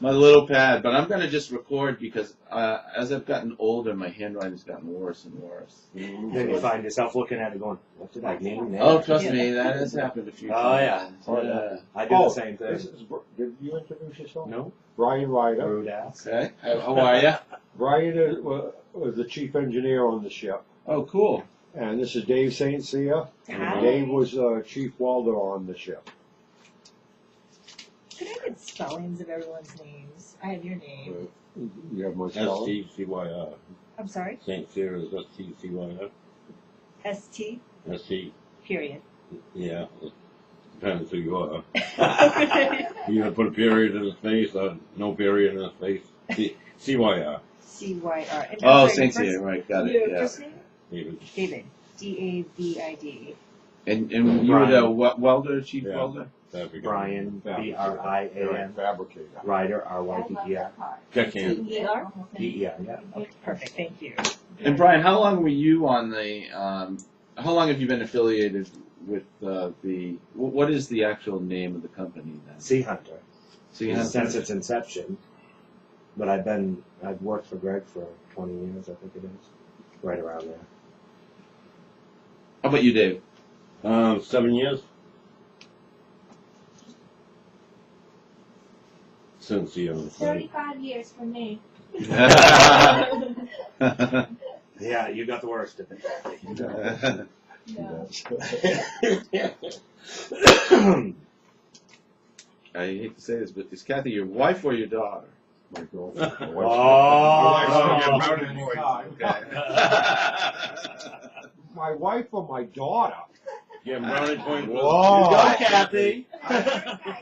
My little pad, but I'm going to just record because as I've gotten older, my handwriting's gotten worse and worse. Then you find yourself looking at it going, what did I name there? Oh, trust me, that has happened a few times. Oh, yeah. I do the same thing. Did you introduce yourself? No. Brian Ryder. Rude ass. Okay, how are you? Brian was the chief engineer on the ship. Oh, cool. And this is Dave St. Cyr. Hi. Dave was chief welder on the ship. Could I get spellings of everyone's names? I have your name. You have my spelling? S-T-C-Y-R. I'm sorry? St. Cyr is S-T-C-Y-R. S-T, S-T. period. Yeah. Depends who you are. Okay. You either put a period in the space or no period in the space. C-Y-R. C-Y-R. And I'm Oh, sorry, St. your Cyr, first- right, got it, Your yeah. first name? David. David. D-A-V-I-D. And you were the welder, chief Yeah. welder? Brian, B-R-I-A-N. Fabricator. Ryder, R-Y-D-E-R. Deckhand. D-E-R? D-E-R, yeah. Okay, perfect, thank you. And Brian, how long were you on the, how long have you been affiliated with what is the actual name of the company then? Sea Hunter. Sea Hunter? Since its inception. But I've worked for Greg for 20 years, I think it is. Right around there. How about you, Dave? 7 years. Since the 35 years for me. Yeah, you got the worst of it. No. I hate to say this, but is Kathy your wife or your daughter? My girlfriend. My Oh. wife or my daughter? Yeah, brownie point. Whoa. You go, Kathy.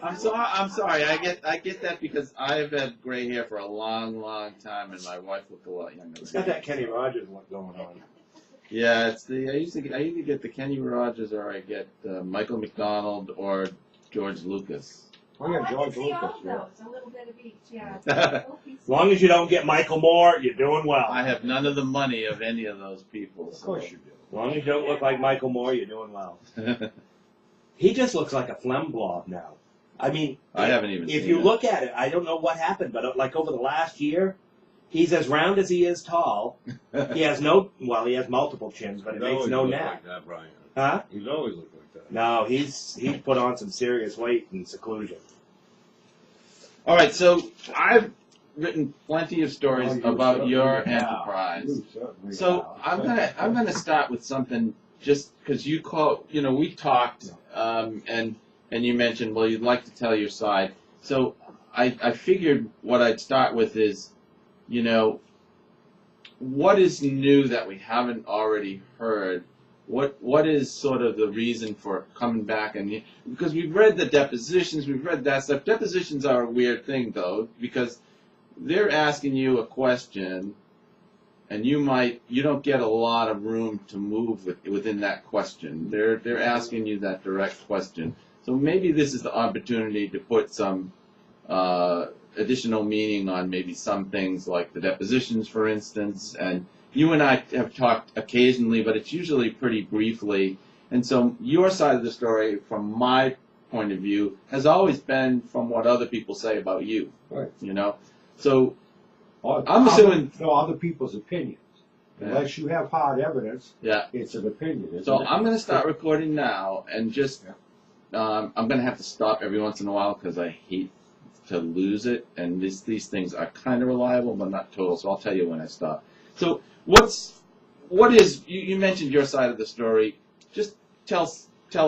I'm sorry. I get that because I've had gray hair for a long, long time, and my wife looked a lot younger. It's got that Kenny Rogers look going on. Yeah, it's I either get the Kenny Rogers or I get Michael McDonald or George Lucas. Oh yeah, George See Lucas. all Yeah. those, a little bit of each, yeah. As long as you don't get Michael Moore, you're doing well. I have none of the money of any of those people. Of course you do. As long as you don't look like Michael Moore, you're doing well. He just looks like a phlegm blob now. I mean, I haven't even if seen you it. look at it, I don't know what happened, but like over the last year, he's as round as he is tall. He has he has multiple chins, but it makes no neck. Like that, Brian. Huh? He's always looked like that. No, he's put on some serious weight in seclusion. All right, so I've written plenty of stories about your enterprise. You certainly So have. I'm gonna start with something just because we talked and you mentioned you'd like to tell your side. So I figured what I'd start with is, what is new that we haven't already heard. What is sort of the reason for coming back because we've read the depositions, we've read that stuff. Depositions are a weird thing though because they're asking you a question, and you don't get a lot of room to move within that question. They're asking you that direct question. So maybe this is the opportunity to put some additional meaning on maybe some things like the depositions, for instance. And you and I have talked occasionally, but it's usually pretty briefly. And so your side of the story, from my point of view, has always been from what other people say about you. Right. So I'm assuming other people's opinions. Unless you have hard evidence, it's an opinion. So I'm going to start recording now, and just I'm going to have to stop every once in a while because I hate to lose it. And these things are kind of reliable, but not total. So I'll tell you when I stop. So what is you mentioned your side of the story? Just tell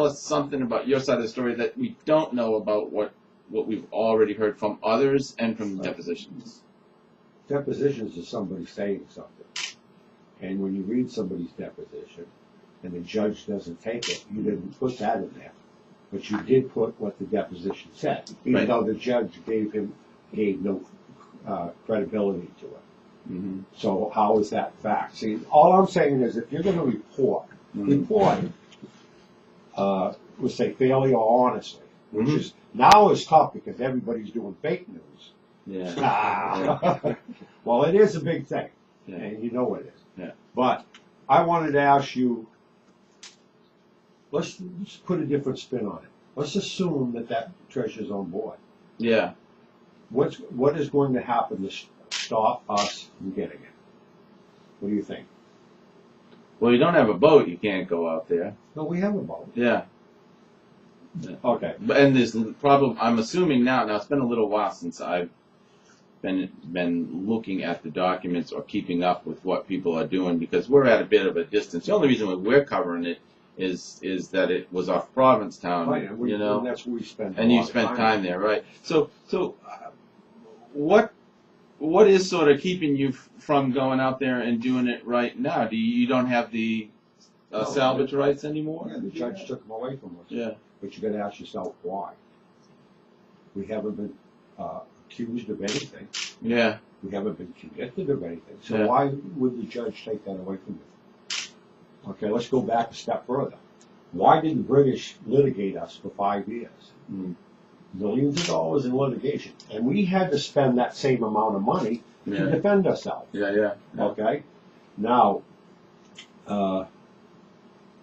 us something about your side of the story that we don't know about what we've already heard from others and from depositions. Depositions is somebody saying something. And when you read somebody's deposition and the judge doesn't take it, you didn't put that in there. But you did put what the deposition said, even though the judge gave no credibility to it. Mm-hmm. So how is that fact? See, all I'm saying is if you're going to report, let's say fairly or honestly, which is now is tough because everybody's doing fake news. Yeah. Well, it is a big thing, and you know it is. Yeah. But I wanted to ask you, let's put a different spin on it. Let's assume that treasure's on board. Yeah. what is going to happen to stop us from getting it? What do you think? Well, you don't have a boat, you can't go out there. No, we have a boat. Yeah. Okay. And there's problem. I'm assuming now. Now it's been a little while since I've been looking at the documents or keeping up with what people are doing because we're at a bit of a distance. The only reason why we're covering it is that it was off Provincetown, Right, and you know, and that's where we spent. and you spent time there, right? So what is sort of keeping you from going out there and doing it right now? You don't have the No, salvage rights anymore? Yeah, the judge took them away from us. Yeah. But you got to ask yourself why. We haven't been accused of anything. Yeah. We haven't been convicted of anything. So Yeah. why would the judge take that away from me? Okay, let's go back a step further. Why did the British litigate us for 5 years? Mm. Millions of dollars in litigation. And we had to spend that same amount of money Yeah. to defend ourselves. Yeah. Okay? Now, the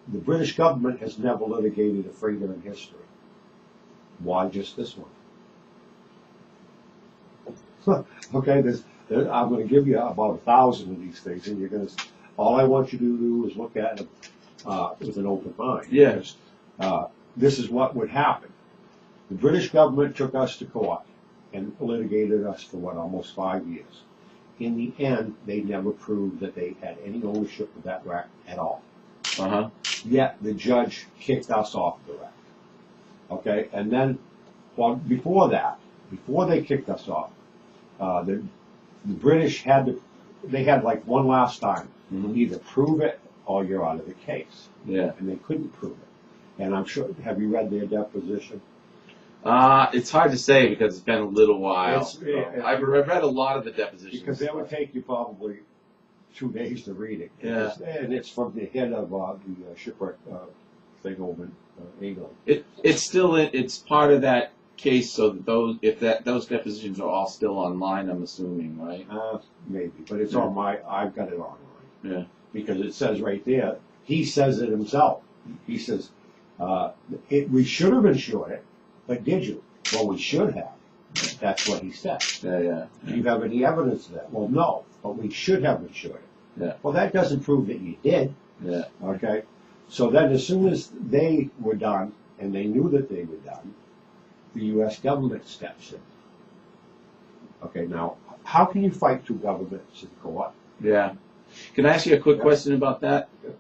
British government has never litigated a freedom in history. Why just this one? Okay, I'm going to give you about 1,000 of these things, and you're going to. All I want you to do is look at them with an open mind. Yeah. Because, this is what would happen. The British government took us to court and litigated us for almost 5 years. In the end, they never proved that they had any ownership of that wreck at all. Uh-huh. Yet the judge kicked us off the wreck. Okay, and then, well, before they kicked us off, the British had like one last time, Mhm. either prove it or you're out of the case. Yeah. And they couldn't prove it. And I'm sure, have you read their deposition? It's hard to say because it's been a little while. It's- I've read a lot of the depositions. Because that would take you probably 2 days to read it. Yeah. And it's from the head of the shipwreck thing over in England. It's still it's part of that case. So that those depositions are all still online, I'm assuming, right? Maybe, but it's Yeah. on I've got it online. Yeah. Because it says right there, he says it himself. He says, we should have insured it, but did you? Well, we should have. That's what he said. Yeah. Do you have any evidence of that? Well, no, but we should have insured it. Yeah. Well, that doesn't prove that you did. Yeah. Okay? So then as soon as they were done, and they knew that they were done, the U.S. government steps in. Okay, now, how can you fight two governments in court? Yeah. Can I ask you a quick Yeah. question about that? Yeah.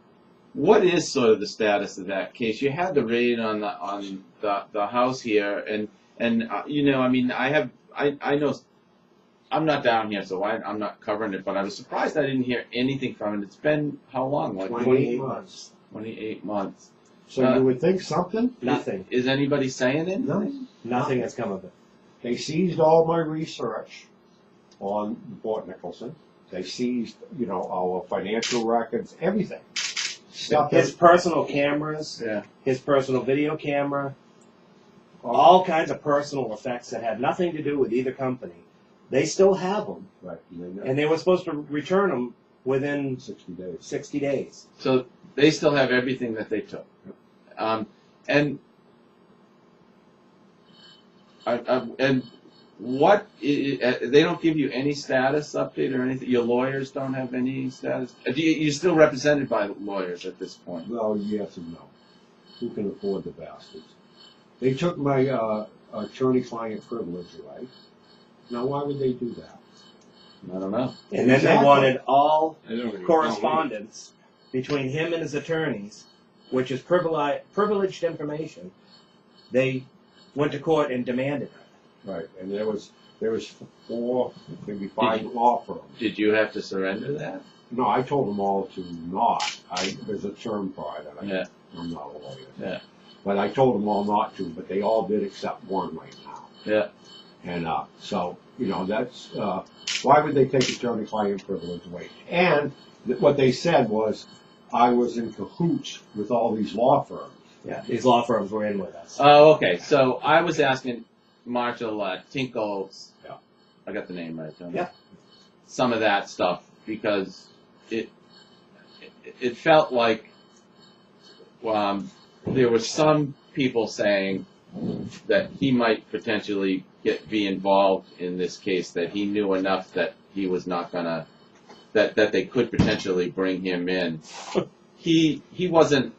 What is sort of the status of that case? You had the raid on the house here, and you know, I mean, I know I'm not down here, so I'm not covering it, but I was surprised I didn't hear anything from it. It's been how long? Like 28 months. 28 months. So you would think something? Nothing. Is anybody saying anything? No. Nothing has come of it. They seized all my research on Port Nicholson. They seized, our financial records, everything. Stuff His personal cameras, Yeah. his personal video camera, all kinds of personal effects that had nothing to do with either company. They still have them, Right. and they were supposed to return them within 60 days. 60 days. So they still have everything that they took. And what they don't give you any status update or anything. Your lawyers don't have any status. You're still represented by lawyers at this point. Well, yes and no. Who can afford the bastards? They took my attorney-client privilege away. Now, why would they do that? I don't know. And then they Exactly. wanted all They don't even correspondence between him and his attorneys, which is privileged information. They went to court and demanded it. Right. And there was 4, maybe 5 law firms. Did you have to surrender that? No, I told them all to not. There's a term for it. Yeah. I'm not a lawyer. Yeah. But I told them all not to, but they all did except one right now. Yeah. And so, that's, why would they take attorney-client privilege away? And what they said was, I was in cahoots with all these law firms. Yeah, these law firms were in with us. Oh, okay. So I was asking Marshall Tinkle's. Yeah. I got the name right, don't I? Yeah. Some of that stuff because it felt like there were some people saying that he might potentially be involved in this case, that he knew enough that he was not gonna, that they could potentially bring him in. He wasn't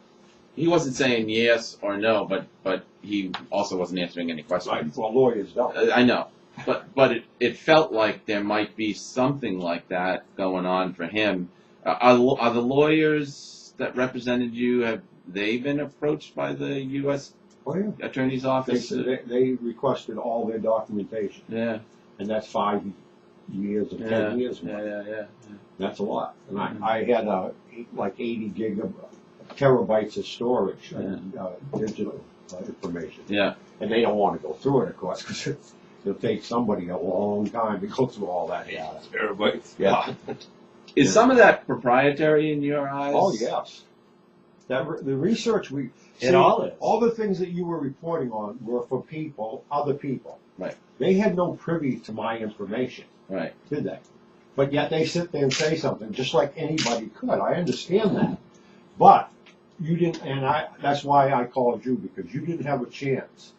saying yes or no, but he also wasn't answering any questions. Right, well, lawyers don't. I know, but it felt like there might be something like that going on for him. Are the lawyers that represented you, have they been approached by the U.S. Oh, yeah. Attorney's Office? They requested all their documentation, Yeah, and that's 5 years or 10 years. yeah. That's a lot. And I had like 80 terabytes of storage, digital information. Yeah. And they don't want to go through it, of course, because it'll take somebody a long time to go through all that data. Terabytes. Yeah. Is some of that proprietary in your eyes? Oh, yes. The research It all is. all the things that you were reporting on were for people, other people. Right. They had no privy to my information, Right. did they? But yet they sit there and say something, just like anybody could. I understand that. But you didn't, and that's why I called you, because you didn't have a chance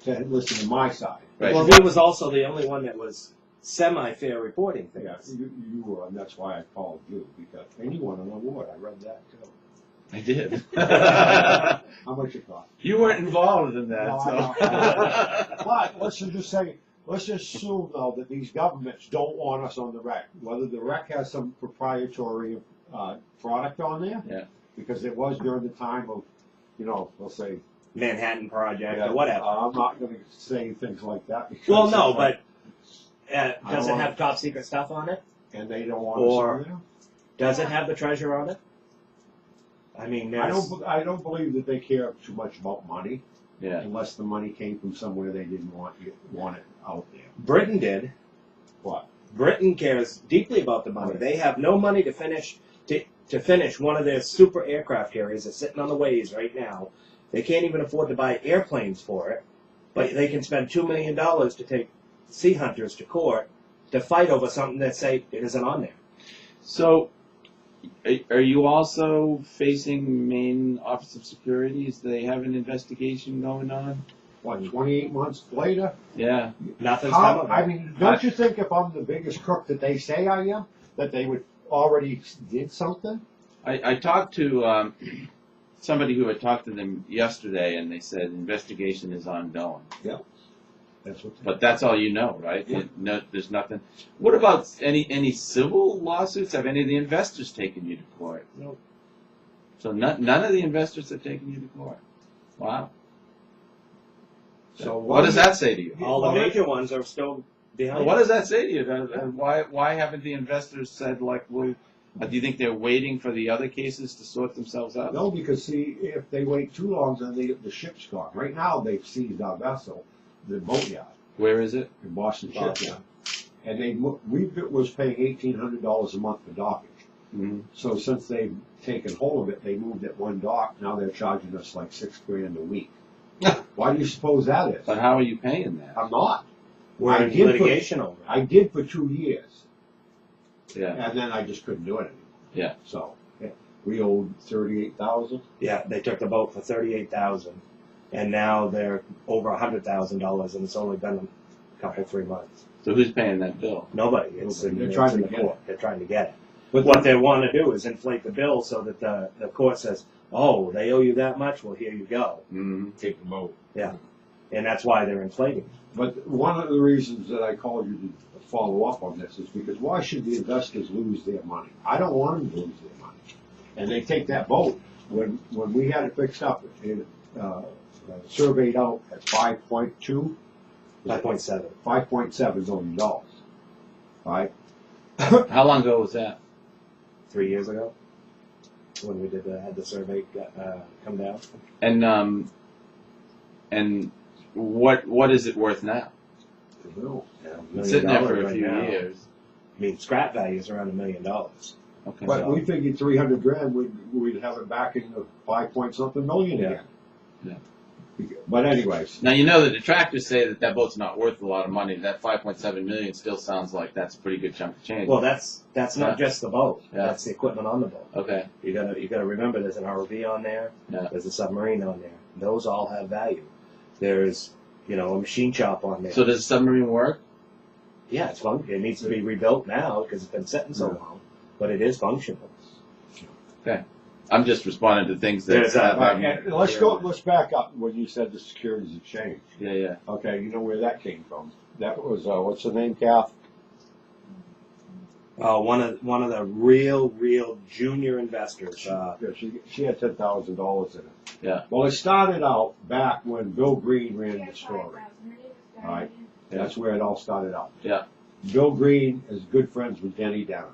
to listen to my side. Right. Well, he was also the only one that was semi-fair reporting things. Yeah, you were, and that's why I called you, because, and you won an award. I read that too. I did. How much it cost? You weren't involved in that, No, so. I know. But let's just assume though that these governments don't want us on the wreck. Whether the wreck has some proprietary product on there, Yeah. because it was during the time of, we'll say, Manhattan Project or whatever. I'm not going to say things like that. Because Well, no, it's but like- does it have top secret stuff on it? and they don't want Or- us in there. Does it have the treasure on it? I mean, I there's, don't believe that they care too much about money, Yeah. unless the money came from somewhere they didn't want it out there. Britain did. What? Britain cares deeply about the money. They have no money to finish one of their super aircraft carriers that's sitting on the ways right now. They can't even afford to buy airplanes for it, but they can spend $2 million to take sea hunters to court to fight over something that say it isn't on there. So, are you also facing Maine Office of Securities? Do they have an investigation going on? What? 28 months later? Yeah. Nothing's come of it. I mean, don't you think if I'm the biggest crook that they say I am, that they would already did something? I talked to somebody who had talked to them yesterday, and they said investigation is ongoing. That's what. But that's all you know, right? Yeah. No, there's nothing. What about any civil lawsuits? Have any of the investors taken you to court? No. So none of the investors have taken you to court. Wow. So What does that say to you? All the major ones are still behind. What does that say to you? And why haven't the investors said, like, well, do you think they're waiting for the other cases to sort themselves out? No, because see, if they wait too long, then the ship's gone. Right now, they've seized our vessel, the boatyard Where is it? in Boston Boston. Shipyard, and we was paying $1,800 a month for dockage. Mm-hmm. So since they've taken hold of it, they moved it one dock. Now they're charging us like $6,000 a week. Why do you suppose that is? But how are you paying that? I'm not. We're I in did litigation over it. I did for 2 years, Yeah. and then I just couldn't do it anymore. Yeah. So we owed $38,000. Yeah, they took the boat for $38,000, and now they're over $100,000, and it's only been a couple, 3 months. So who's paying that bill? Nobody. It's Nobody. They're it's trying in to the get court. They're trying to get it. But What they want to do is inflate the bill so that the court says, "Oh, they owe you that much. Well, here you go," Mm-hmm. Take them out. and that's why they're inflating. But one of the reasons that I called you to follow up on this is because why should the investors lose their money? I don't want them to lose their money. And they take that boat, when we had it fixed up, it surveyed out at 5.2, 5.7. $5.7 million. Right? How long ago was that? 3 years ago, when we had the survey come down. And what is it worth now? No. It's sitting there for a right few now. years. I mean, scrap value is around $1 million. Okay. But we figured $300,000, we'd have it back in the 5-point-something million again. Yeah. But anyways, Now, you know, the detractors say that boat's not worth a lot of money. That $5.7 million still sounds like that's a pretty good chunk of change. Well, that's not just the boat. Yeah. That's the equipment on the boat. Okay. You gotta remember there's an ROV on there. Yeah. There's a submarine on there. Those all have value. There's a machine shop on there. So does the submarine work? Yeah, it's fun. It needs to be rebuilt now because it's been sitting so long, but it is functional. I'm just responding to things that. There's that- Right, and let's back up when you said the Securities Exchange. Yeah. Okay, you know where that came from? That was what's the name, Kath? One of the real junior investors. Yeah, she had $10,000 in it. Yeah. Well, it started out back when Bill Green ran Yeah, the story. 5,000. Her name is Diane. Right. That's where it all started out. Yeah. Bill Green is good friends with Denny Down.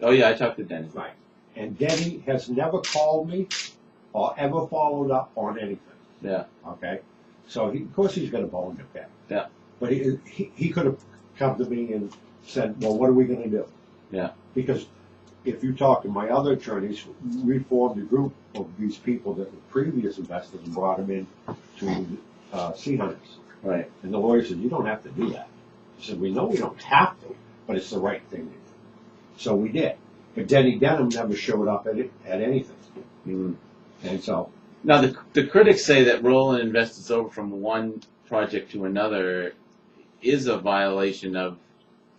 Oh yeah, I talked to Denny. Right. And Denny has never called me or ever followed up on anything. Yeah. Okay. So of course he's got a bone to pick. Yeah. But he could have come to me and said, well, what are we going to do? Yeah. Because if you talk to my other attorneys, we formed a group of these people that were previous investors and brought them in to Sea Hunters. Right. And the lawyer said, you don't have to do that. He said, we know we don't have to, but it's the right thing to do. So we did. But Denny Denham never showed up at anything. Mm. And so, Now the critics say that rolling investors over from one project to another is a violation of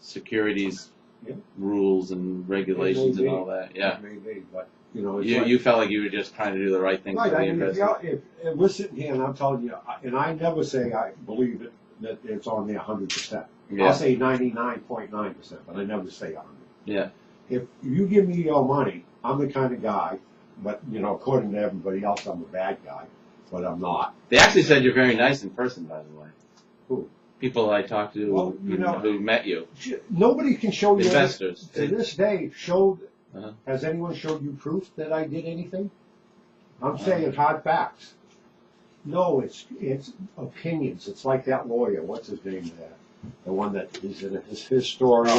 securities Yeah. rules and regulations It may and be. all that. Yeah. maybe, but, it's You felt like you were just trying to do the right thing right, for the I mean, investors. if we're sitting here and I'm telling you, and I never say I believe it, that it's on there 100%. Yeah. I'll say 99.9%, but I never say 100. Yeah. If you give me your money, I'm the kind of guy, but, according to everybody else, I'm a bad guy, but I'm not. They actually said you're very nice in person, by the way. Who? People I talked to Well, who met you. Nobody can show you Investors. To this day, Uh-huh. has anyone showed you proof that I did anything? I'm saying hard facts. No, it's opinions. It's like that lawyer. What's his name there? The one that is his historian.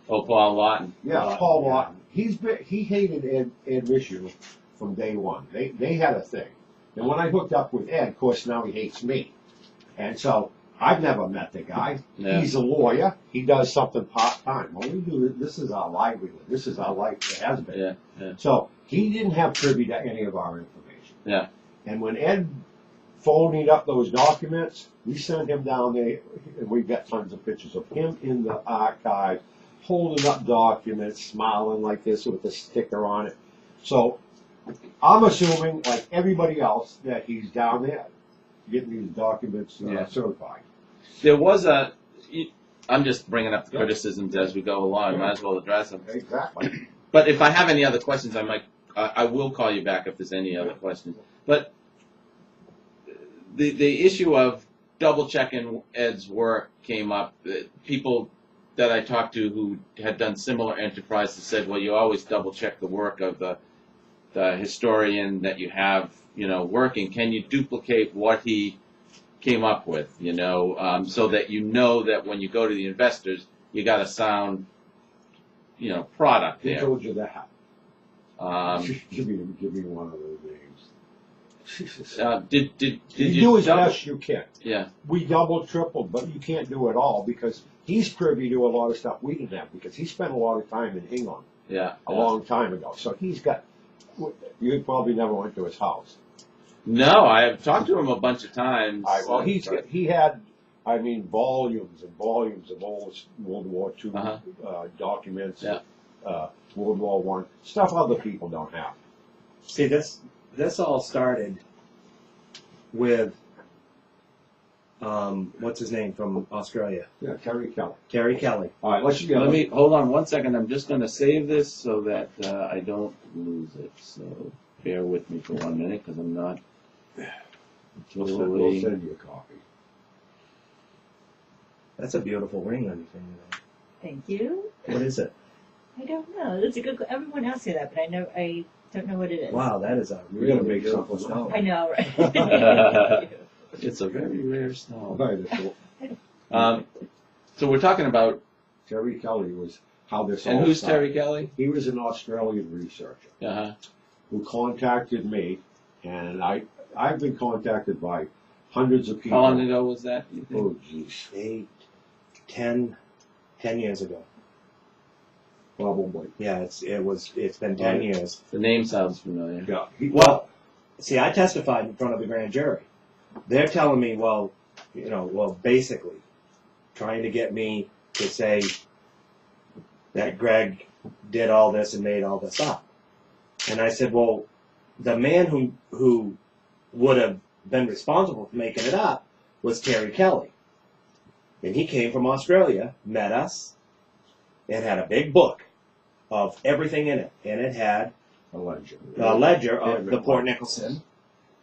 Oh, Paul Lawton. Yeah, Paul Lawton. He hated Ed Mishu from day one. They had a thing. And when I hooked up with Ed, of course now he hates me. And so I've never met the guy. Yeah. He's a lawyer. He does something part time. Well, we do this is our livelihood. This is our life. It has been. Yeah. So he didn't have privy to any of our information. Yeah. And when Ed phoned up those documents, we sent him down there, and we've got tons of pictures of him in the archive, holding up documents, smiling like this with a sticker on it. So I'm assuming, like everybody else, that he's down there getting these documents certified. There was I'm just bringing up the criticisms as we go along. Might as well address them. Exactly. But if I have any other questions, I will call you back if there's any other questions. But the issue of double checking Ed's work came up. People that I talked to who had done similar enterprises said, well, you always double check the work of the historian that you have, working. Can you duplicate what he came up with, so that you know that when you go to the investors, you got a sound, product He there. told you that. Give me one of those names. Jesus. Did You you do as double- best you can. Yeah, We double, tripled, but you can't do it all because he's privy to a lot of stuff we didn't have because he spent a lot of time in England yeah. a long time ago. So he's got. You probably never went to his house. No, I have talked to him a bunch of times. All right, well, he had, volumes and volumes of old World War II documents, Yeah. World War I, stuff other people don't have. See, this all started with what's his name from Australia, Yeah, Terry Kelly. Terry Kelly. All right, Let me hold on one second. I'm just going to save this so that I don't lose it. So bear with me for 1 minute because I'm not We'll totally. send you a copy. That's a beautiful ring on your finger. Thank you. What is it? I don't know. That's a good. Everyone asks me that, but I don't know what it is. Wow, that is a You're really gonna make beautiful something stone. I know, right? It's a very rare stone. All right, So we're talking about, Terry Kelly was how this and all who's started. Terry Kelly? He was an Australian researcher Uh-huh. who contacted me, and I've been contacted by hundreds of people. How long ago was that? You think? Oh, geez, 10 years ago. probably. Yeah, it's been 10 years. The name sounds familiar. Yeah. Well, see, I testified in front of the grand jury. They're telling me, well, well, basically trying to get me to say that Greg did all this and made all this up. And I said, well, the man who would have been responsible for making it up was Terry Kelly. And he came from Australia, met us, and had a big book of everything in it. And it had A ledger. a ledger of the Port Nicholson.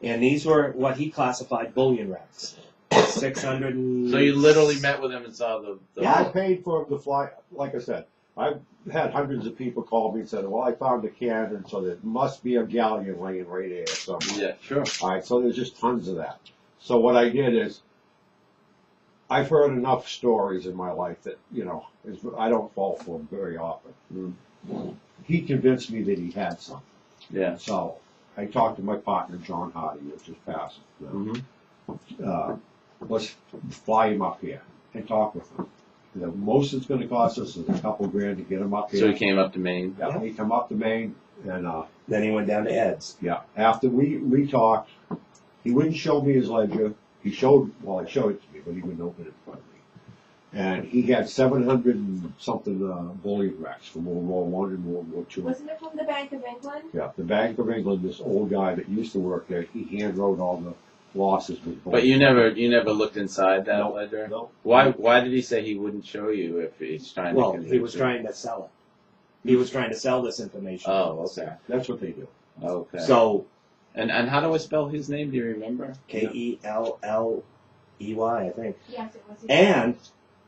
And these were what he classified bullion racks. 600 and... So you literally met with him and saw the Yeah. I paid for him to fly. Like I said, I've had hundreds of people call me and said, well, I found a cannon, so there must be a galleon laying right here somewhere. Yeah, sure. All right, so there's just tons of that. So what I did is, I've heard enough stories in my life that, I don't fall for them very often. He convinced me that he had something. Yeah. So I talked to my partner, John Hardy, which is passed now. Let's fly him up here and talk with him. The most it's going to cost us is a couple grand to get him up here. So he came up to Maine. Yeah, he come up to Maine, and Then he went down to Ed's. yeah, after we talked, he wouldn't show me his ledger. He showed it to me, but he wouldn't open it in front of me. And he had 700 and something bullion racks from World War One and World War Two. Wasn't it from the Bank of England? Yeah, the Bank of England. This old guy that used to work there, he hand wrote all the losses with. But you never looked inside that No, ledger? no. Why did he say he wouldn't show you if he's trying to Well, convince he was you? trying to sell it. He was trying to sell this information. Oh, okay. That's what they do. Okay. So, And how do I spell his name? Do you remember? Kelley, I think. Yes, it was. And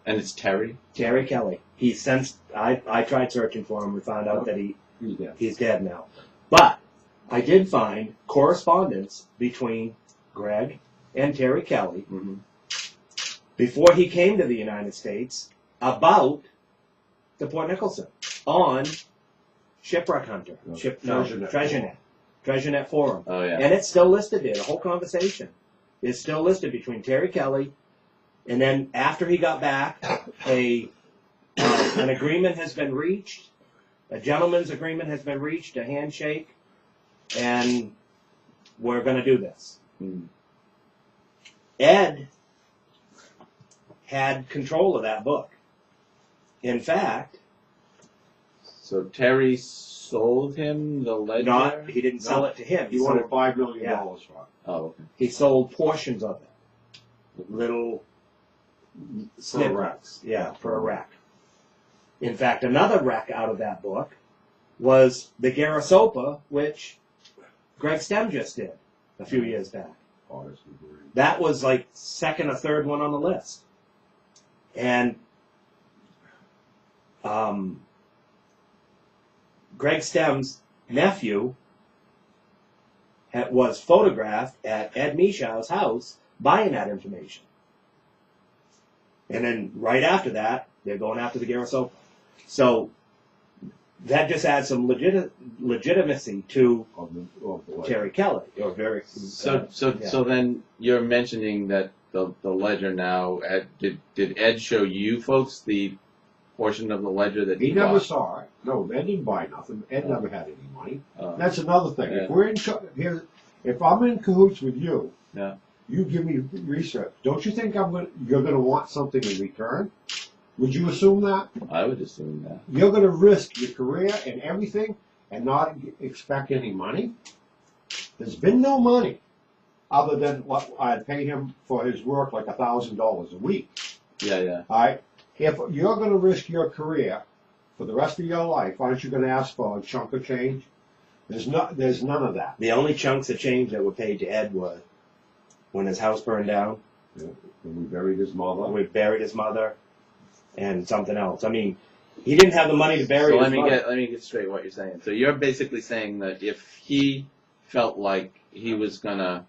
And it's Terry? Terry Kelly. He since I tried searching for him. We found out that He's dead. he's dead now. But I did find correspondence between Greg and Terry Kelly before he came to the United States about the Port Nicholson on Shipwreck Hunter. No, TreasureNet. TreasureNet Forum. Oh, yeah. And it's still listed there. The whole conversation is still listed between Terry Kelly, and then after he got back, an agreement has been reached. A gentleman's agreement has been reached, a handshake, and we're going to do this. Ed had control of that book. In fact, So Terry sold him the ledger? he didn't sell it to him. He wanted $5 million for it. Oh, okay. He sold portions of it. Little For a rack. Yeah, for a rack. In fact, another rack out of that book was the Garasopa, which Greg Stem just did a few years back. That was like second or third one on the list. And Greg Stem's nephew was photographed at Ed Mischau's house buying that information. And then right after that, they're going after the Garasopa. So that just adds some legitimacy to Terry Kelly. Or very. So then you're mentioning that the ledger now. Did Ed show you folks the portion of the ledger that He never bought? saw it. No, Ed didn't buy nothing. Ed never had any money. That's That's another thing. Yeah. If we're in here, if I'm in cahoots with you, Yeah. you give me research. Don't you think you're going to want something in return? Would you assume that? I would assume that. You're going to risk your career and everything and not expect any money? There's been no money other than what I'd pay him for his work, like $1,000 a week. Yeah. All right? If you're going to risk your career for the rest of your life, aren't you going to ask for a chunk of change? There's none of that. The only chunks of change that were paid to Ed were when his house burned down. When we buried his mother. We buried his mother, and something else. I mean, he didn't have the money to bury So his mother. let me get straight what you're saying. So you're basically saying that if he felt like he was gonna,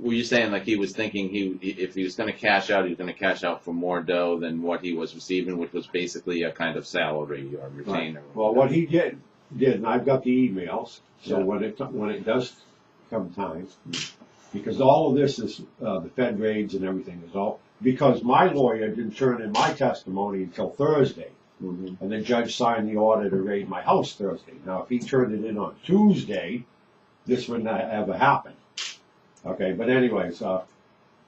were you saying like he was thinking if he was gonna cash out, he was gonna cash out for more dough than what he was receiving, which was basically a kind of salary or retainer. Right. Well, what he did, and I've got the emails. So Yeah. when it does come time, because all of this is the Fed raids and everything is all because my lawyer didn't turn in my testimony until Thursday, and the judge signed the order to raid my house Thursday. Now, if he turned it in on Tuesday, this would not ever happen. Okay, but anyways,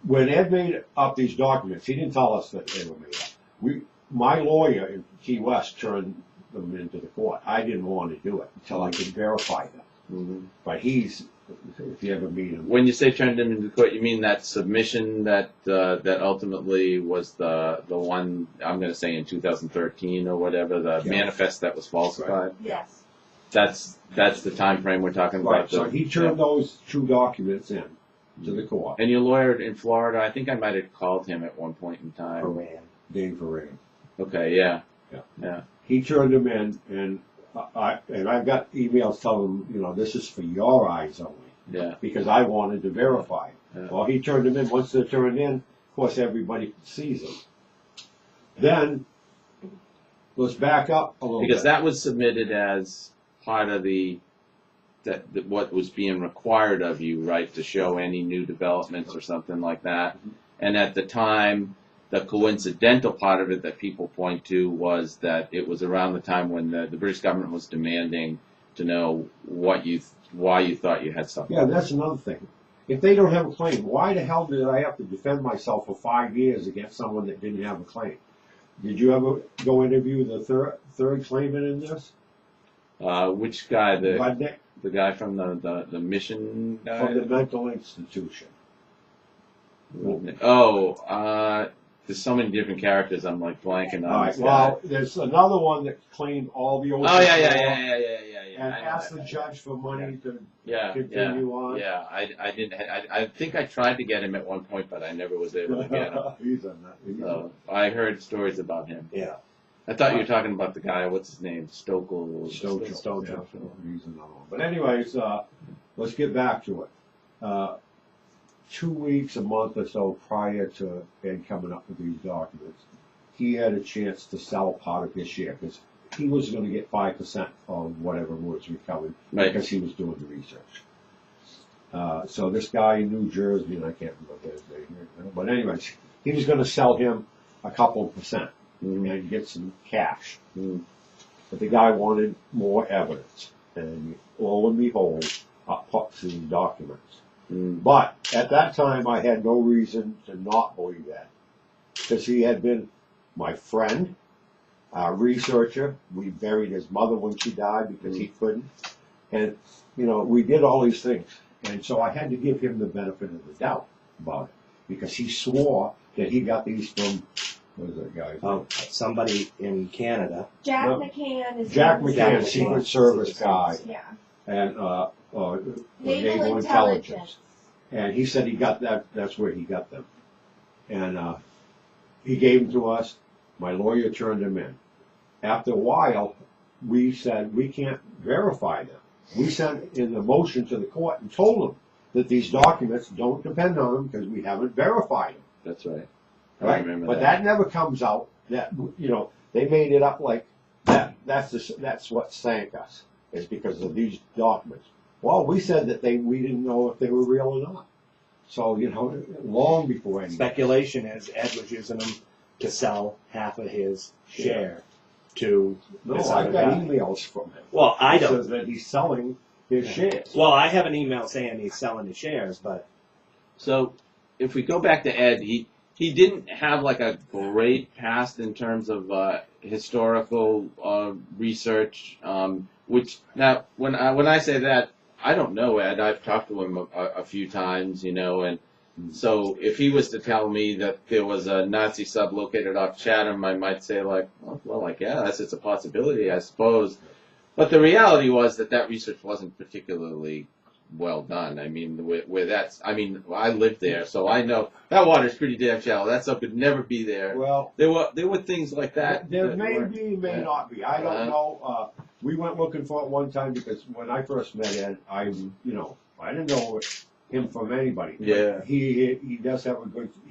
when Ed made up these documents, he didn't tell us that they were made up. My lawyer in Key West turned them into the court. I didn't want to do it until I could verify them. Mhm. But he's, if you ever meet him, When you say turned them into court, you mean that submission that that ultimately was the one, I'm going to say in 2013 or whatever, the Yeah. manifest that was falsified. Yes. That's the time frame we're talking about. right? So he turned those two documents in to the court. And your lawyer in Florida, I think I might have called him at one point in time. Iran. Dave Ferran. Okay, yeah. Yeah. Yeah. He turned them in, and I've got emails telling him, this is for your eyes only, Yeah. because I wanted to verify. Yeah. Well, he turned them in. Once they're turned in, of course, everybody sees them. Then let's back up a little Because bit. that was submitted as part of what was being required of you, right, to show any new developments or something like that. And at the time, the coincidental part of it that people point to was that it was around the time when the British government was demanding to know why you thought you had something. Yeah, that's another thing. If they don't have a claim, why the hell did I have to defend myself for 5 years against someone that didn't have a claim? Did you ever go interview the third claimant in this? Which guy? Budnick The guy from the mission guy? from the mental institution. There's so many different characters. I'm like blanking on All right. this guy. Well, there's another one that claimed all the old. Oh yeah. And I know asked that the guy. judge for money to Yeah, continue on. Yeah, I didn't. I think I tried to get him at one point, but I never was able to get him. He's on that. So I heard stories about him. Yeah. I thought you were talking about the guy. What's his name? Stokel. Stojo. Stojo. Yeah, he's another one. But anyways, let's get back to it. 2 weeks, a month or so prior to Ed coming up with these documents, he had a chance to sell part of his share because he was going to get 5% of whatever was recovered Right. because he was doing the research. So this guy in New Jersey, and I can't remember his name right now, but anyways, he was going to sell him a couple of percent and get some cash. Mm. But the guy wanted more evidence, and lo and behold, up pops these documents. Mm. But at that time, I had no reason to not believe that, because he had been my friend, researcher. We buried his mother when she died because he couldn't, and we did all these things, and so I had to give him the benefit of the doubt about it, because he swore that he got these from what is that guy's name? Somebody in Canada. Jack No. McCann is. Jack the- McCann, McCann. Secret Service guy, Yeah. and Naval Intelligence. And he said he got that. That's where he got them, and he gave them to us. My lawyer turned them in. After a while, we said we can't verify them. We sent in the motion to the court and told them that these documents don't depend on them because we haven't verified them. That's right. I Right? remember But that never comes out. That they made it up like that. That's what sank us. Is because of these documents. Well, we said that we didn't know if they were real or not. So long before anything. Speculation is Ed was using them to sell half of his share to No, this I've other got guy. emails from him. Well, I It don't. says that he's selling his shares. Well, I have an email saying he's selling the shares, but So if we go back to Ed, he didn't have like a great past in terms of historical research. Which now, when I say that, I don't know Ed. I've talked to him a few times, and so if he was to tell me that there was a Nazi sub located off Chatham, I might say like, well, I guess it's a possibility, I suppose. But the reality was that research wasn't particularly well done. I mean, I lived there, so I know that water's pretty damn shallow. That stuff could never be there. Well, There were things like that. there that may weren't- be, may not be. I don't know. We went looking for it one time because when I first met Ed, I didn't know him from anybody. Yeah. He does have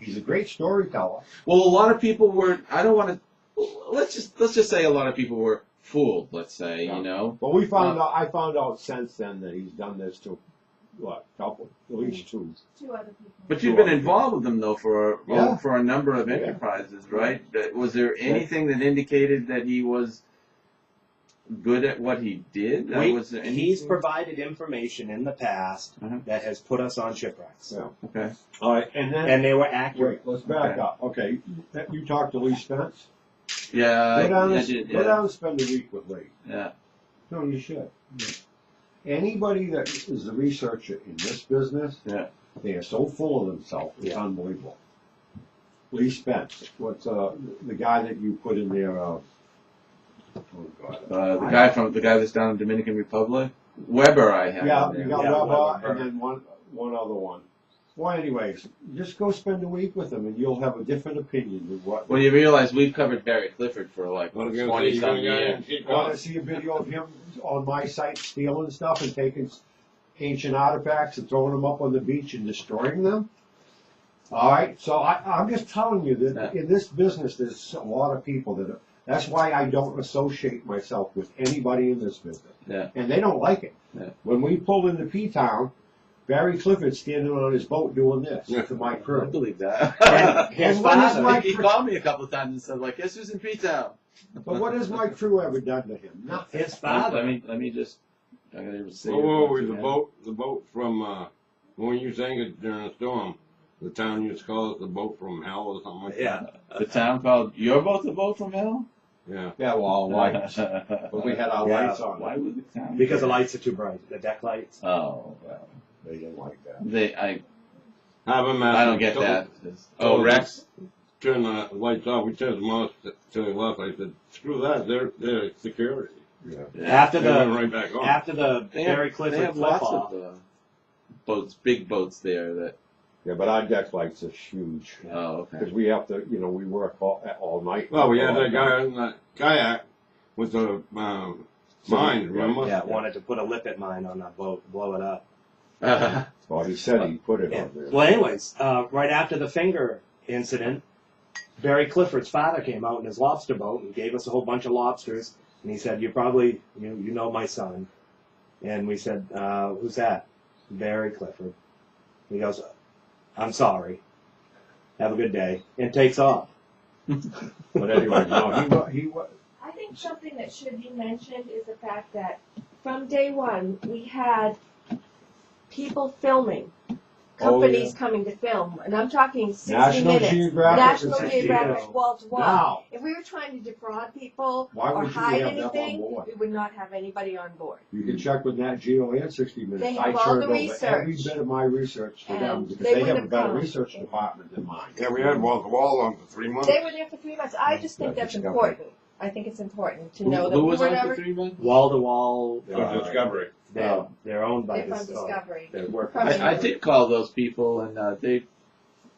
he's a great storyteller. Well, a lot of people were. I don't want to. Let's just say a lot of people were fooled. Let's say, Yeah. But we found out. I found out since then that he's done this to at least two. 2 other people. But you've been involved with them though for Yeah. for a number of Yeah. enterprises, right? Was there anything that indicated that he was good at what he did? He's anything? provided information in the past Uh-huh. that has put us on shipwrecks. Yeah. Okay. All right, and then, And they were wait, accurate. let's back Okay. up. Okay, you talked to Lee Spence? Yeah, Go down, I did. go Yeah. down and spend a week with Lee. Yeah. No, you should. Anybody that is a researcher in this business, Yeah. they are so full of themselves, it's Yeah. unbelievable. Lee Spence, what's the guy that you put in there? Oh God. The guy that's down in Dominican Republic, Weber. I had. Yeah, in there. you got Yeah, Weber, Weber. and then one other one. Well, anyways, just go spend a week with him, and you'll have a different opinion of what. Well, you realize we've covered Barry Clifford for like I was gonna say, 20 you're some gonna go years. and keep Want on. to see a video of him on my site stealing stuff and taking ancient artifacts and throwing them up on the beach and destroying them? All right, so I'm just telling you that in this business, there's a lot of people that. That's why I don't associate myself with anybody in this business. Yeah. And they don't like it. Yeah. When we pulled into P-Town, Barry Clifford's standing on his boat doing this Yeah. to my I crew. believe that. And his what is father, my He called me a couple of times and said, like, guess who's in P-Town? But what has my crew ever done to him? Nothing. his father. Let me just. I gotta say. Whoa, the boat from, when you sang it during a storm, the town used to call it the boat from hell or something like Yeah. The town called your boat the boat from hell. that. Yeah. Yeah, well, lights. But we had our Yeah. lights on. Why would the town? Because the lights are too bright, the deck lights. Oh, well, They didn't like that. Have a I don't get that. Oh, Rex. Turn the lights off. We turned them off to the left. I said, screw that. They're security. Yeah. After They went the right back on. after the They Barry have, Clifford they have flip lots off. of boats, big boats there. That. Yeah, but our deck lights are huge. Oh, okay. Because we have to, we work all night. Well, we had that guy on that kayak with the mine, remember? Yeah, wanted to put a lippet mine on that boat, blow it up. Well, he said he put it Yeah. on there. Well, anyways, right after the finger incident, Barry Clifford's father came out in his lobster boat and gave us a whole bunch of lobsters. And he said, you know my son. And we said, who's that? Barry Clifford. He goes, I'm sorry. Have a good day. And takes off. But anyway, no, he I think something that should be mentioned is the fact that from day one, we had people filming, companies coming to film, and I'm talking 60 National minutes. Geographic National and Geographic, CBS. wall to wall. Now, If we were trying to defraud people Why or would you hide have them on anything, board? we would not have anybody on board. you can check with Nat Geo and 60 Minutes. They I have all turned the over research. every bit of my research to them And because they they have a wouldn't better come. research department than mine. Yeah, we had wall to wall on for 3 months. They were there for 3 months. I just think Yeah, that's Discovery. important. I think it's important to know that Who we was were on never. for 3 months? Wall to wall. Discovery. They're owned by They're from this. Discovery. They work. From- I did call those people, and they,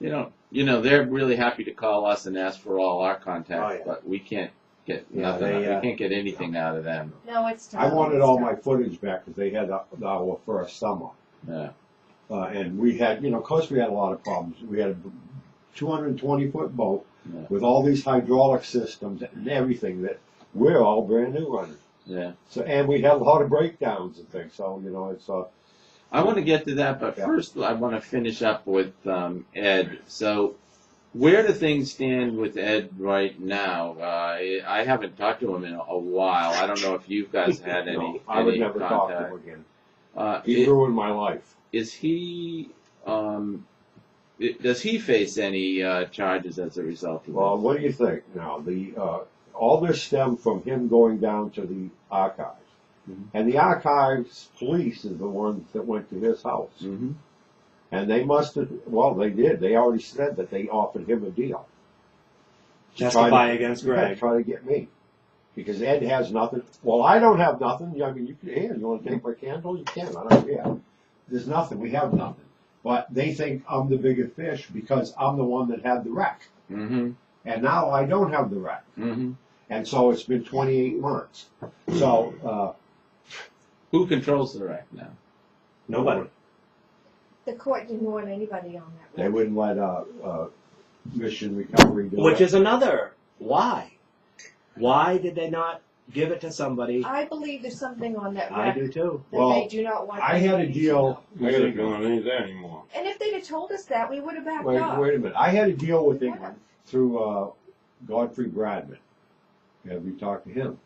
they're really happy to call us and ask for all our contacts, Oh, yeah. but we can't get Yeah, nothing. they, We can't get anything out of them. No, it's tough. I wanted all my It's tough. footage back because they had our first summer. Yeah. And we had, of course we had a lot of problems. We had a 220-foot boat Yeah. with all these hydraulic systems and everything that we're all brand new running. Yeah. So, and we had a lot of breakdowns and things. So, it's I want to get to that, but Yeah. first I want to finish up with Ed. So, where do things stand with Ed right now? I haven't talked to him in a while. I don't know if you guys had any. no, I would any never talk to contact. him again. Uh, He i- ruined my life. is he? Does he face any charges as a result of Well, this? what do you think now? All this stemmed from him going down to the archives. Mhm. And the archives police is the ones that went to his house. Mm-hmm. And they must have, well, they did. They already said that they offered him a deal. To Testify against Greg. Try to get me. Because Ed has nothing. Well, I don't have nothing. I mean, you want to take my candle? You can. I don't care. There's nothing. We have nothing. But they think I'm the bigger fish because I'm the one that had the wreck. Mm-hmm. And now I don't have the wreck. Mm-hmm. And so it's been 28 months. So, Who controls the wreck now? Nobody. The court didn't want anybody on that. they road. wouldn't let Mission Recovery do Which it. is another why. Why did they not give it to somebody? I believe there's something on that I record do too. that Well, they do not want. I had a anybody to deal. know. I got a feeling it ain't there anymore. And if they'd have told us that, we would have backed Wait, off. wait a minute. I had a deal with England through Godfrey Bradman. Have you talked to him?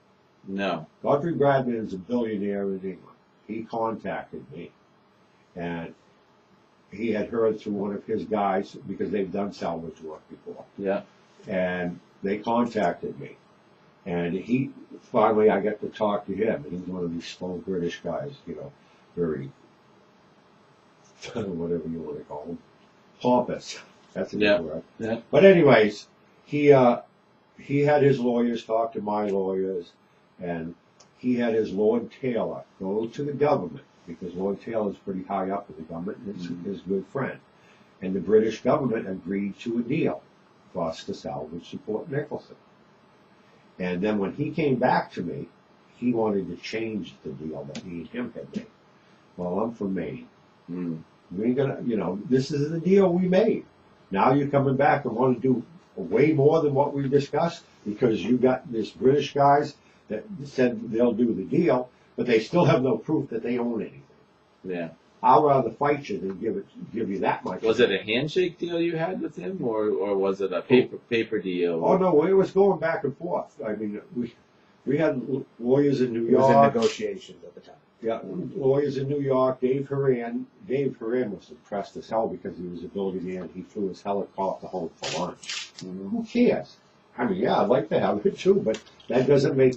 No. Godfrey Bradman is a billionaire in England. He contacted me, and he had heard through one of his guys, because they've done salvage work before, Yeah. and they contacted me. And he, finally I got to talk to him, and he's one of these small British guys, you know, very, whatever you want to call him, pompous. That's a Yeah. good word. Yeah. But anyways, he had his lawyers talk to my lawyers, and he had his Lord Taylor go to the government, because Lord Taylor's pretty high up in the government, and is his good friend. And the British government agreed to a deal for us to salvage the Port Nicholson. And then when he came back to me, he wanted to change the deal that he and him had made. Well, I'm from Maine. Mm. We ain't gonna, you know, this is the deal we made. Now you're coming back and want to do way more than what we discussed, because you got this British guys that said they'll do the deal, but they still have no proof that they own anything. Yeah. I'd rather fight you than give you that much. Was it a handshake deal you had with him, or was it a paper deal? Oh no, it was going back and forth. I mean, we had lawyers in New It was in York. negotiations at the time. Yeah, lawyers in New York. Dave Horan was impressed as hell because he was a billionaire and he flew his helicopter home for lunch. Who cares? I mean, yeah, I'd like to have it too, but that doesn't make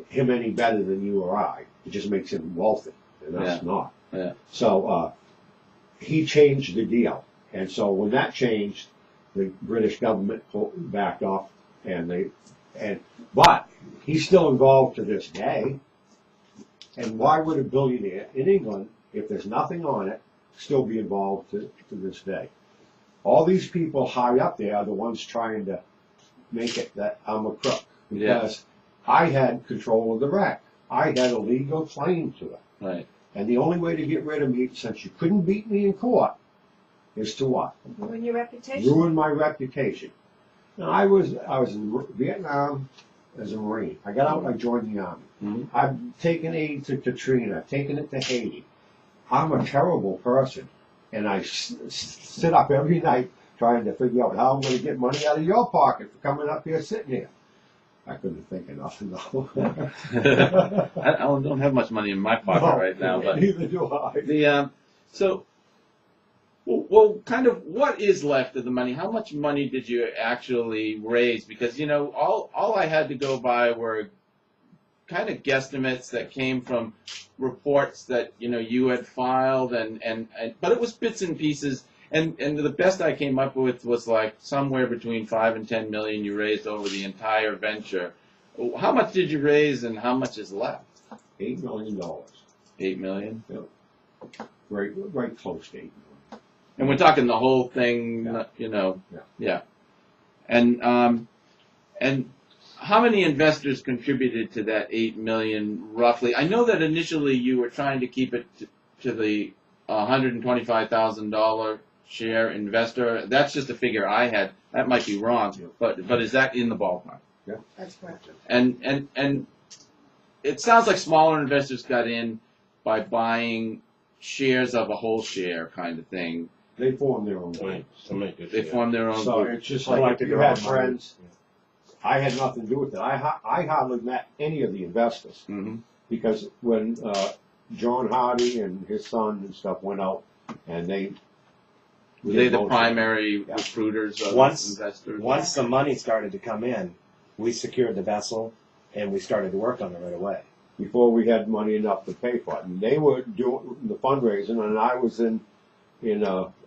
him any better than you or I. It just makes him wealthy, and us not. Yeah. So he changed the deal, and so when that changed, the British government backed off, but he's still involved to this day. And why would a billionaire in England, if there's nothing on it, still be involved to this day? All these people high up there are the ones trying to make it that I'm a crook, because I had control of the wreck. I had a legal claim to it. Right. And the only way to get rid of me, since you couldn't beat me in court, is to what? Ruin your reputation. Ruin my reputation. Now, I was in Vietnam as a Marine. I got out and I joined the Army. Mm-hmm. I've taken aid to Katrina. I've taken it to Haiti. I'm a terrible person. And I sit up every night trying to figure out how I'm going to get money out of your pocket for coming up here sitting here. I couldn't think of nothing, though. I don't have much money in my pocket right now, but neither do I. Well, kind of what is left of the money? How much money did you actually raise? Because, all I had to go by were kind of guesstimates that came from reports that, you had filed, but it was bits and pieces. And the best I came up with was like somewhere between 5 and 10 million you raised over the entire venture. How much did you raise, and how much is left? $8 million. 8 million? Yep. Right close to 8 million. And we're talking the whole thing, Yeah. And how many investors contributed to that 8 million roughly? I know that initially you were trying to keep it to the $125,000 share investor. That's just a figure I had. That might be wrong, but is that in the ballpark? Yeah. That's correct. And it sounds like smaller investors got in by buying shares of a whole share kind of thing. They form their own group. They form their own So group. it's just They like like if to you draw had money. friends. I had nothing to do with it. I hardly met any of the investors, Mm-hmm. because when John Hardy and his son and stuff went out, and they Were they the most of primary Yeah. recruiters of Once- investors? Once the money started to come in, we secured the vessel and we started to work on it right away. before we had money enough to pay for it. And they were doing the fundraising, and I was in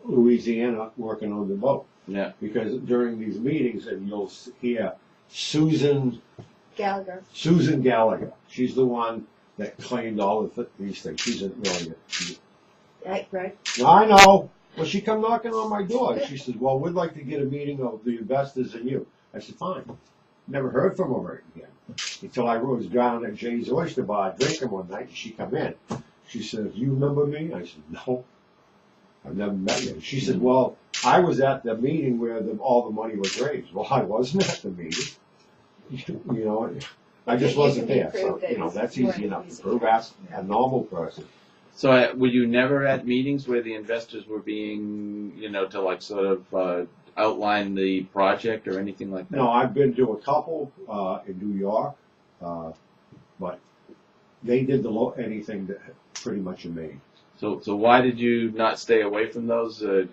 Louisiana working on the boat. Yeah. Because during these meetings, and you'll hear Susan Gallagher. Gallagher. She's the one that claimed all of these things. She's a brilliant. Right. Now, I know. Well, she come knocking on my door. She says, "Well, we'd like to get a meeting of the investors and you." I said, "Fine." Never heard from her again until I was down at Jay's Oyster Bar drinking one night, and she come in. She said, "You remember me?" I said, "No, I've never met you." She said, "Well, I was at the meeting where all the money was raised." Well, I wasn't at the meeting. I just It wasn't can be there. So, proved that that's you easy weren't enough to easy. prove. Ask a normal person. So were you never at meetings where the investors were being, to like sort of outline the project or anything like that? No, I've been to a couple in New York. but they did anything that pretty much in Maine. So why did you not stay away from those? Were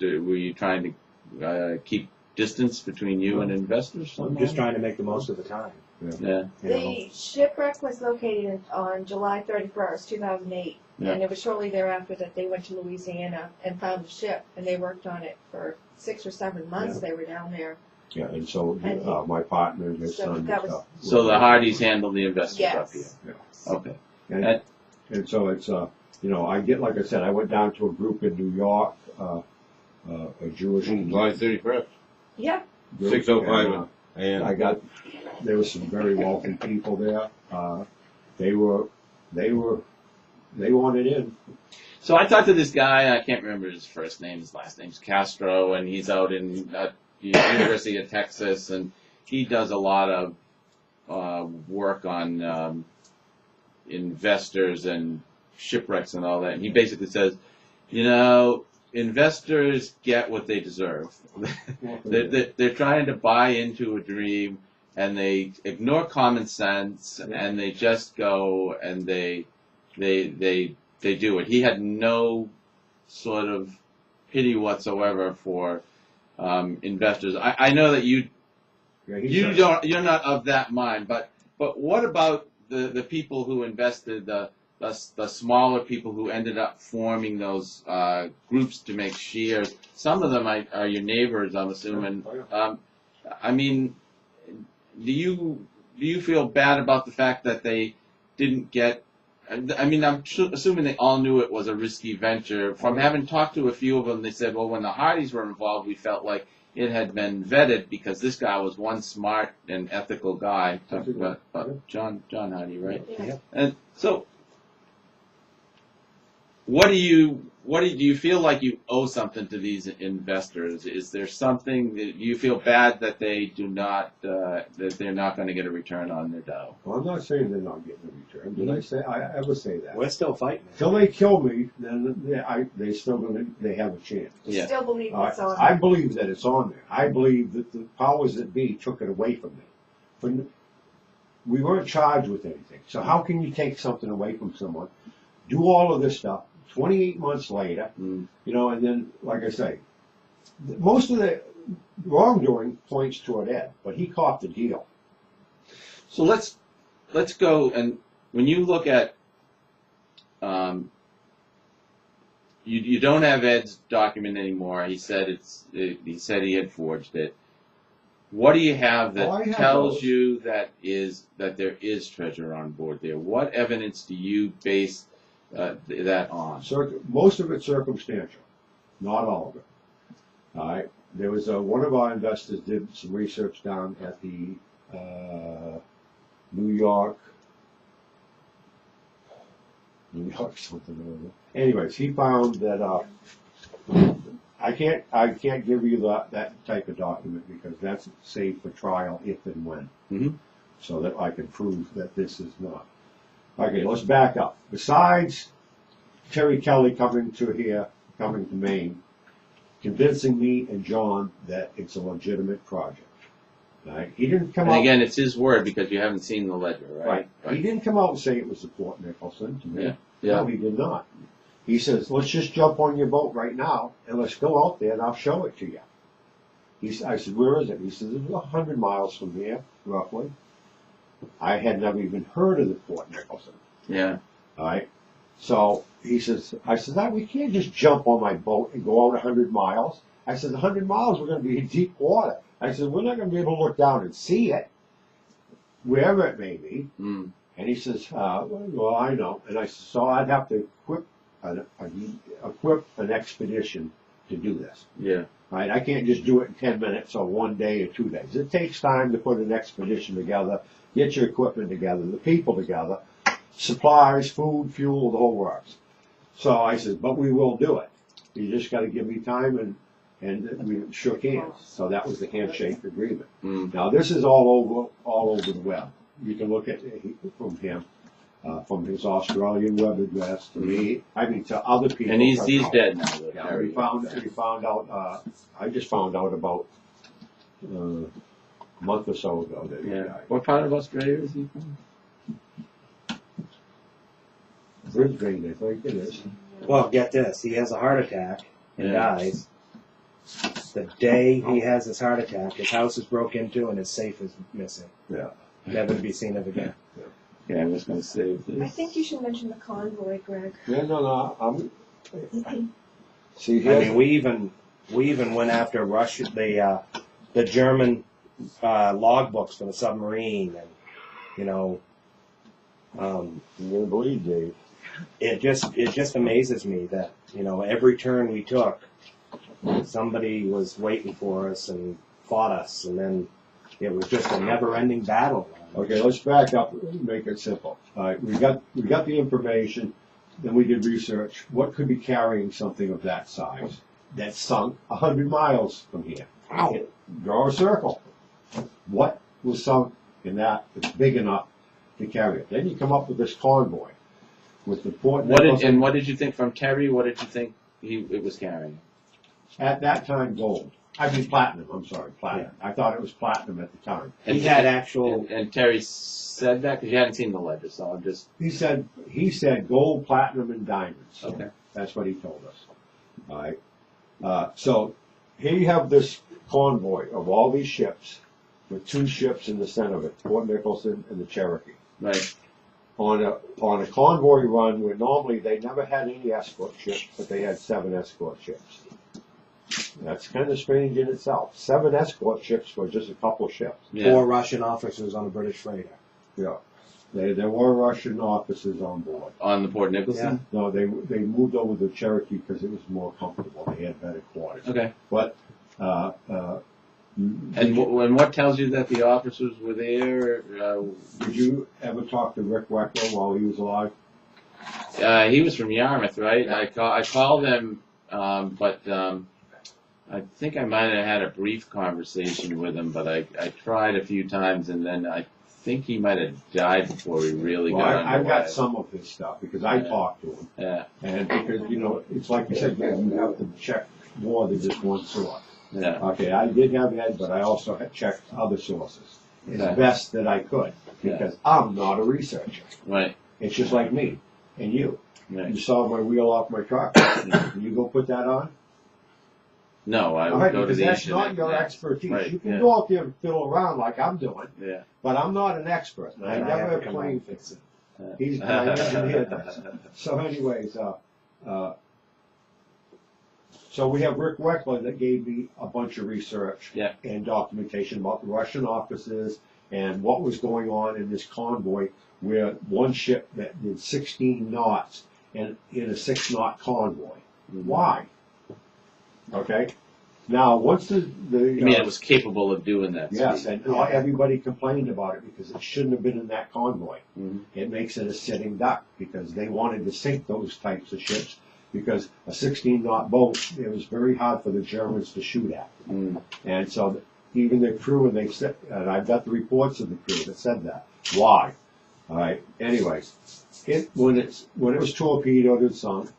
you trying to keep distance between you and investors? I'm just trying to make the most of the time. Yeah. You know? The shipwreck was located on July 31st, 2008, Yeah. and it was shortly thereafter that they went to Louisiana and found the ship, and they worked on it for 6 or 7 months. Yeah. They were down there. Yeah, and so And my partner and his so son and that was- stuff. So the Hardys handle the investors up here. Yes. Okay. And so it's, like I said, I went down to a group in New York, a Jewish July 31st, Yeah. group. 6:05 And a.m. there were some very wealthy people there. They wanted in. So I talked to this guy, I can't remember his first name, his last name's Castro, and he's out in the University of Texas, and he does a lot of work on investors and shipwrecks and all that. And he basically says, investors get what they deserve. They're trying to buy into a dream, and they ignore common sense, and they just go and they do it. He had no sort of pity whatsoever for investors. I know that you're not of that mind, but what about the people who invested, the smaller people who ended up forming those groups to make shares? Some of them are your neighbors, I'm assuming. I mean, do you feel bad about the fact that they didn't get? I mean, I'm assuming they all knew it was a risky venture. From having talked to a few of them, they said, well, when the Hardys were involved, we felt like it had been vetted because this guy was one smart and ethical guy. Talking about John Hardy, right? Yeah. And so, do you feel like you owe something to these investors? Is there something that you feel bad that they do not that they're not going to get a return on their dough? Well, I'm not saying they're not getting a return. Did I ever say that? We're still fighting. Till they kill me, then they have a chance. You Yeah. still believe it's on. I believe that it's on there. I believe that the powers that be took it away from me. We weren't charged with anything. So how can you take something away from someone, do all of this stuff, 28 months later, and then, like I say, most of the wrongdoing points toward Ed, but he caught the deal. So let's go, and when you look at you don't have Ed's document anymore. He said he had forged it. What do you have that I have tells those. you that there is treasure on board there? What evidence do you base that on? Most of it's circumstantial, not all of it. All right. There was one of our investors did some research down at the New York something. Anyways, he found that I can't give you that type of document because that's saved for trial if and when, so that I can prove that this is not. Okay, let's back up. Besides Terry Kelly coming to Maine, convincing me and John that it's a legitimate project. Right? He didn't come And out. again, it's his word because you haven't seen the ledger, right? He didn't come out and say it was the Port Nicholson to me. Yeah. No, he did not. He says, let's just jump on your boat right now and let's go out there and I'll show it to you. I said, where is it? He says, it's 100 miles from here, roughly. I had never even heard of the Port Nicholson. Yeah. All right. So I said, we can't just jump on my boat and go out 100 miles. I said, 100 miles, we're going to be in deep water. I said, we're not going to be able to look down and see it, wherever it may be. Mm. And he says, well, I know. And I said, so I'd have to equip an expedition to do this. Yeah. Right? I can't just do it in 10 minutes or 1 day or 2 days. It takes time to put an expedition together, get your equipment together, the people together, supplies, food, fuel, the whole works. So I said, but we will do it. You just got to give me time, and we shook hands. So that was the handshake agreement. Mm. Now this is all over the web. You can look at from him, from his Australian web address to me. I mean to other people. And he's dead now. Though, Yeah, we found out. I just found out about a month or so ago that he Yeah. died. What part of Australia is he from? Brisbane, I think it is. Well, get this. He has a heart attack and Yeah. dies. The day he has his heart attack, his house is broke into and his safe is missing. Yeah. Never to be seen of again. Yeah, I'm just gonna save this. I think you should mention the convoy, Greg. Yeah, no, see, I mean, we even went after Russia, the German logbooks for the submarine, and you know, you're gonna believe, Dave. it just amazes me that every turn we took, somebody was waiting for us and fought us, and then it was just a never-ending battle. Okay, let's back up and make it simple. All right, we got the information, then we did research. What could be carrying something of that size that sunk 100 miles from here? Draw a circle. What was sunk in that that's big enough to carry it? Then you come up with this convoy with the port. What did you think from Terry? What did you think it was carrying? At that time, gold. I mean platinum. I'm sorry, platinum. I thought it was platinum at the time. He had actual. And Terry said that because you hadn't seen the ledger, so I'm just. He said gold, platinum, and diamonds. Okay. That's what he told us. All right. So here you have this convoy of all these ships, with 2 ships in the center of it, Port Nicholson and the Cherokee. Right. On a convoy run where normally they never had any escort ships, but they had 7 escort ships. That's kind of strange in itself. 7 escort ships for just a couple ships. Yeah. 4 Russian officers on a British freighter. Yeah. There were Russian officers on board. On the Port Nicholson. No, they moved over to Cherokee because it was more comfortable. They had better quarters. Okay. But And what tells you that the officers were there? did you ever talk to Rick Weckler while he was alive? He was from Yarmouth, right? I called him, but I think I might have had a brief conversation with him, but I tried a few times, and then I think he might have died before we really Well, got underway. I've got some of his stuff because I talked to him. Yeah, And because, it's like you said, you have to check more than just one source. yeah, Okay, I did have Ed, but I also had checked other sources as Okay. best that I could because I'm not a researcher. right, It's just like me and you. right. You saw my wheel off my truck. Can you go put that on? No, I All would right, go to because the that's internet. not your Yeah. expertise. Right, You can yeah. go out there and fiddle around like I'm doing, Yeah. but I'm not an expert. And I And I never have have to come out claimed and fix it. He's my engineer does. So anyways, so we have Rick Weckler that gave me a bunch of research Yeah. and documentation about the Russian officers and what was going on in this convoy where one ship that did 16 knots and in a 6-knot convoy. Why? Okay. Now, once the You mean it was capable of doing that? yes, speed? and everybody complained about it because it shouldn't have been in that convoy. Mhm. It makes it a sitting duck because they wanted to sink those types of ships because a 16-knot boat, it was very hard for the Germans to shoot at. Mm. And so even the crew, and they said, and I've got the reports of the crew that said that. Why? All right. Anyways, when it was torpedoed and sunk,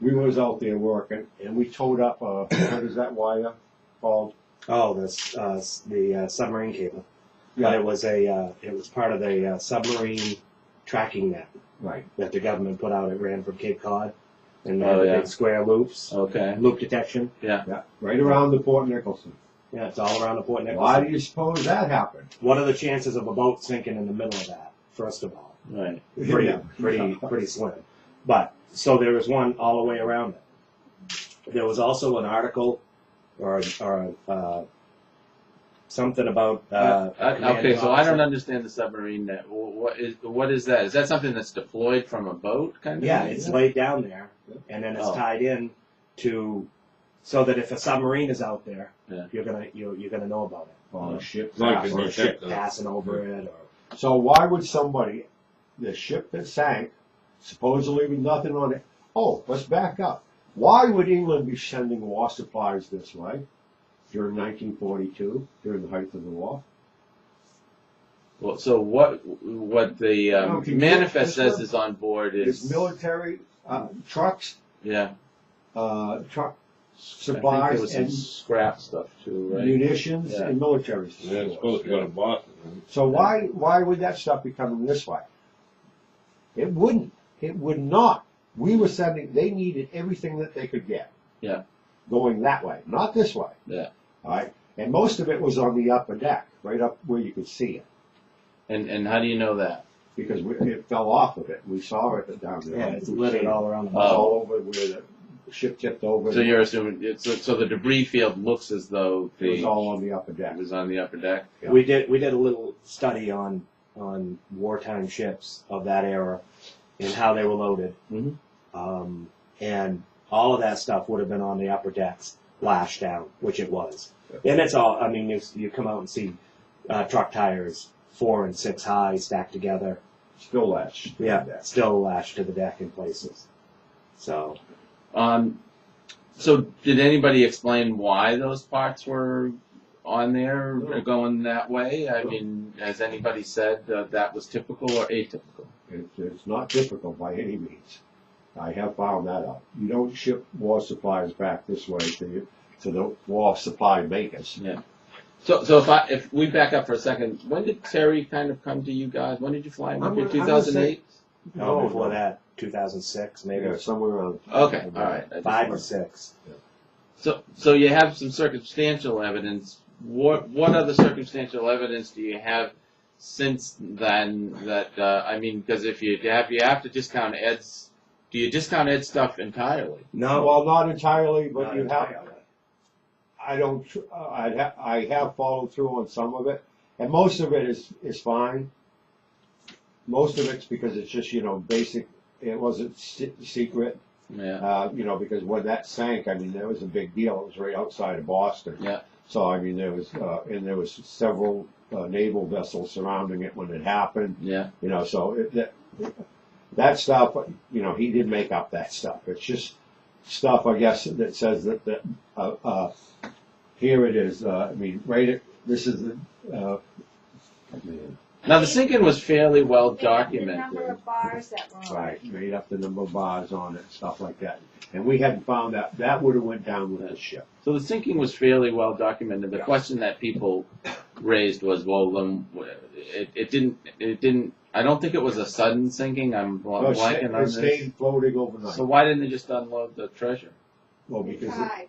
we was out there working, and we towed up what is that wire called? Oh, the submarine cable. But it was part of the submarine tracking net Right. that the government put out. It ran from Cape Cod, and they Oh, had yeah. big square loops, Okay. loop detection. Yeah. Right around the Port Nicholson. Yeah, it's all around the Port Nicholson. Why do you suppose that happened? What are the chances of a boat sinking in the middle of that? First of all, Right. pretty slim. But so there was one all the way around it. There was also an article or something about. Okay, so I don't understand the submarine net. What is that? Is that something that's deployed from a boat, kind of? Yeah, thing? it's laid down there, and then it's Oh. tied in to, so that if a submarine is out there, Yeah. you're gonna know about it. On a ship. Like Or a ship detector. passing over it, or So why would somebody, the ship that sank, supposedly with nothing on it, oh, let's back up. Why would England be sending war supplies this way during 1942, during the height of the war? Well, so what the No, can you manifest get this says is on board It's is military trucks, yeah. truck I think there was supplies some and scrap stuff too, right? munitions Yeah. and military Yeah, it's supposed stores. to go to Boston. Right? So why would that stuff be coming this way? It wouldn't. It would not. We were sending. They needed everything that they could get. Yeah. Going that way, not this way. Yeah. All right. And most of it was on the upper deck, right up where you could see it, And how do you know that? because it fell off of it. We saw it down there. Yeah, it's littered all around the Oh. boat. all over where the ship tipped over. So you're assuming so the debris field looks as though It was the all on the upper deck. it was on the upper deck. Yeah. We did a little study on wartime ships of that era and how they were loaded. Mhm. And all of that stuff would have been on the upper decks, lashed down, which it was. And it's all, I mean, you come out and see truck tires 4 and 6 high stacked together. Still latched. Yeah, still lashed to the deck in places. So, So did anybody explain why those parts were on there or going that way? I mean, has anybody said that was typical or atypical? It's not typical by any means. I have found that out. You don't ship war supplies back this way to the war supply makers. Yeah. So if we back up for a second, when did Terry kind of come to you guys? When did you fly him? I'm gonna 2008? no, before that, 2006, maybe Yeah, somewhere around. Okay, all right. I just 5 or wanted- 6. So you have some circumstantial evidence. What other circumstantial evidence do you have since then? That I mean, because if you have to discount Ed's, do you discount Ed's stuff entirely? No, Well, not entirely, but not you have. entirely. I don't. I have followed through on some of it, and most of it is fine. Most of it's because it's just basic. It wasn't secret. Yeah. Because when that sank, I mean, that was a big deal. It was right outside of Boston. Yeah. So I mean, there was several naval vessels surrounding it when it happened. Yeah. So that stuff, he did make up that stuff. It's just stuff, I guess, that says that here it is. This is the. Now the sinking was fairly well The number documented. of bars that were on. Right, made up the number of bars on it, stuff like that. And we hadn't found that. That would have went down with the ship. So the sinking was fairly well documented. The Yeah. question that people raised was, well, it didn't. I don't think it was a sudden sinking. I'm blanking on It this. stayed floating overnight. So why didn't they just unload the treasure? Well, They because tried.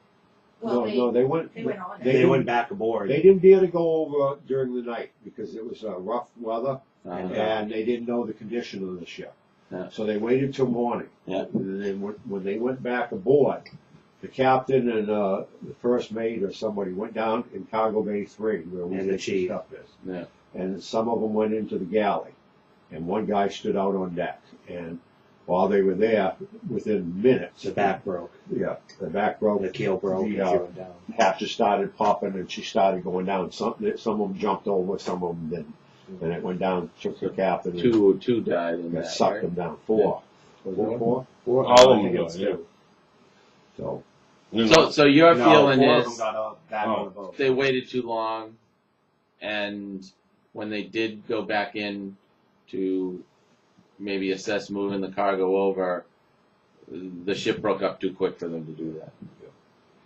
Well, they went. they went on it. They They didn't- went back aboard. They didn't dare to go over during the night because it was rough weather, Uh, and they didn't know the condition of the ship. Yeah. So they waited till morning. Yeah. And then when they went back aboard, the captain and the first mate or somebody went down in Cargo Bay 3, where we And the think the chief. stuff is. Yeah. And some of them went into the galley, and one guy stood out on deck. And while they were there, within minutes, The back broke. the back broke. The keel broke. The, and she went down. hatches started popping, and she started going down. Some of them jumped over, some of them didn't. And it went down, took the captain, and Two died in got that. sucked Right? them down. 4. Was it 4? All of I think them it's got, yeah. 2. So, So your No, feeling 4 of them is got up back on the boat. they waited too long, and when they did go back in to maybe assess moving the cargo over, the ship broke up too quick for them to do that.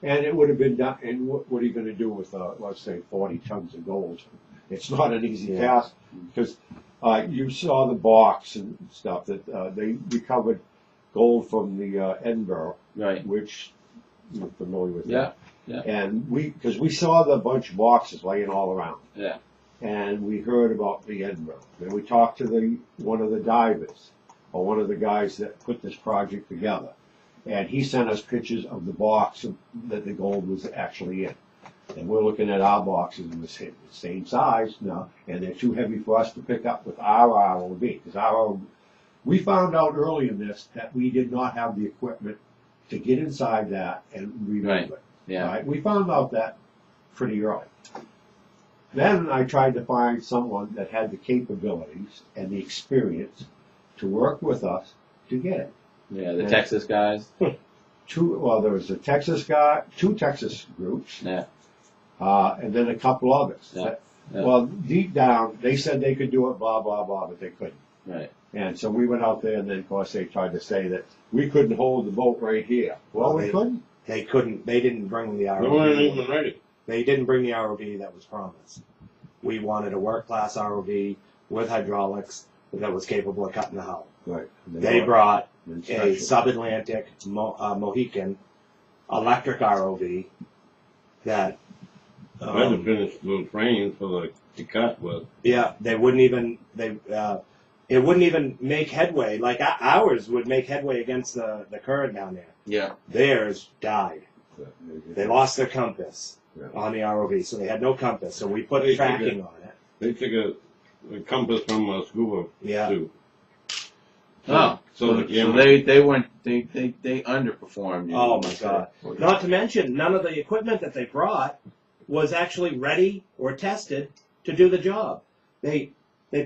and it would have been done. And what are you going to do with, let's say, 40 tons of gold? It's not an easy Yeah. task because you saw the box and stuff that they recovered gold from the Edinburgh, Right. which you're familiar with. Yeah. that. Yeah. And because we saw the bunch of boxes laying all around. Yeah. And we heard about the Edinburgh. Then we talked to one of the divers, or one of the guys that put this project together. And he sent us pictures of the box that the gold was actually in. And we're looking at our boxes and the same size now, and they're too heavy for us to pick up with our ROV. Because we found out early in this that we did not have the equipment to get inside that and remove Right. it. Yeah. Right? We found out that pretty early. Then I tried to find someone that had the capabilities and the experience to work with us to get it. Yeah. The Yeah. Texas guys. There was a Texas guy, 2 Texas groups, Yeah. and then a couple others. Yeah. Yeah. Well, deep down, they said they could do it, blah, blah, blah, but they couldn't. Right. And so we went out there, and then, of course, they tried to say that we couldn't hold the boat right here. Well, we couldn't. They couldn't. They didn't bring the They weren't ROV. even ready. They didn't bring the ROV that was promised. We wanted a work class ROV with hydraulics that was capable of cutting the hull. Right. And They brought an a inspection. sub-Atlantic Mohican electric ROV that. I had to finish those frames to cut with. Yeah, they wouldn't even. It wouldn't even make headway. Like ours would make headway against the current down there. Yeah. Theirs died. They lost their compass Yeah. on the ROV, so they had no compass. So we put They tracking on it. They took a compass from a scuba Yeah. suit. Oh, So so the camera- they weren't they underperformed. You Oh would my say. God! Not to mention, none of the equipment that they brought was actually ready or tested to do the job. They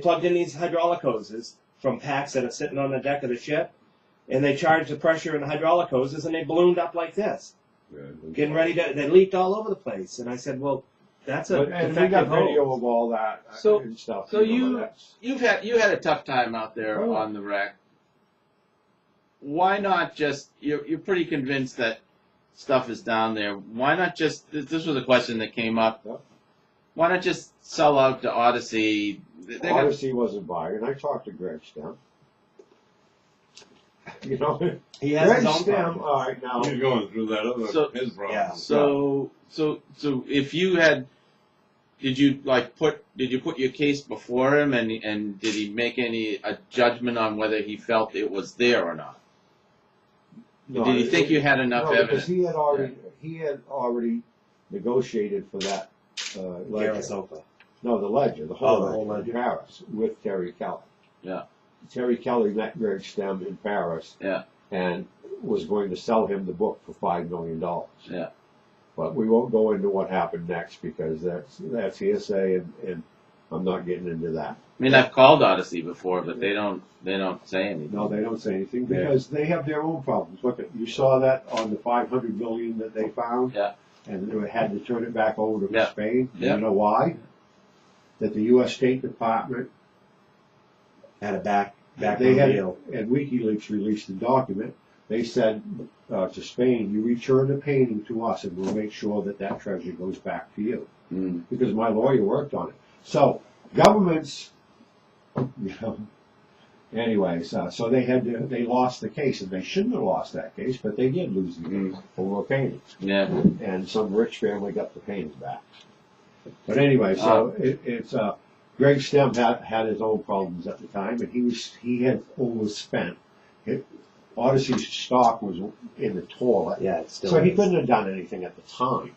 plugged in these hydraulic hoses from packs that are sitting on the deck of the ship, and they charged the pressure in the hydraulic hoses, and they ballooned up like this, getting ready to. They leaked all over the place, and I said, "Well, that's a And we got defective video hose." of all that So- and stuff. so you know, you- that's- You had a tough time out there Oh. on the wreck. Why not just? You're pretty convinced that stuff is down there. Why not just? This was a question that came up. Yep. Why not just sell out to Odyssey? They got- Odyssey wasn't buying, and I talked to Greg Stem. You know, He has Greg his own Stem, problem. all right, now, He's going through that other So- his problem. Yeah. So if you had, did you put your case before him, and did he make a judgment on whether he felt it was there or not? no, Did he think you had enough no, evidence? because he had already negotiated for that ledger. Garasopa. No, the ledger, the Oh, whole the ledger, whole ledger. in Paris with Terry Kelly. Yeah. Terry Kelly met Greg Stem in Paris. Yeah. And was going to sell him the book for $5 million. Yeah. But we won't go into what happened next because that's hearsay, and I'm not getting into that. I mean, I've called Odyssey before, but they don't say anything. No, they don't say anything Yeah. because they have their own problems. Look, you saw that on the 500 million that they found. Yeah. And they had to turn it back over to Yeah. Spain. Yeah. You know why? That the U.S. State Department Had a back they had, deal. and WikiLeaks released the document. They said to Spain, "You return the painting to us, and we'll make sure that treasure goes back to you." Mm. Because my lawyer worked on it. So governments, you know. Anyways, so they lost the case, and they shouldn't have lost that case, but they did lose the case over a painting, Yeah. and some rich family got the paintings back. But anyway, so it's Greg Stem had his own problems at the time, and he had overspent. Odyssey's stock was in the toilet, Yeah, it's still. so he is. couldn't have done anything at the time.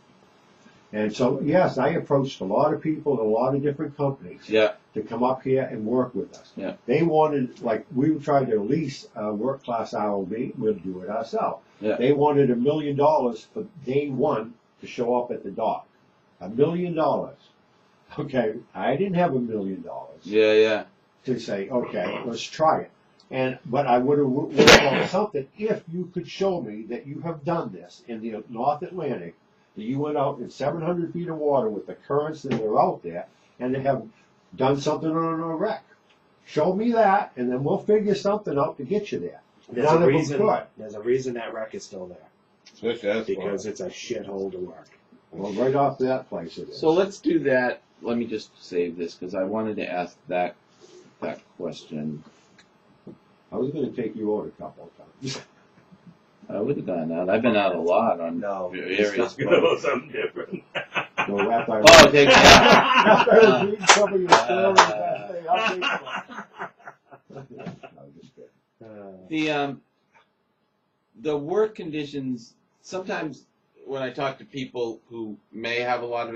And so, yes, I approached a lot of people at a lot of different companies Yeah. to come up here and work with us. Yeah. They wanted, like, we tried to lease a work-class ROV, we'll do it ourselves. Yeah. They wanted $1 million for day one to show up at the dock. $1 million. Okay, I didn't have $1 million Yeah. Yeah. to say, okay, let's try it. But I would have worked on something if you could show me that you have done this in the North Atlantic, that you went out in 700 feet of water with the currents that are out there, and have done something on a wreck. Show me that, and then we'll figure something out to get you there. There's None a of them reason. could. There's a reason that wreck is still there Especially that's because it's a shithole to work. Well, right off that place it is. So let's do that. Let me just save this because I wanted to ask that question. I was going to take you out a couple of times. I would have gone out. I've been out a lot on No, various. about something different. So after I Oh, take after I was reading some of your stories that day, I'll take you out. No, just kidding. The work conditions. Sometimes when I talk to people who may have a lot of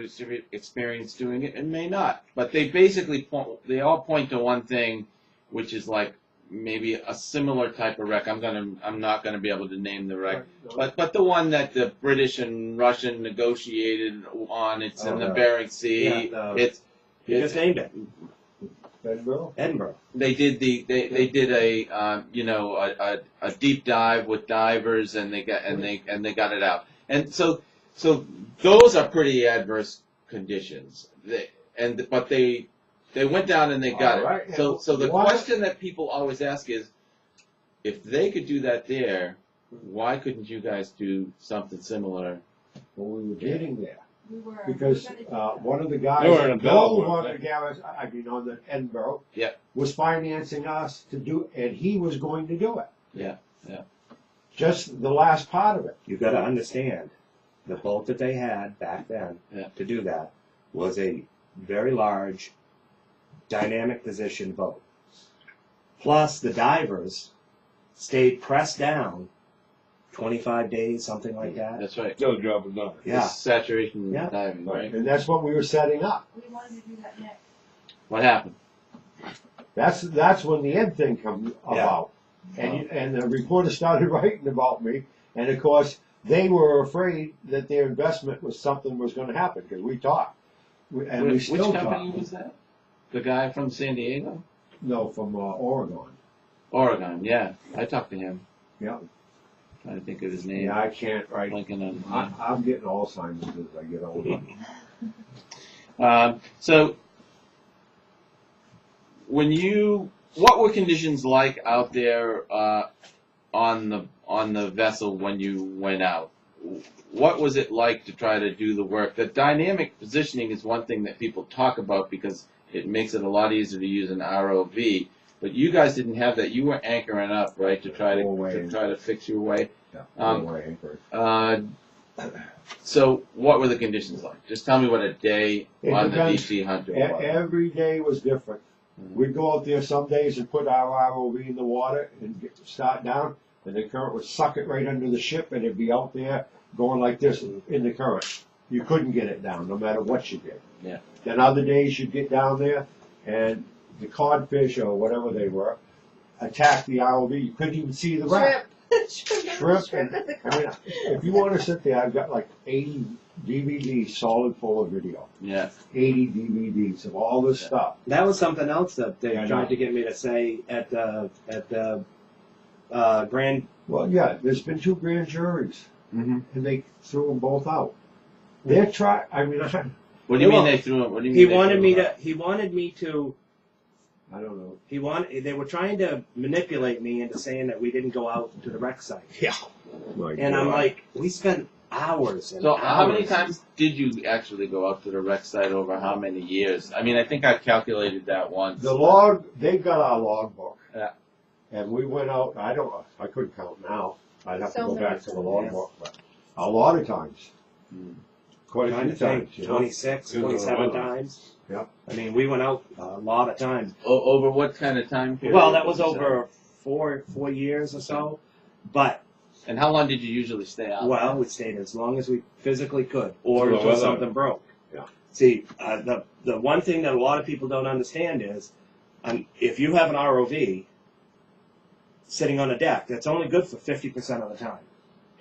experience doing it and may not, but they basically they all point to one thing, which is like maybe a similar type of wreck. I'm not gonna be able to name the wreck, but the one that the British and Russian negotiated on. It's in the no. Bering Sea. Yeah, no. It's You just named it. Edinburgh? Edinburgh. they did they did a deep dive with divers, and they got they got it out. And so those are pretty adverse conditions. But they went down and they got All right. it. So the Why- question that people always ask is, if they could do that there, why couldn't you guys do something similar? Well, we were getting there. We were. Because we were gonna do that. one of the guys They were in that a bill, Bill weren't on the garage, I mean on the Edinburgh, Yeah. was financing us to do, and he was going to do it. Yeah. Just the last part of it. You got to understand, the boat that they had back then Yeah. to do that was a very large, dynamic position boat. Plus, the divers stayed pressed down 25 days, something like that. That's right. Still job is done. Yeah. It's saturation Yeah. diving, right? And that's what we were setting up. We wanted to do that next. What happened? That's when the end thing come about. And the reporter started writing about me, and of course they were afraid that their investment was something was going to happen because we talked, and we Which still company talk. was that? The guy from San Diego? No, from Oregon. Oregon, yeah. I talked to him. Yeah. Trying to think of his name. Yeah, I can't. Right. Blinking on his name. I'm getting Alzheimer's as I get older. So, what were conditions like out there on the vessel when you went out? What was it like to try to do the work? The dynamic positioning is one thing that people talk about because it makes it a lot easier to use an ROV. But you guys didn't have that. You were anchoring up, right, to try to fix your way. Yeah. So, what were the conditions like? Just tell me what a day It on the depends. DC Hunter was. Every day was different. We'd go out there some days and put our ROV in the water and start down, and the current would suck it right under the ship, and it'd be out there going like this in the current. You couldn't get it down, no matter what you did. Yeah. Then other days you'd get down there, and the codfish or whatever they were attacked the ROV. You couldn't even see the wreck. Shrimp. Shrimp. I mean, if you want to sit there, I've got like 80 DVDs solid full of video. Yeah. 80 DVDs of all this stuff. That was something else that they I know. tried to get me to say at the grand. Well, yeah, there's been 2 grand juries, Mm-hmm. and they threw them both out. They're trying. I mean, What do you Well, mean they threw him? What do you mean He they wanted threw me him out? to. He wanted me to. I don't know. They were trying to manipulate me into saying that we didn't go out to the wreck site. Yeah. And I'm like, we spent hours and So hours. how many times did you actually go out to the wreck site over how many years? I mean, I think I've calculated that once. The log, they got our logbook. Yeah. And we went out. I couldn't count now. I'd have to So go many back to the times. logbook, but a lot of times. Mm. Quite a Trying few to think, times. You know? 26, Good 27 Lord. times. Yep. I mean, we went out a lot of times. Over what kind of time period? Well, that was would you say? over 4 years or so. But, And how long did you usually stay out? well, we stayed as long as we physically could, or Till the until weather. something broke. Yeah. See, the one thing that a lot of people don't understand is, if you have an ROV sitting on a deck, that's only good for 50% of the time.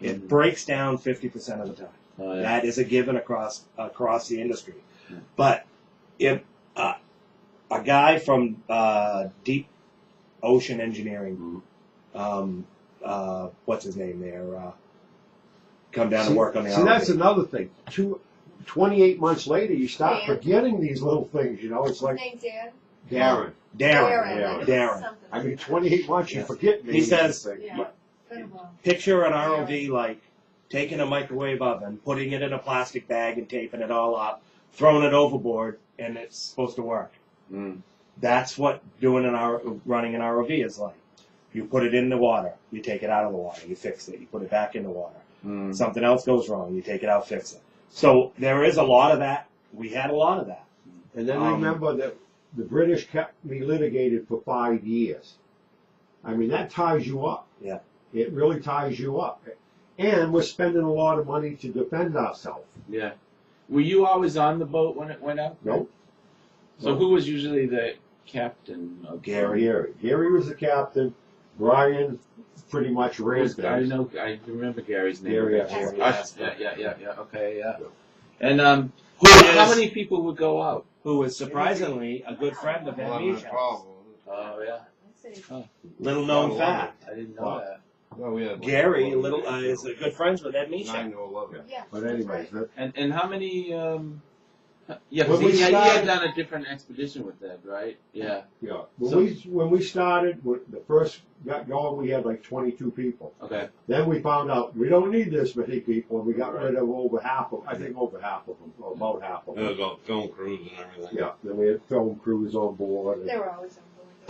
It Mhm. breaks down 50% of the time. Oh, yeah. That is a given across the industry. Yeah. But if a guy from Deep Ocean Engineering, what's his name there, come down and work on the See, that's ROV. another thing. 28 months later, you start Dan. forgetting these little things. You know, it's His like name's Dan. Darren. Darren. Darren. Something. I mean, 28 months, you Yeah. forget. He says- things. Yeah. Been a while. Picture an ROV like taking a microwave oven, putting it in a plastic bag and taping it all up, throwing it overboard, and it's supposed to work. Mm. That's what running an ROV is like. You put it in the water, you take it out of the water, you fix it, you put it back in the water. Mm. Something else goes wrong, you take it out, fix it. So there is a lot of that. We had a lot of that. And then Um, remember that the British kept me litigated for 5 years. I mean, that ties you up. Yeah. It really ties you up. And we're spending a lot of money to defend ourselves. Yeah. Were you always on the boat when it went out? Nope. So who was usually the captain? Of Gary was the captain. Brian pretty much ran I things. know. I remember Gary's name. Gary Asper. Yeah. Okay, yeah. And Who how is- many people would go out? Who was surprisingly a good friend of Ed 11 or Misha. 12. Oh yeah, Let's see. Little known fact. I didn't know Wow. that. Well, we had Gary is good friends with Ed Misha. 9 to 11. Yeah. But anyways, And how many Yeah, because When we he had started- done a different expedition with that, right? Yeah. Yeah. So- When we started, the first got going, we had like 22 people. Okay. Then we found out we don't need this many people, and we got Right. rid of over half of, I think over half of them, or about half of It them. was all film crews and everything. Yeah. Then we had film crews on board. They were always on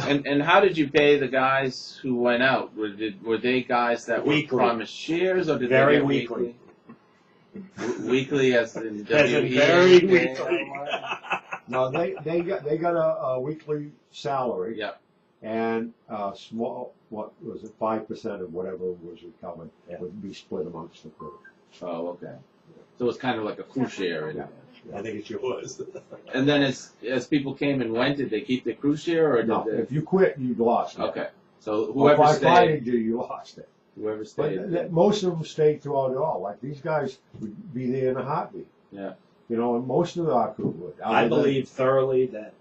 board. And how did you pay the guys who went out? Were they guys that were Weekly. promised shares, or did Very they get weekly. Weekly as in As in WE? very Okay. weekly. No, they got a weekly salary. Yeah. And small, what was it, 5% of whatever was recovered Yeah. would be split amongst the crew. Oh, okay. So it was kind of like a crew share. Yeah. I think it sure was. And then as people came and went, did they keep the crew share, or did No, they? if you quit, you lost it. Okay. So Or whoever if I stayed, fired you, you lost it. whoever But stayed. most of them stayed throughout it all. Like these guys would be there in a heartbeat. Yeah. You know, and most of our crew would. I Other than- believe thoroughly that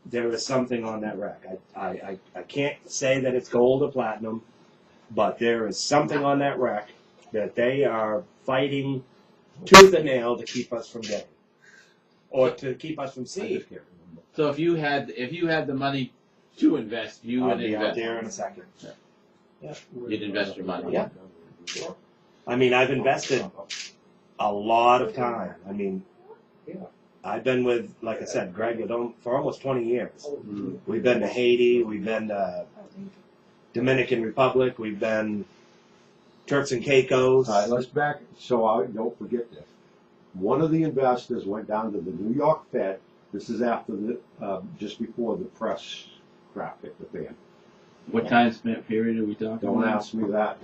there is something on that wreck. I can't say that it's gold or platinum, but there is something on that wreck that they are fighting tooth and nail to keep us from getting, or to keep us from I seeing. just can't remember. So if you had the money to invest, you I'll would be out invest. there in a second. You'd invest your money. Yeah. I mean, I've invested a lot of time. I mean, Yeah. I've been with, like I said, Greg for almost 20 years. Mm. We've been to Haiti, we've been to Dominican Republic, we've been Turks and Caicos. All right, let's back, so I don't forget this. One of the investors went down to the New York Fed. This is after just before the press crap hit the fan. What time period are we talking Don't about? ask me that.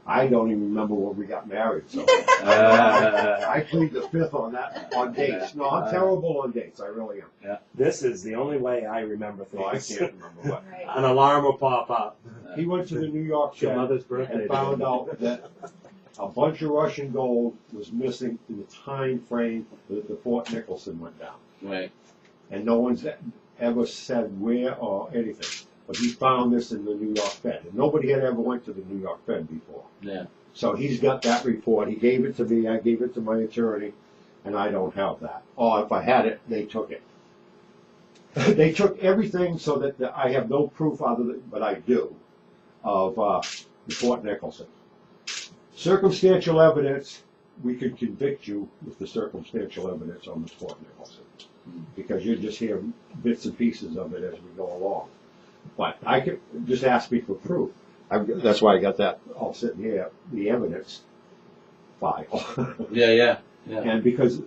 I don't even remember when we got married, so. Uh, I plead the fifth on that, on dates. No, I'm terrible on dates, I really am. This is the only way I remember No, I things. can't remember what. Right. An alarm will pop up. He went to the New York Your Fed mother's birthday. and found out that a bunch of Russian gold was missing in the time frame that the Fort Nicholson went down. right. And no one's ever said where or anything. But he found this in the New York Fed. And nobody had ever went to the New York Fed before. Yeah. So he's got that report. He gave it to me. I gave it to my attorney. And I don't have that. Or if I had it, they took it. They took everything so that I have no proof other than, but I do, of the Fort Nicholson. Circumstantial evidence, we could convict you with the circumstantial evidence on the Fort Nicholson. Because you just hear bits and pieces of it as we go along. But I could just ask me for proof. That's why I got that all sitting here, the evidence file. Yeah. And because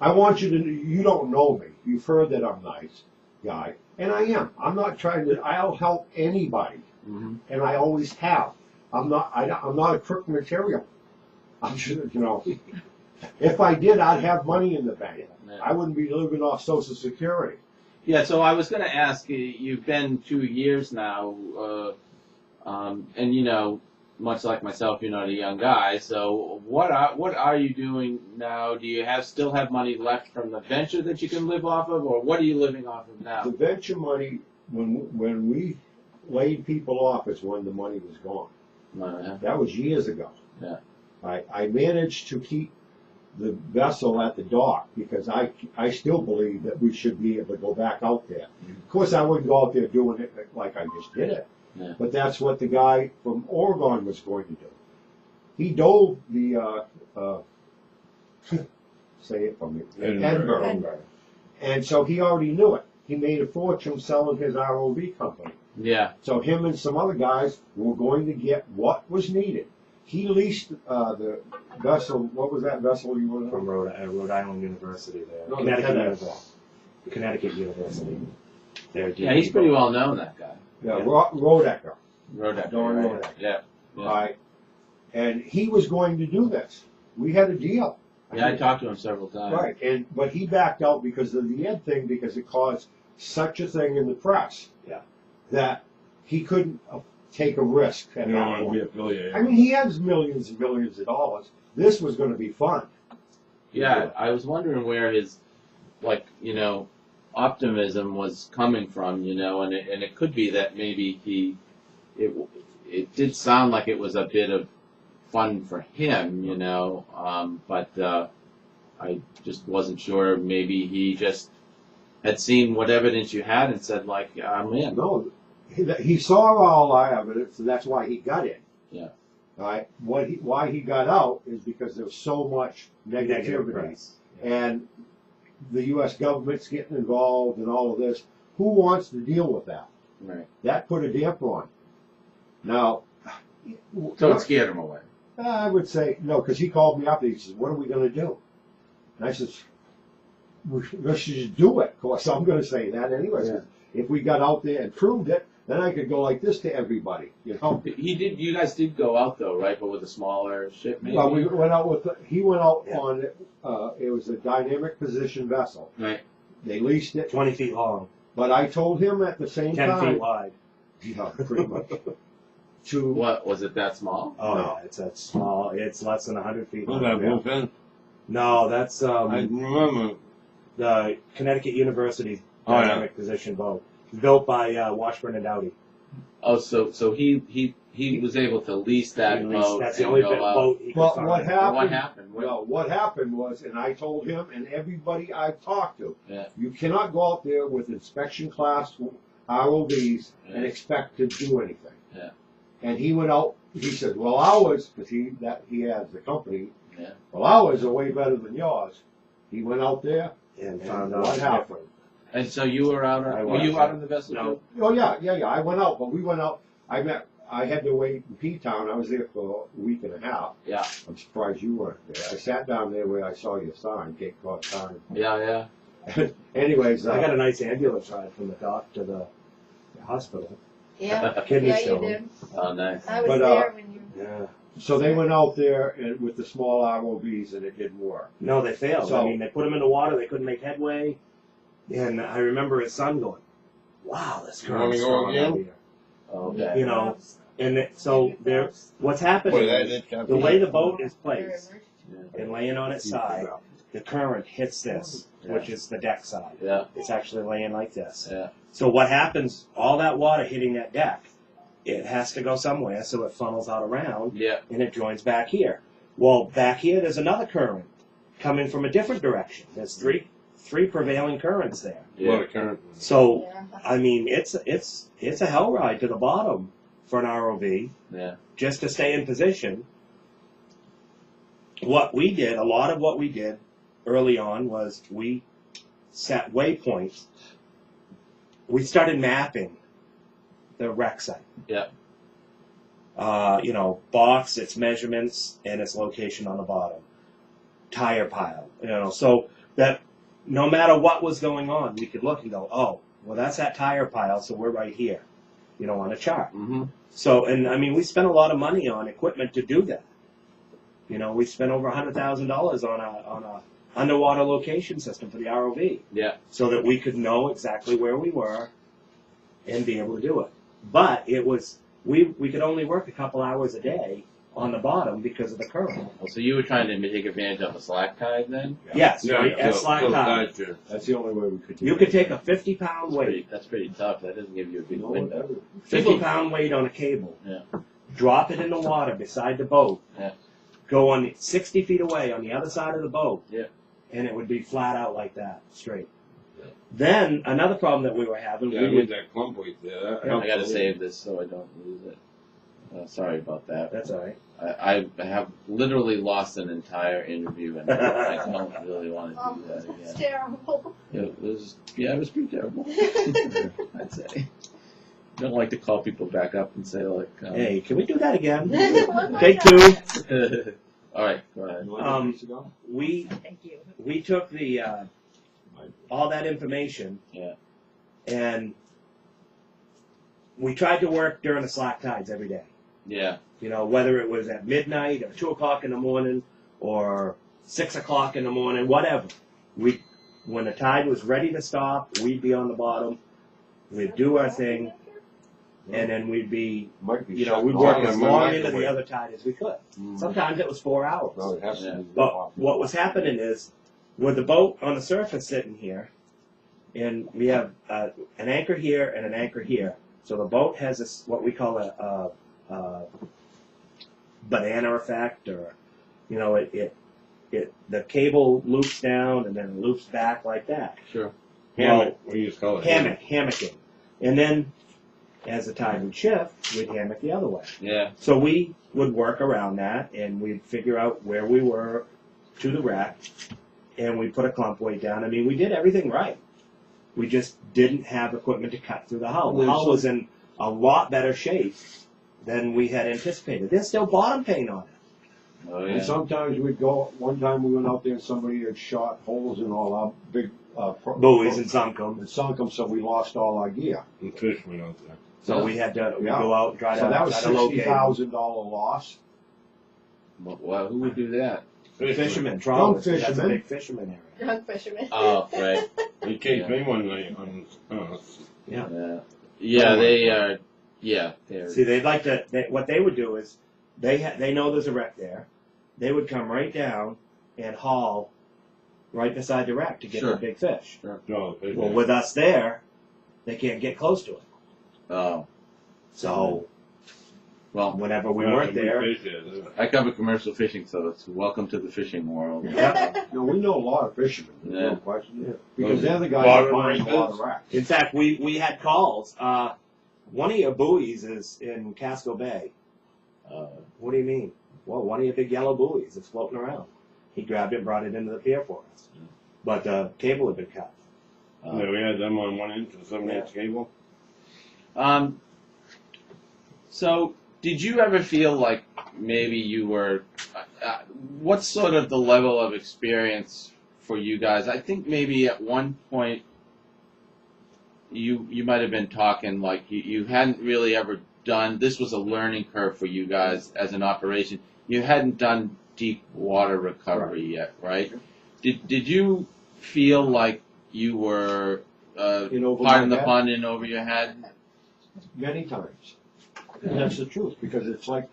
I want you to, you don't know me. You've heard that I'm nice guy. And I am. I'm not trying to, I'll help anybody. Mm-hmm. And I always have. I'm not a crook material. I'm just, you know, if I did, I'd have money in the bank. I wouldn't be living off Social Security. Yeah, so I was going to ask you, you've been 2 years now, and you know, much like myself, you're not a young guy, so what are you doing now? Do you still have money left from the venture that you can live off of, or what are you living off of The now? venture money, when we laid people off, is when the money was gone. That was years ago. Yeah. I managed to keep the vessel at the dock because I still believe that we should be able to go back out there. Of course, I wouldn't go out there doing it like I just did it. Yeah. But that's what the guy from Oregon was going to do. He dove the, say it for me, Edinburgh. And so he already knew it. He made a fortune selling his ROV company. Yeah. So him and some other guys were going to get what was needed. He leased the vessel. What was that vessel you were From on? Rhode Island University there. No, Connecticut the University. Connecticut University. There, Yeah, he's pretty well known, that guy. Yeah, Yeah. Rodecker. Rodak. Don Right? Rodak. Yeah. All right. And he was going to do this. We had a deal. Yeah, I talked to him several times. Right, but he backed out because of the Ed thing, because it caused such a thing in the press. Yeah. That he couldn't take a risk at You don't that want to point. be affiliated. I mean, he has millions and millions of dollars. This was going to be fun. Yeah, I was wondering where his, like, you know, optimism was coming from, you know, and it could be that maybe it did sound like it was a bit of fun for him, you know, but I just wasn't sure. Maybe he just had seen what evidence you had and said, like, I'm in. No, he saw all our evidence, and that's why he got in. Yeah. All right. Why he got out is because there was so much Negative negativity, press. and the U.S. government's getting involved in all of this. Who wants to deal with that? Right. That put a damper on. Now, So it scared him away. I would say no, because he called me up and he says, "What are we going to do?" And I says, "Let's just do it." Of course, I'm going to say that anyway. Yeah. If we got out there and proved it, then I could go like this to everybody, you know. He did. You guys did go out though, right? But with a smaller ship, maybe. Well, we went out with. He went out Yeah. on. It was a dynamic position vessel. Right. They leased it, 20 feet long, but I told him at the same 10 time. feet wide. Yeah, pretty much. To What was it that small? Oh No. yeah, it's that small. It's less than 100 feet What's long. that, blue fence? No, that's I remember. the Connecticut University Oh, yeah. dynamic position boat, built by Washburn and Dowdy. Oh, so he was able to lease that At least boat that's the and only go out. boat he could well, find. what And happened? what happened? Well, what happened was, and I told him and everybody I've talked to, Yeah. you cannot go out there with inspection class ROVs and Yeah. expect to do anything. Yeah. And he went out. He said, "Well, ours, because he has the company. Yeah. Well, ours are way better than yours." He went out there and and found out what it's happened? different. And so you were out. I Were you was. out on the vessel? No. too? Oh yeah. I went out, but we went out. I had to wait in P-Town. I was there for a week and a half. Yeah. I'm surprised you weren't there. I sat down there where I saw your sign, Cape Cod Times. Yeah. Anyways, I got a nice ambulance ride from the dock to the hospital. Yeah, Kidney yeah, you stone. did. Oh, nice. I was But, there when you. Yeah. so they went out there and with the small ROVs and it didn't work. No, they failed. So- I mean, they put him in the water. They couldn't make headway. And I remember his son going, "Wow, this You wanna current's go strong again?" out here." Okay. You know, so there. What's happening? is the way the boat is placed and laying on its side, the current hits this, which is the deck side. Yeah. It's actually laying like this. Yeah. So what happens? All that water hitting that deck, it has to go somewhere, so it funnels out around Yeah. and it joins back here. Well, back here there's another current coming from a different direction. There's three prevailing currents there. What a current. So Yeah. I mean, it's a hell ride to the bottom for an ROV Yeah. just to stay in position. What we did, a lot of what we did early on was we set waypoints. We started mapping the wreck site. Yeah. Box, its measurements, and its location on the bottom. Tire pile, so that no matter what was going on, we could look and go, oh, well, that's that tire pile, so we're right here, on a chart. Mm-hmm. So, and I mean, we spent a lot of money on equipment to do that. We spent over $100,000 on a underwater location system for the ROV, Yeah. so that we could know exactly where we were and be able to do it. But it was we could only work a couple hours a day on the bottom because of the current. Oh, so you were trying to take advantage of a slack tide then? Yes, Yeah, right at so- slack so tide. tide. That's the only way we could do You it. could take a 50-pound weight, That's pretty tough. That doesn't give you a big No, window. whatever. 50-pound weight on a cable. Yeah. Drop it in the water beside the boat. Yeah. Go on 60 feet away on the other side of the boat. Yeah. And it would be flat out like that, straight. Yeah. Then another problem that we were having, Yeah, we with would. that clump weight there. That Yeah, I helps gotta a little. save this so I don't lose it. Sorry about that. That's all right. I have literally lost an entire interview, and I don't really want to do that It's again. terrible. It was pretty terrible. I'd say. Don't like to call people back up and say like. Hey, can we do that again? One more Take time. two. All right, go ahead. You want Um, to go? We Thank you. we took the all that information. Yeah. And we tried to work during the slack tides every day. Yeah. Whether it was at midnight or 2 o'clock in the morning or 6 o'clock in the morning, whatever. When the tide was ready to stop, we'd be on the bottom. We'd do our thing, and then we'd be, Might be we'd shut work off. as my long into the microwave. other tide as we could. Mm. Sometimes it was 4 hours. No, it has to Yeah. be. But what was happening is, with the boat on the surface sitting here, and we have an anchor here and an anchor here. So the boat has this, what we call a banana effect, or, the cable loops down and then loops back like that. Sure. Hammock, we used to call it. Hammocking. And then, as the tide would shift, we'd hammock the other way. Yeah. So we would work around that, and we'd figure out where we were to the wreck, and we'd put a clump weight down. I mean, we did everything right. We just didn't have equipment to cut through the hull. The hull was in a lot better shape than we had anticipated. There's still bottom paint on it. Oh And yeah. sometimes we'd go, one time we went out there and somebody had shot holes in all our big Buoys and sunk them. and sunk them, so we lost all our gear. And fish went out there. So we had to Yeah. go out and try So that was to locate them. $60,000 loss. Well, who would do that? Fishermen, trawlers. Young That's a fishermen. big fisherman area. Young fishermen. Oh, right. He chased me one night on, Yeah. Yeah, they are. Yeah, they're. See, they'd like to. What they would do is, they know there's a wreck there. They would come right down and haul right beside the wreck to get Sure. the big fish. no, fish. Well, with us there, they can't get close to it. Oh, So well, whenever we Well, weren't we there, fish there. I cover commercial fishing, so it's welcome to the fishing world. yeah. You know, we know a lot of fishermen, there's Yeah. no question. Yeah. Because they're the guys Water that find a lot breakers. of wrecks. In fact, we had calls. One of your buoys is in Casco Bay. What do you mean? Well, one of your big yellow buoys is floating around. He grabbed it and brought it into the pier for us. But the cable had been cut. Yeah, we had them on 1 inch and 7/8 cable. So, did you ever feel like maybe you were? What's sort of the level of experience for you guys? I think maybe at one point you might have been talking like you hadn't really ever done. This was a learning curve for you guys as an operation. You hadn't done deep water recovery yet, right? Did you feel like you were In over pardon my the head. pun in over your head? Many times. And that's the truth, because it's like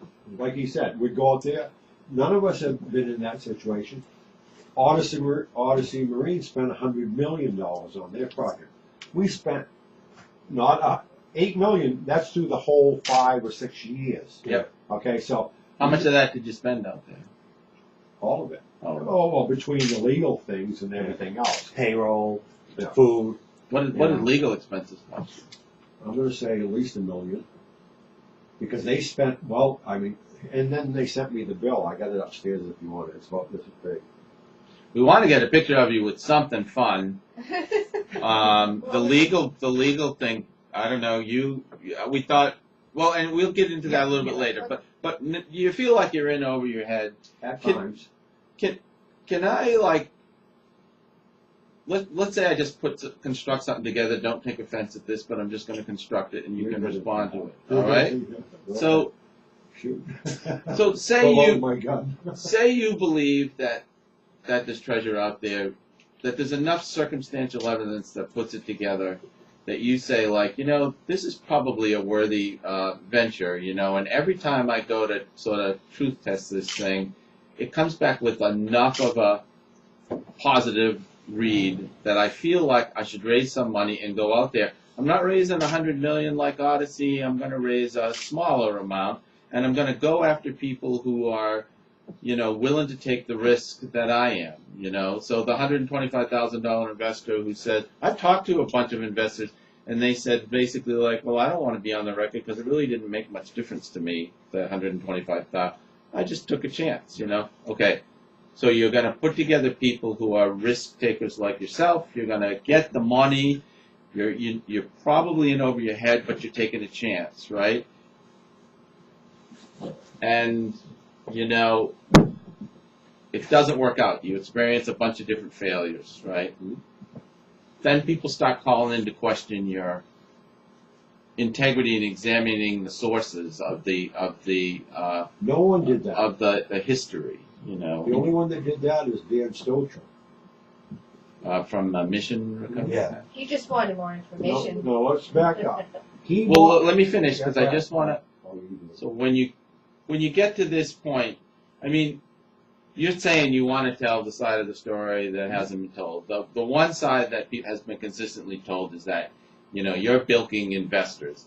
he said, we'd go out there. None of us have been in that situation. Odyssey Marine spent $100 million on their project. We spent not $8 million. That's through the whole 5 or 6 years. Yep. Okay, so How much of that did you spend out there? all of it. Oh. Oh, well, between the legal things and everything else. Payroll, Yeah. food. What did legal expenses cost? I'm going to say at least $1 million. Because they spent, well, I mean, and then they sent me the bill. I got it upstairs if you want it. It's about this big. We want to get a picture of you with something fun. The legal thing. I don't know. We thought. Well, and we'll get into that a little bit later. But you feel like you're in over your head. At Can- times. Can I like? Let's say I just construct something together. Don't take offense at this, but I'm just going to construct it, and you can respond to it. All right. So Shoot. so say Below you my gun. say you believe that there's treasure out there, that there's enough circumstantial evidence that puts it together, that you say, like, this is probably a worthy venture, and every time I go to sort of truth test this thing, it comes back with enough of a positive read that I feel like I should raise some money and go out there. I'm not raising $100 million like Odyssey. I'm going to raise a smaller amount, and I'm going to go after people who are, willing to take the risk that I am. So the $125,000 investor who said, I've talked to a bunch of investors, and they said basically like, well, I don't want to be on the record because it really didn't make much difference to me, the $125,000. I just took a chance, Okay. So you're going to put together people who are risk takers like yourself. You're going to get the money. You're probably in over your head, but you're taking a chance, right? And, it doesn't work out. You experience a bunch of different failures, right? Then people start calling into question your integrity and examining the sources of the No one did that. of the history, The only one that did that is Dan Stocher. from Mission Recovery. Yeah. He just wanted more information. No, let's back up. He Well, bought- let me finish because I just want to. Oh, you do. So when you get to this point, I mean, you're saying you want to tell the side of the story that hasn't been told. The one side that has been consistently told is that, you're bilking investors.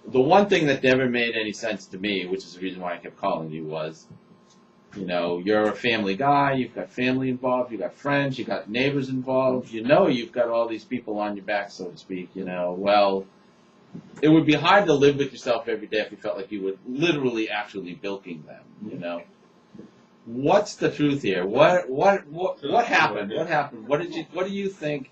The one thing that never made any sense to me, which is the reason why I kept calling you, was You know, you're a family guy, you've got family involved, you've got friends, you've got neighbors involved, you know you've got all these people on your back, so to speak, you know. Well, it would be hard to live with yourself every day if you felt like you were literally actually bilking them, you know. What's the truth here? What happened? What happened? What do you think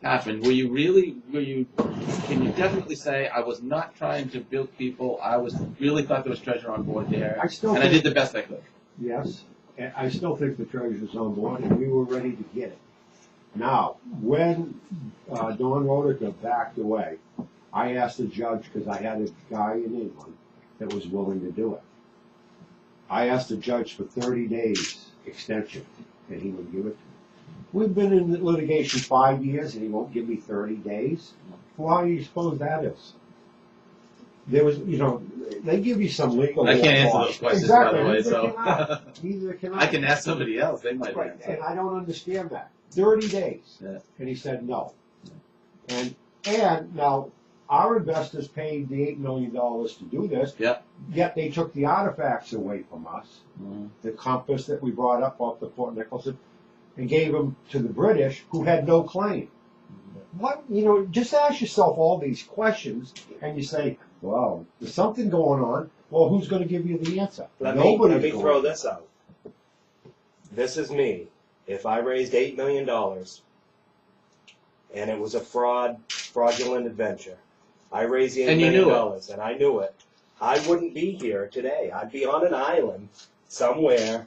happened? Can you definitely say I was not trying to bilk people, I really thought there was treasure on board there, I still and I did the best I could? Yes, and I still think the treasure's on board, and we were ready to get it. Now, when Don Rodica backed away, I asked the judge, because I had a guy in England that was willing to do it. I asked the judge for 30 days extension, and he would give it to me. We've been in litigation 5 years, and he won't give me 30 days. Why do you suppose that is? There was, you know, they give you some legal. I can't answer those questions, by the way, Neither so can I. Neither can I can ask somebody else. They might Right, answer. and I don't understand that. 30 days. Yeah. And he said no. And now our investors paid the $8 million to do this. Yep. Yet they took the artifacts away from us, Mhm. the compass that we brought up off the Port Nicholson, and gave them to the British, who had no claim. What, you know, just ask yourself all these questions, and you say, well, there's something going on. Well, who's going to give you the answer? Let Nobody's me going throw to. this out. This is me. If I raised $8 million and it was a fraudulent adventure, I raised the $8 And you million knew dollars and I knew it, I wouldn't be here today. I'd be on an island somewhere,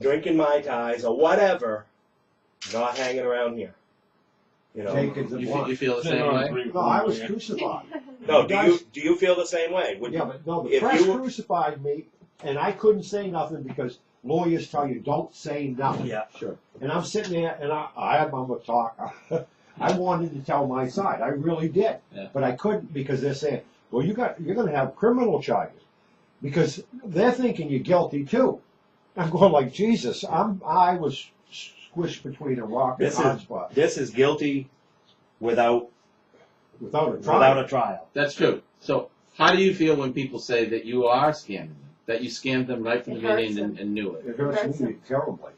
drinking Mai Tais or whatever, not hanging around here. You know. Take the You feel the same way? No, I was crucified. No, You do you feel the same way? Would Yeah, you? but no, the if press you- crucified me, and I couldn't say nothing because lawyers tell you don't say nothing. Yeah. Sure. And I'm sitting there, and I'm a talker. I wanted to tell my side. I really did, Yeah. but I couldn't because they're saying, "Well, you're going to have criminal charges," because they're thinking you're guilty too. I'm going like Jesus. I was squished between a rock and a hard spot This is guilty without without a trial. without a trial. That's true. So, how do you feel when people say that you are scamming them? That you scammed them right from It the hurts beginning and knew it? It hurts me terribly.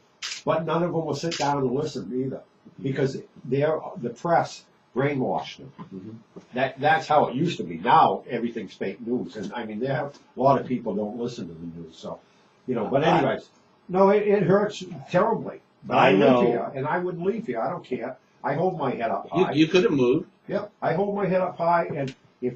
But none of them will sit down and listen either, because the press brainwashed them. Mhm. That's how it used to be. Now everything's fake news, and I mean, a lot of people don't listen to the news. So, you know. But anyways, no, it hurts terribly. But I know. live here, and I wouldn't leave here. I don't care. I hold my head up high. You could have moved. Yep, I hold my head up high, and if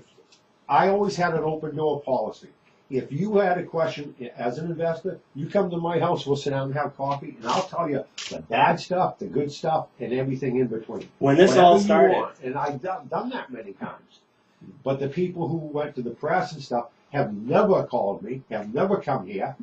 I always had an open door policy. If you had a question as an investor, you come to my house, we'll sit down and have coffee, and I'll tell you the bad stuff, the good stuff, and everything in between. When this Whatever all you started, want. And I've done that many times. But the people who went to the press and stuff have never called me, have never come here,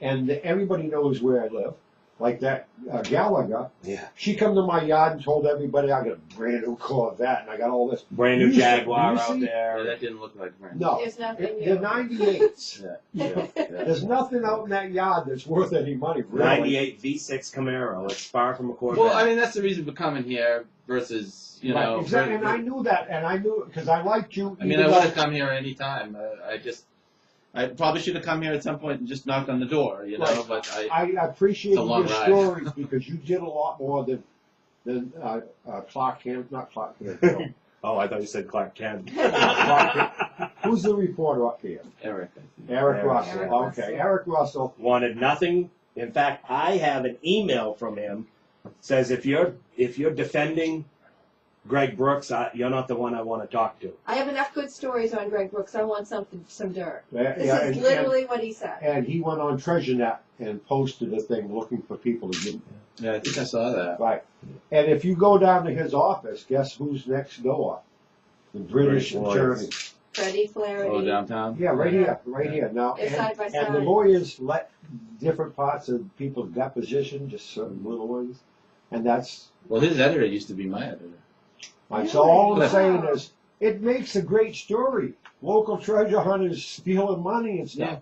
and everybody knows where I live. Like that Gallagher, yeah, she come to my yard and told everybody I got a brand new Corvette and I got all this. brand new You see- Jaguar you out see- Yeah, there. that didn't look like Brandon. No, There's nothing they're new. 98s. Yeah. There's nothing out in that yard that's worth any money, really. 98 V6 Camaro. It's far from a Corvette. Well, I mean, that's the reason for coming here versus, you Right, know. exactly, and I knew that, and I knew because I liked you. I mean, even I though- would have come here any time. I probably should have come here at some point and just knocked on the door, you know. Right. But I appreciate It's a long your ride. stories because you did a lot more than Clark Kent, not Clark Kent. no. oh, I thought you said Clark Kent. Who's the reporter up here? Eric, I think. Eric Eric Russell. Russell. Okay, Eric Russell. Wanted nothing. In fact, I have an email from him says if you're defending Greg Brooks, you're not the one I want to talk to. I have enough good stories on Greg Brooks. I want some dirt. Yeah, This is literally what he said. and he went on TreasureNet and posted a thing looking for people to give. Yeah, I think I saw that. Right. And if you go down to his office, guess who's next door? The British British attorney. lawyers. Freddie Flaherty. Oh, downtown. Yeah, right here, right here. Now, They're side by and the side. lawyers let different parts of people's deposition, just certain little ones, and that's. Well, his editor used to be my editor. So all I'm Really? saying Wow. is, it makes a great story. Local treasure hunters stealing money and stuff,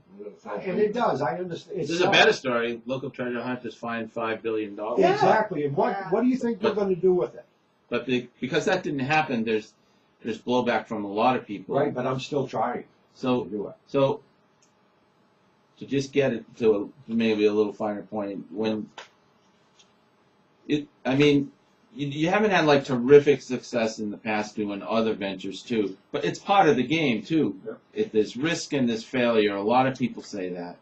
and it does. I understand. This is a better story. Local treasure hunters fined $5 billion. Yeah. Exactly. And Yeah. what do you think they're going to do with it? But because that didn't happen, there's blowback from a lot of people. Right, but I'm still trying to So do it. so to just get it to maybe a little finer point, I mean, you haven't had like terrific success in the past doing other ventures too, but it's part of the game too. Yep. If there's risk and there's failure, a lot of people say that.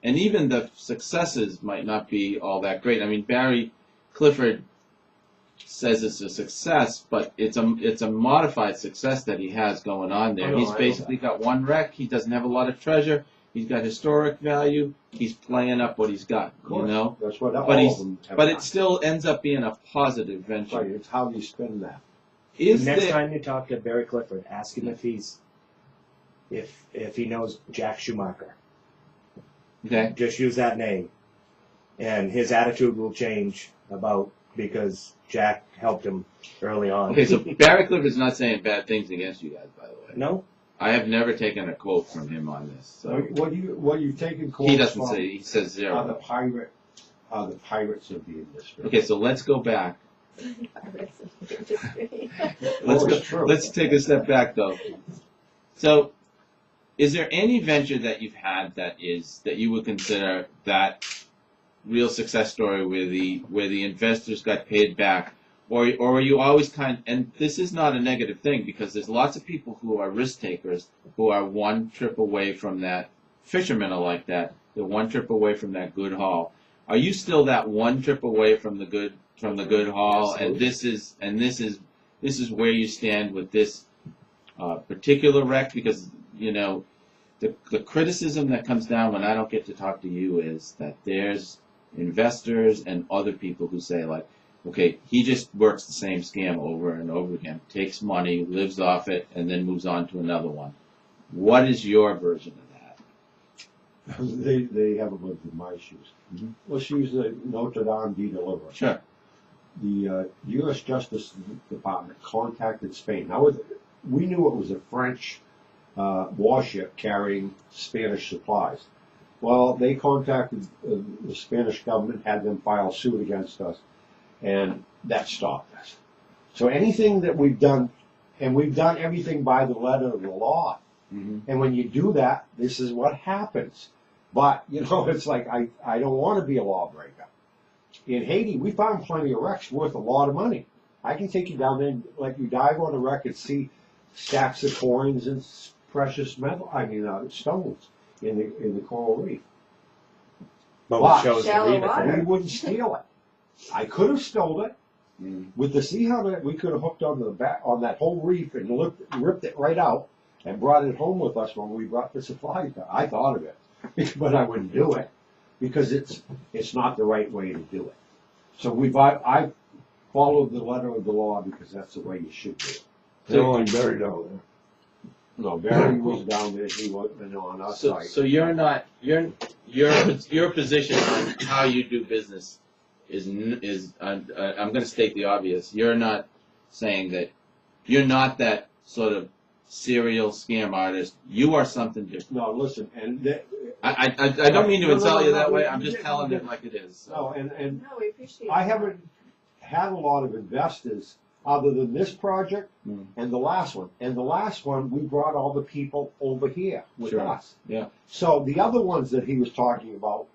And even the successes might not be all that great. I mean, Barry Clifford says it's a success, but it's a modified success that he has going on there. I know, He's I know basically got one wreck. He doesn't have a lot of treasure. He's got historic value. He's playing up what he's got, Of course. you know. That's what But all of them have But done. it still ends up being a positive venture. Right, it's how you spend that. Is Next there, time you talk to Barry Clifford, ask him if he knows Jack Schumacher. okay? Just use that name, and his attitude will change because Jack helped him early on. Okay, so Barry Clifford's not saying bad things against you guys, by the way. No, I have never taken a quote from him on this. So What you've taken quotes he doesn't from say. He says are the zero. pirates of the industry. Okay, so let's go back. Well, it's true. Let's take a step back though. So, is there any venture that you've had that you would consider that real success story where the investors got paid back, or are you always and this is not a negative thing because there's lots of people who are risk takers who are one trip away from that. Fishermen are like that. They're one trip away from that good haul. Are you still that one trip away from the good haul? Absolutely. And this is where you stand with this particular wreck, because you know the criticism that comes down when I don't get to talk to you is that there's investors and other people who say like, okay, he just works the same scam over and over again, takes money, lives off it, and then moves on to another one. What is your version of that? They haven't lived in my shoes. Mhm. Let's use the Notre Dame de Deliverance. Sure. The U.S. Justice Department contacted Spain. Now, we knew it was a French warship carrying Spanish supplies. Well, they contacted the Spanish government, had them file suit against us, and that stopped us. So anything that we've done, and we've done everything by the letter of the law. Mm-hmm. And when you do that, this is what happens. But, you know, it's like, I don't want to be a lawbreaker. In Haiti, we found plenty of wrecks worth a lot of money. I can take you down there and let you dive on a wreck and see stacks of coins and precious metal, stones in the coral reef. but Wow. we chose to Shallow leave it water. We there. wouldn't steal it. I could have stolen it. Mm. With the sea hunter, we could have hooked onto the back on that whole reef and ripped it right out and brought it home with us when we brought the supplies down. I thought of it, but I wouldn't do it because it's not the right way to do it. So I followed the letter of the law because that's the way you should do it. They're only buried out there. No, Barry was down there. He wasn't on our So, site. so you're not your position on how you do business is I'm going to state the obvious. You're not saying that you're not that sort of serial scam artist. You are something different. No, listen, and I don't mean to insult you that way. No, I'm just yeah, telling yeah. it like it is. So. no, and No, we appreciate I that. haven't had a lot of investors other than this project Mm. and the last one. And the last one, we brought all the people over here with Sure. us. Yeah. So the other ones that he was talking about,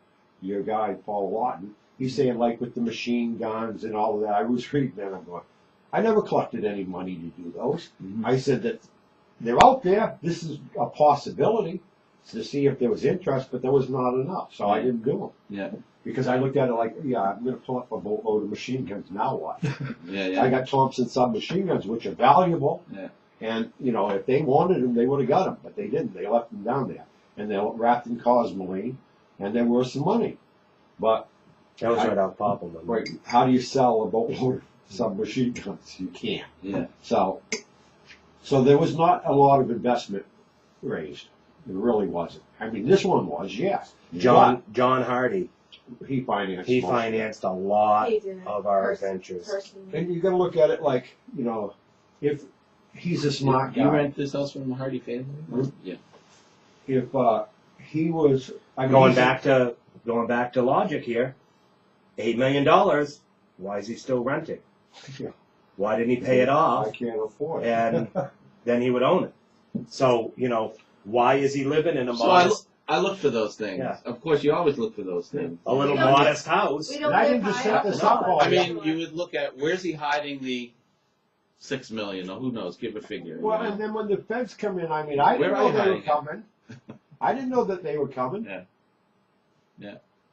your guy Paul Lawton, he's saying like with the machine guns and all of that. I was reading that. I'm going, I never collected any money to do those. Mhm. I said that they're out there. This is a possibility to see if there was interest, but there was not enough. So I Yeah. didn't do them. Yeah. Because I looked at it like, yeah, I'm going to pull up a boatload of machine guns. Now what? Yeah. Yeah. I got Thompson submachine guns, which are valuable. Yeah. And, you know, if they wanted them, they would have got them. But they didn't. They left them down there. And they're wrapped in cosmoline. And they're worth some money. But, That was right out Poplar. right, how do you sell a boatload of submachine guns? You can't. Yeah. So there was not a lot of investment raised. It really wasn't. I mean, this one was, yes. John Hardy, But he financed he most of it. financed a lot He did. of our Pers- ventures. Personally. And you got to look at it like, you know, if he's a smart Do you guy. rent this house from the Hardy family? Hmm? Yeah. If he was, I mean, Going he's a- back to logic here, $8 million. Why is he still renting? Yeah. Why didn't he pay it off? I can't afford it. And then he would own it. So, you know, why is he living in a So modest I look for those things. Yeah. Of course, you always look for those things. A little We don't- modest house. We don't And I live didn't just high set up this the up hill. all I day. mean, you would look at where's he hiding the $6 million, or who knows? Give a figure. you Well, know. and then when the feds come in, I mean, I didn't Where are know you they were hiding it? coming. I didn't know that they were coming.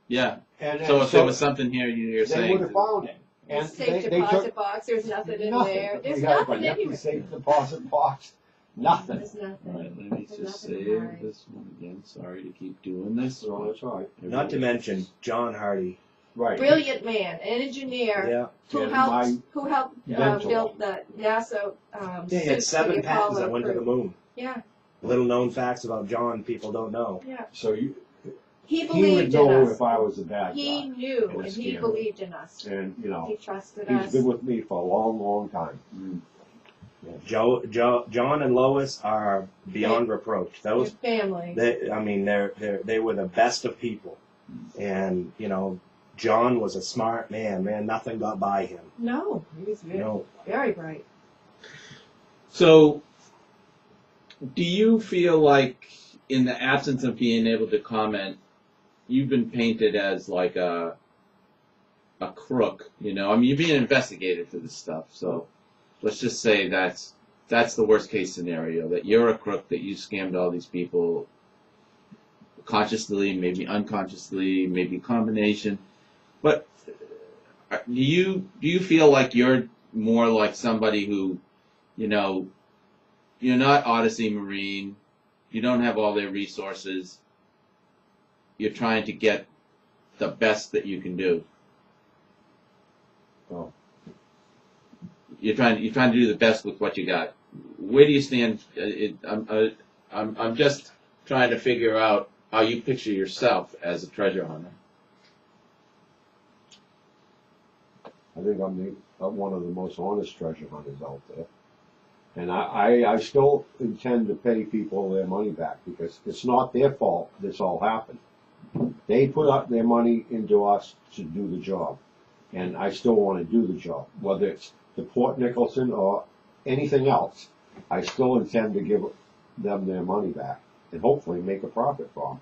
Yeah. And So if there was something here, you're they saying would have found it. And Safe they deposit took box, there's nothing in nothing. there. There's We got nothing an empty anywhere. safe deposit box. Nothing. There's nothing. All right, let me There's just nothing to save hide. this one again. Sorry to keep doing this. So that's all right. Not to mention John Hardy. Right. Brilliant man, an engineer Yeah. who And helped my who helped mentor. build the NASA Yeah, he had suits for 7 the patents that Apollo went to the crew. moon. Yeah, Little known facts about John people don't know. yeah. So He he would believed in know us. if I was a bad He guy. knew, in a and he scandal. believed in us. And, you know, He trusted he's us. been with me for a long, long time. Mm. John and Lois are beyond reproach. Your Those, family. they were the best of people. And, John was a smart man. Man, nothing got by him. No, he was very, No. very bright. So, do you feel like, in the absence of being able to comment, you've been painted as like a crook? I mean, you're being investigated for this stuff. So, let's just say that's the worst case scenario, that you're a crook, that you scammed all these people consciously, maybe unconsciously, maybe a combination. But do you feel like you're more like somebody who, you're not Odyssey Marine, you don't have all their resources, you're trying to get the best that you can do? Oh. You're trying to do the best with what you got. Where do you stand? I'm just trying to figure out how you picture yourself as a treasure hunter. I think I'm one of the most honest treasure hunters out there. And I still intend to pay people their money back, because it's not their fault this all happened. They put up their money into us to do the job. And I still want to do the job. Whether it's the Port Nicholson or anything else, I still intend to give them their money back and hopefully make a profit for them.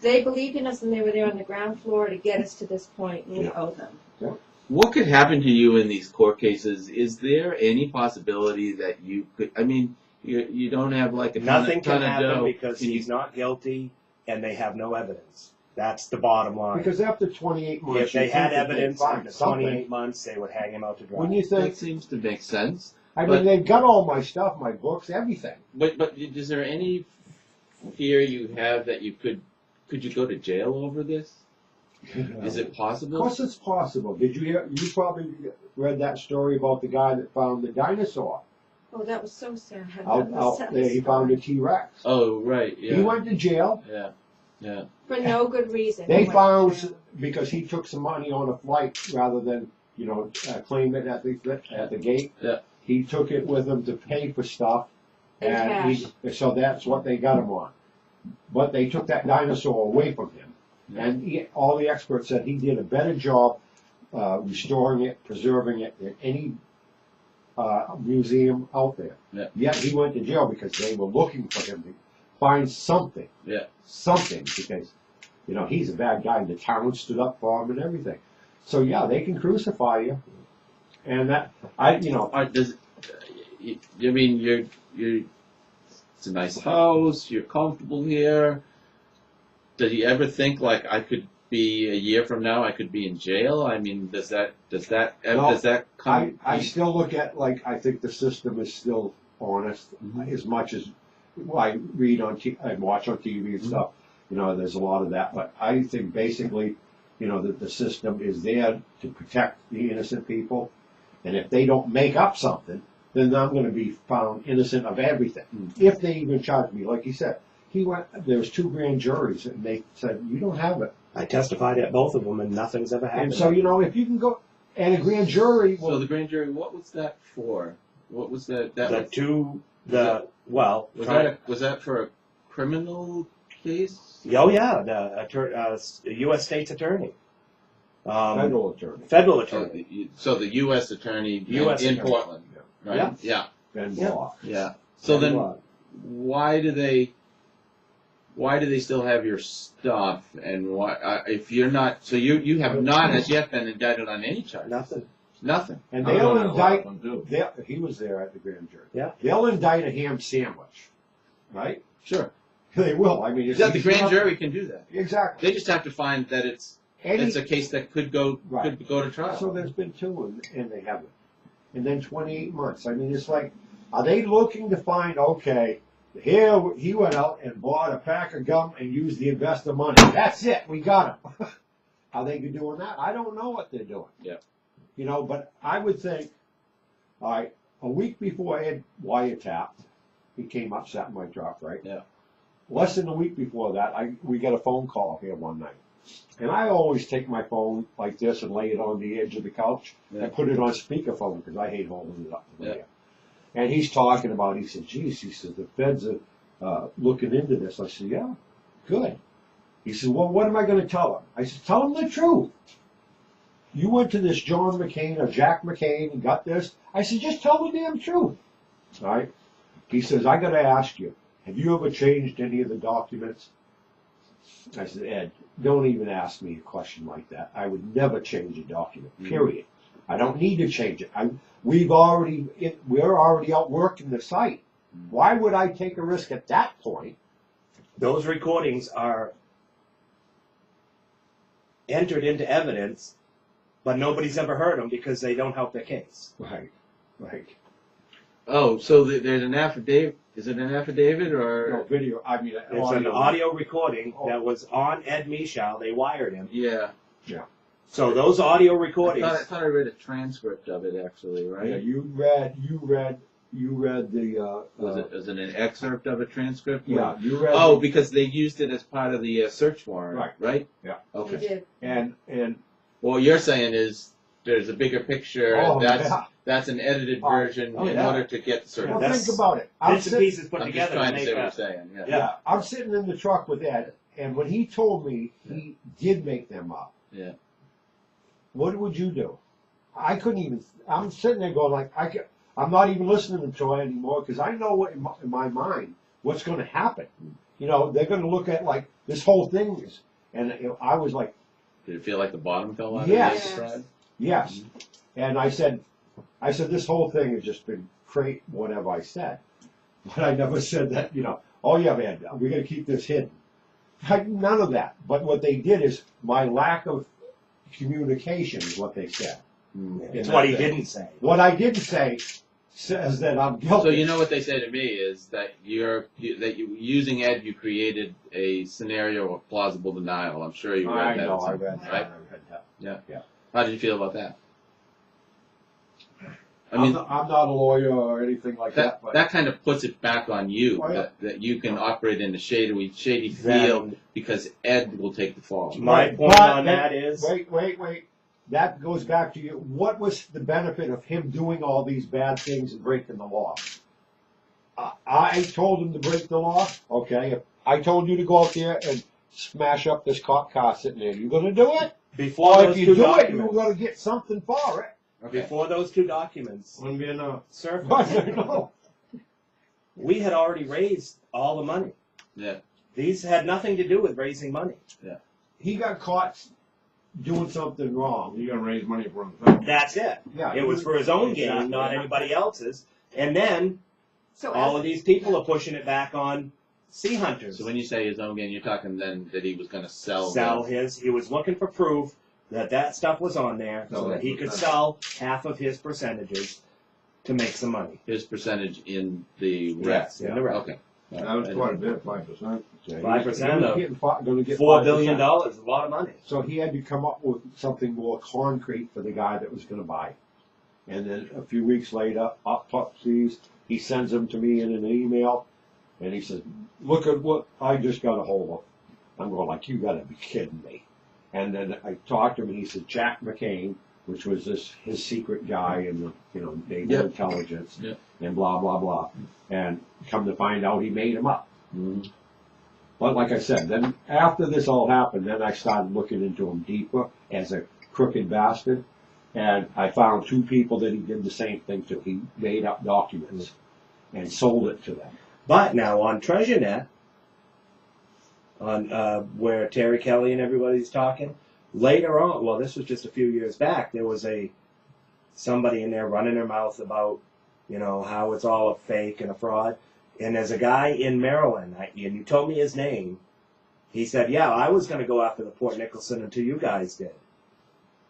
They believed in us and they were there on the ground floor to get us to this point, and we Yeah. owe them. What could happen to you in these court cases? Is there any possibility that you could? I mean, you don't have like a Nothing ton can of happen dough. because Can you- he's not guilty and they have no evidence. That's the bottom line. Because after 28 months, If they you had think that they'd evidence find after something. 28 months, they would hang him out to dry. When you That think, seems to make sense. I but- mean, they've got all my stuff, my books, everything. But is there any fear you have that you could you go to jail over this? Is it Of possible? course it's possible. Did you hear, you probably read that story about the guy that found the dinosaur Oh, that was so sad. out there. He found a T-Rex. Oh, right. Yeah. He went to jail. Yeah. For no good reason. They He went found, to jail. because he took some money on a flight rather than, claim it at the gate. Yeah. He took it with him to pay for stuff. In cash. So that's what they got him on. But they took that dinosaur away from him. Yeah. And all the experts said he did a better job restoring it, preserving it than any museum out there. Yeah. Yet he went to jail because they were looking for him to find something. Yeah. Something, because, he's a bad guy and the town stood up for him and everything. So yeah, they can crucify you. And that, Does I mean you're it's a nice house, you're comfortable here. Did you ever think like I could be a year from now I could be in jail? I mean, does that come? I still look at, I think the system is still honest, as much as I read and watch on TV and stuff. There's a lot of that, but I think basically, that the system is there to protect the innocent people, and if they don't make up something, then I'm going to be found innocent of everything. If they even charge me, like you said, there was 2 grand juries, and they said, you don't have it. I testified at both of them, and nothing's ever happened. And so, if you can go, and a grand jury So will, the grand jury, what was that for? What was that? Was that for a criminal case? Oh yeah, the U.S. State's Attorney. federal attorney, Federal attorney. So the U.S. attorney US in attorney. Portland, right? Yeah. Ben Yeah. Block. Yeah. So then, why do they? why do they still have your stuff? And why, if you're not, so you have not as yet been indicted on any charge? Nothing. Nothing. And I was they'll on that last indict, one, too. he was there at the grand jury. Yeah. They'll indict a ham sandwich, right? Sure. They will. I mean, it's The grand jury can do that. Exactly. They just have to find that it's a case that could go to trial. So there's been two, and they haven't. And then 28 months. I mean, it's like, are they looking to find, okay, here he went out and bought a pack of gum and used the investor money. That's it. We got him. Are they doing that? I don't know what they're doing. Yeah. You know, but I would think, all right, a week before Ed wiretapped, he came up, sat in my truck, right? Yeah. Less than a week before that, we got a phone call here one night. And I always take my phone like this and lay it on the edge of the couch and put it on speakerphone because I hate holding it up to the ear. And he's talking about, he said, geez, he said, the feds are looking into this. I said, yeah, good. He said, well, what am I going to tell him? I said, tell him the truth. You went to this John McCain or Jack McCain and got this. I said, just tell the damn truth. All right? He says, I got to ask you, have you ever changed any of the documents? I said, Ed, don't even ask me a question like that. I would never change a document, period. I don't need to change it. We're already out working the site. Why would I take a risk at that point? Those recordings are entered into evidence, but nobody's ever heard them because they don't help their case. Right, right. Oh, so there's an affidavit. Is it an affidavit or? No, video, I mean, It's an audio recording that was on Ed Michal. They wired him. Yeah. So those audio I recordings. thought I read a transcript of it actually, right? Yeah, you read the. Was it an excerpt of a transcript? Yeah, you read. Oh, because they used it as part of the search warrant, right? Yeah. They Okay. did. And What you're saying is there's a bigger picture. Oh, and that's an edited version in yeah. order to get the search well, warrant. think about it. Bits and pieces put I'm just together trying to to make say what you're a. saying. Yeah. Yeah. I'm sitting in the truck with Ed, and when he told me he did make them up. Yeah. What would you do? I couldn't even. I'm sitting there going like, I'm not even listening to it anymore because I know what in my mind what's going to happen. You know, they're going to look at like this whole thing is, and I was like, Did it feel like the bottom fell out Yes. of the stride? yes, and I said, this whole thing has just been great, whatever I said, but I never said that. You know, oh yeah, man, we're going to keep this hidden. None of that. But what they did is my lack of communication is what they said. It's what he didn't say. What I didn't say says that I'm guilty. So you know what they say to me is that using Ed, you created a scenario of plausible denial. I'm sure you read I that. know, or I something, read that. right? I read that. Yeah. How did you feel about that? I I'm mean, not a lawyer or anything like that, but that kind of puts it back on you Oh, yeah. that you can operate in a shady field Then- because Ed will take the fall. My Right, point but on then- that is. wait. That goes back to you. What was the benefit of him doing all these bad things and breaking the law? I told him to break the law. Okay, if I told you to go out there and smash up this cop car sitting there, you gonna do it? Before Or if those you two do it, documents. you're gonna get something for it. Okay. Before those two documents Wouldn't be enough. surfaced, No. we had already raised all the money. Yeah. These had nothing to do with raising money. He got caught doing something wrong. You're gonna raise money for himself. That's it. Yeah, It was for his own gain, not anybody else's. And then So all as, of these people are pushing it back on sea hunters. So when you say his own gain, you're talking then that he was going to sell. He was looking for proof that stuff was on there so that he could sell half of his percentages to make some money. his percentage in the rep. Yes, in the rep. Okay. That was quite a bit, 5%. 5% of gonna get $4 billion, 5%. a lot of money. So he had to come up with something more concrete for the guy that was going to buy. And then a few weeks later, autopsies, he sends them to me in an email, and he says, look at what I just got a hold of. I'm going like, you got to be kidding me. And then I talked to him, and he said, Jack McCain, which was his secret guy in the naval intelligence, and blah, blah, blah. And come to find out, he made him up. Mhm. But like I said, then after this all happened, then I started looking into him deeper as a crooked bastard. And I found two people that he did the same thing to. He made up documents and sold it to them. But now on TreasureNet, on where Terry Kelly and everybody's talking. Later on, well, this was just a few years back, there was somebody in there running their mouth about, how it's all a fake and a fraud. And there's a guy in Maryland, and you told me his name. He said, yeah, I was going to go after the Port Nicholson until you guys did.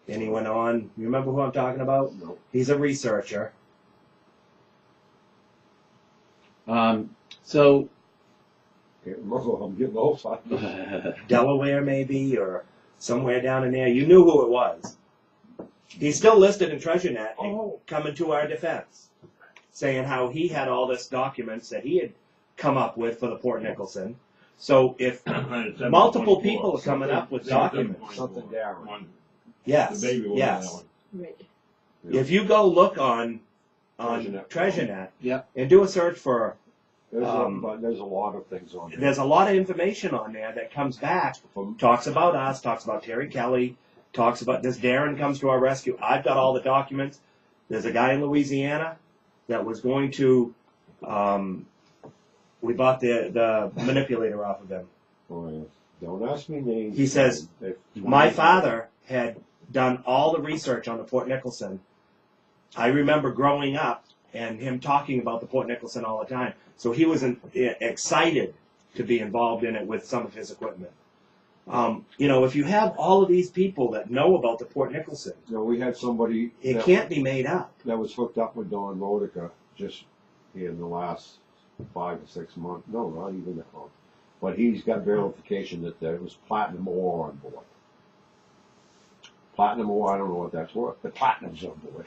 And he went on, you remember who I'm talking about? No. He's a researcher. So, Can't remember, I'm getting old. Delaware maybe, or somewhere down in there. You knew who it was. He's still listed in TreasureNet coming to our defense, saying how he had all this documents that he had come up with for the Port Nicholson. So if multiple people are coming up with documents, Something down. yes, The baby one, yes. that one. Right. If you go look on TreasureNet. TreasureNet Yeah. and do a search for, But there's a lot of things on there. there's a lot of information on there that comes back, talks about us, talks about Terry Kelly, talks about this Darren comes to our rescue. I've got all the documents. There's a guy in Louisiana that was going to, we bought the manipulator off of him. Oh, yeah. Don't ask me names. He says, my father had done all the research on the Port Nicholson. I remember growing up and him talking about the Port Nicholson all the time. So he was excited to be involved in it with some of his equipment. If you have all of these people that know about the Port Nicholson, We had somebody it can't be made up. that was hooked up with Don Modica just in the last 5 or 6 months. No, not even that long. But he's got verification that there was platinum ore on board. Platinum ore, I don't know what that's worth, but platinum's on board.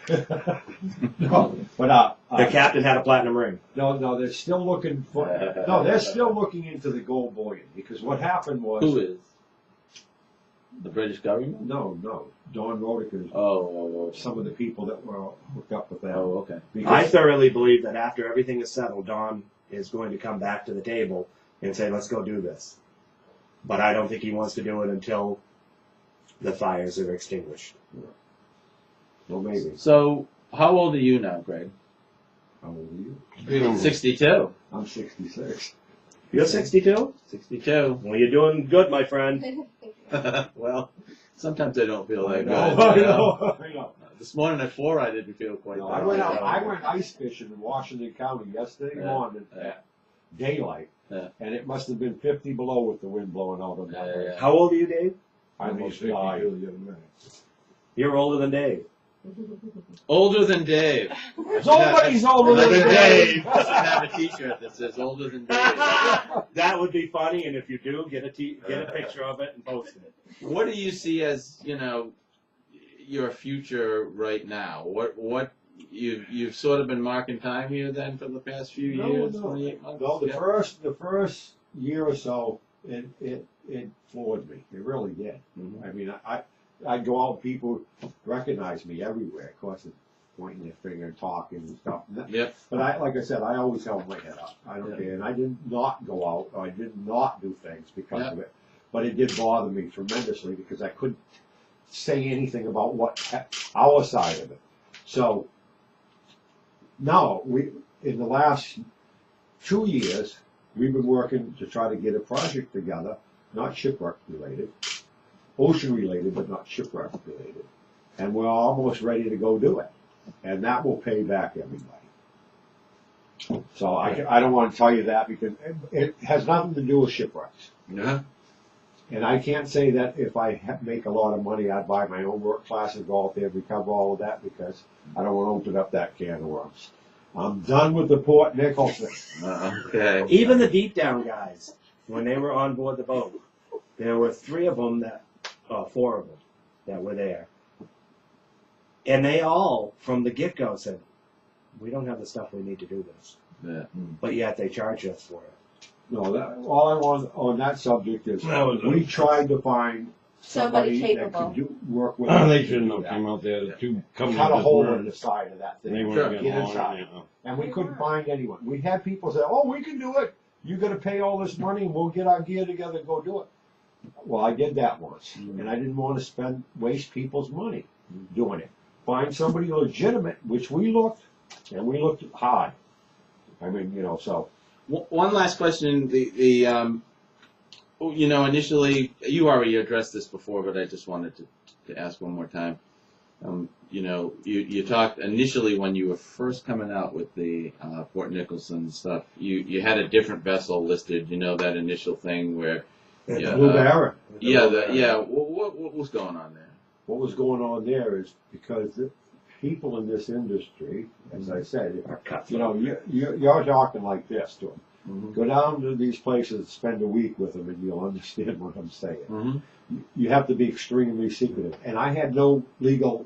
No, but The captain had a platinum ring. no, they're still looking for. No, they're still looking into the gold bullion because what happened was. who is? The British government? No, Don Modica. Oh, Some of the people that were hooked up with that. oh, okay. I Because thoroughly believe that after everything is settled, Don is going to come back to the table and say, let's go do this. But I don't think he wants to do it until the fires are extinguished. well, maybe. So, how old are you now, Greg? How old are you? 62. I'm 66. You're 62? 62. Well, you're doing good, my friend. Well, sometimes I don't feel that good. I you know? know. I know. This morning at 4, I didn't feel quite No, that. I went ice fishing in Washington County yesterday Yeah. morning Yeah. at daylight, Yeah. and it must have been 50 below with the wind blowing out on that way. Yeah. How old are you, Dave? I almost died. You're older than Dave. Older than Dave. Nobody's older than Dave. I should have a T-shirt that says "Older than Dave." That would be funny, and if you do, get a picture of it and post it. What do you see as your future right now? What you've sort of been marking time here then for the past few years, 28 months. No, the Yeah. first year or so, it floored me. It really did. Mhm. I mean, I'd go out, people recognize me everywhere. Of course, pointing their finger and talking and stuff. Yep. But like I said, I always held my head up. I don't Yeah. care. And I did not go out, or I did not do things because Yeah. of it. But it did bother me tremendously because I couldn't say anything about our side of it. So, now, in the last 2 years, we've been working to try to get a project together, not shipwreck related, ocean related, but not shipwreck related. And we're almost ready to go do it. And that will pay back everybody. So I don't want to tell you that because it has nothing to do with shipwrecks. Yeah. And I can't say that if I make a lot of money, I'd buy my own work class and go out there and recover all of that because I don't want to open up that can of worms. I'm done with the Port Nicholson. Okay. Even the deep down guys, when they were on board the boat, there were 4 of them that were there. And they all, from the get-go, said, we don't have the stuff we need to do this. Yeah. But yet they charge us for it. No, all I want on that subject is we tried to find Somebody that capable. could work with They shouldn't have come out there to come cut a with hole this in the side of that thing. They Sure. weren't Get getting inside. along. And we couldn't find anyone. We had people say, oh, we can do it. You got to pay all this money and we'll get our gear together and go do it. Well, I did that once. And I didn't want to waste people's money doing it. Find somebody legitimate, which we looked, and we looked hard. I mean, so. One last question. you know, initially, you already addressed this before, but I just wanted to ask one more time. You know, you talked initially when you were first coming out with the Port Nicholson stuff. You had a different vessel listed. You know, that initial thing where The Blue Baron. What was going on there? What was going on there is because the people in this industry, as I said, you know, you're talking like this to them. Mm-hmm. Go down to these places, spend a week with them, and you'll understand what I'm saying. Mm-hmm. You have to be extremely secretive. And I had no legal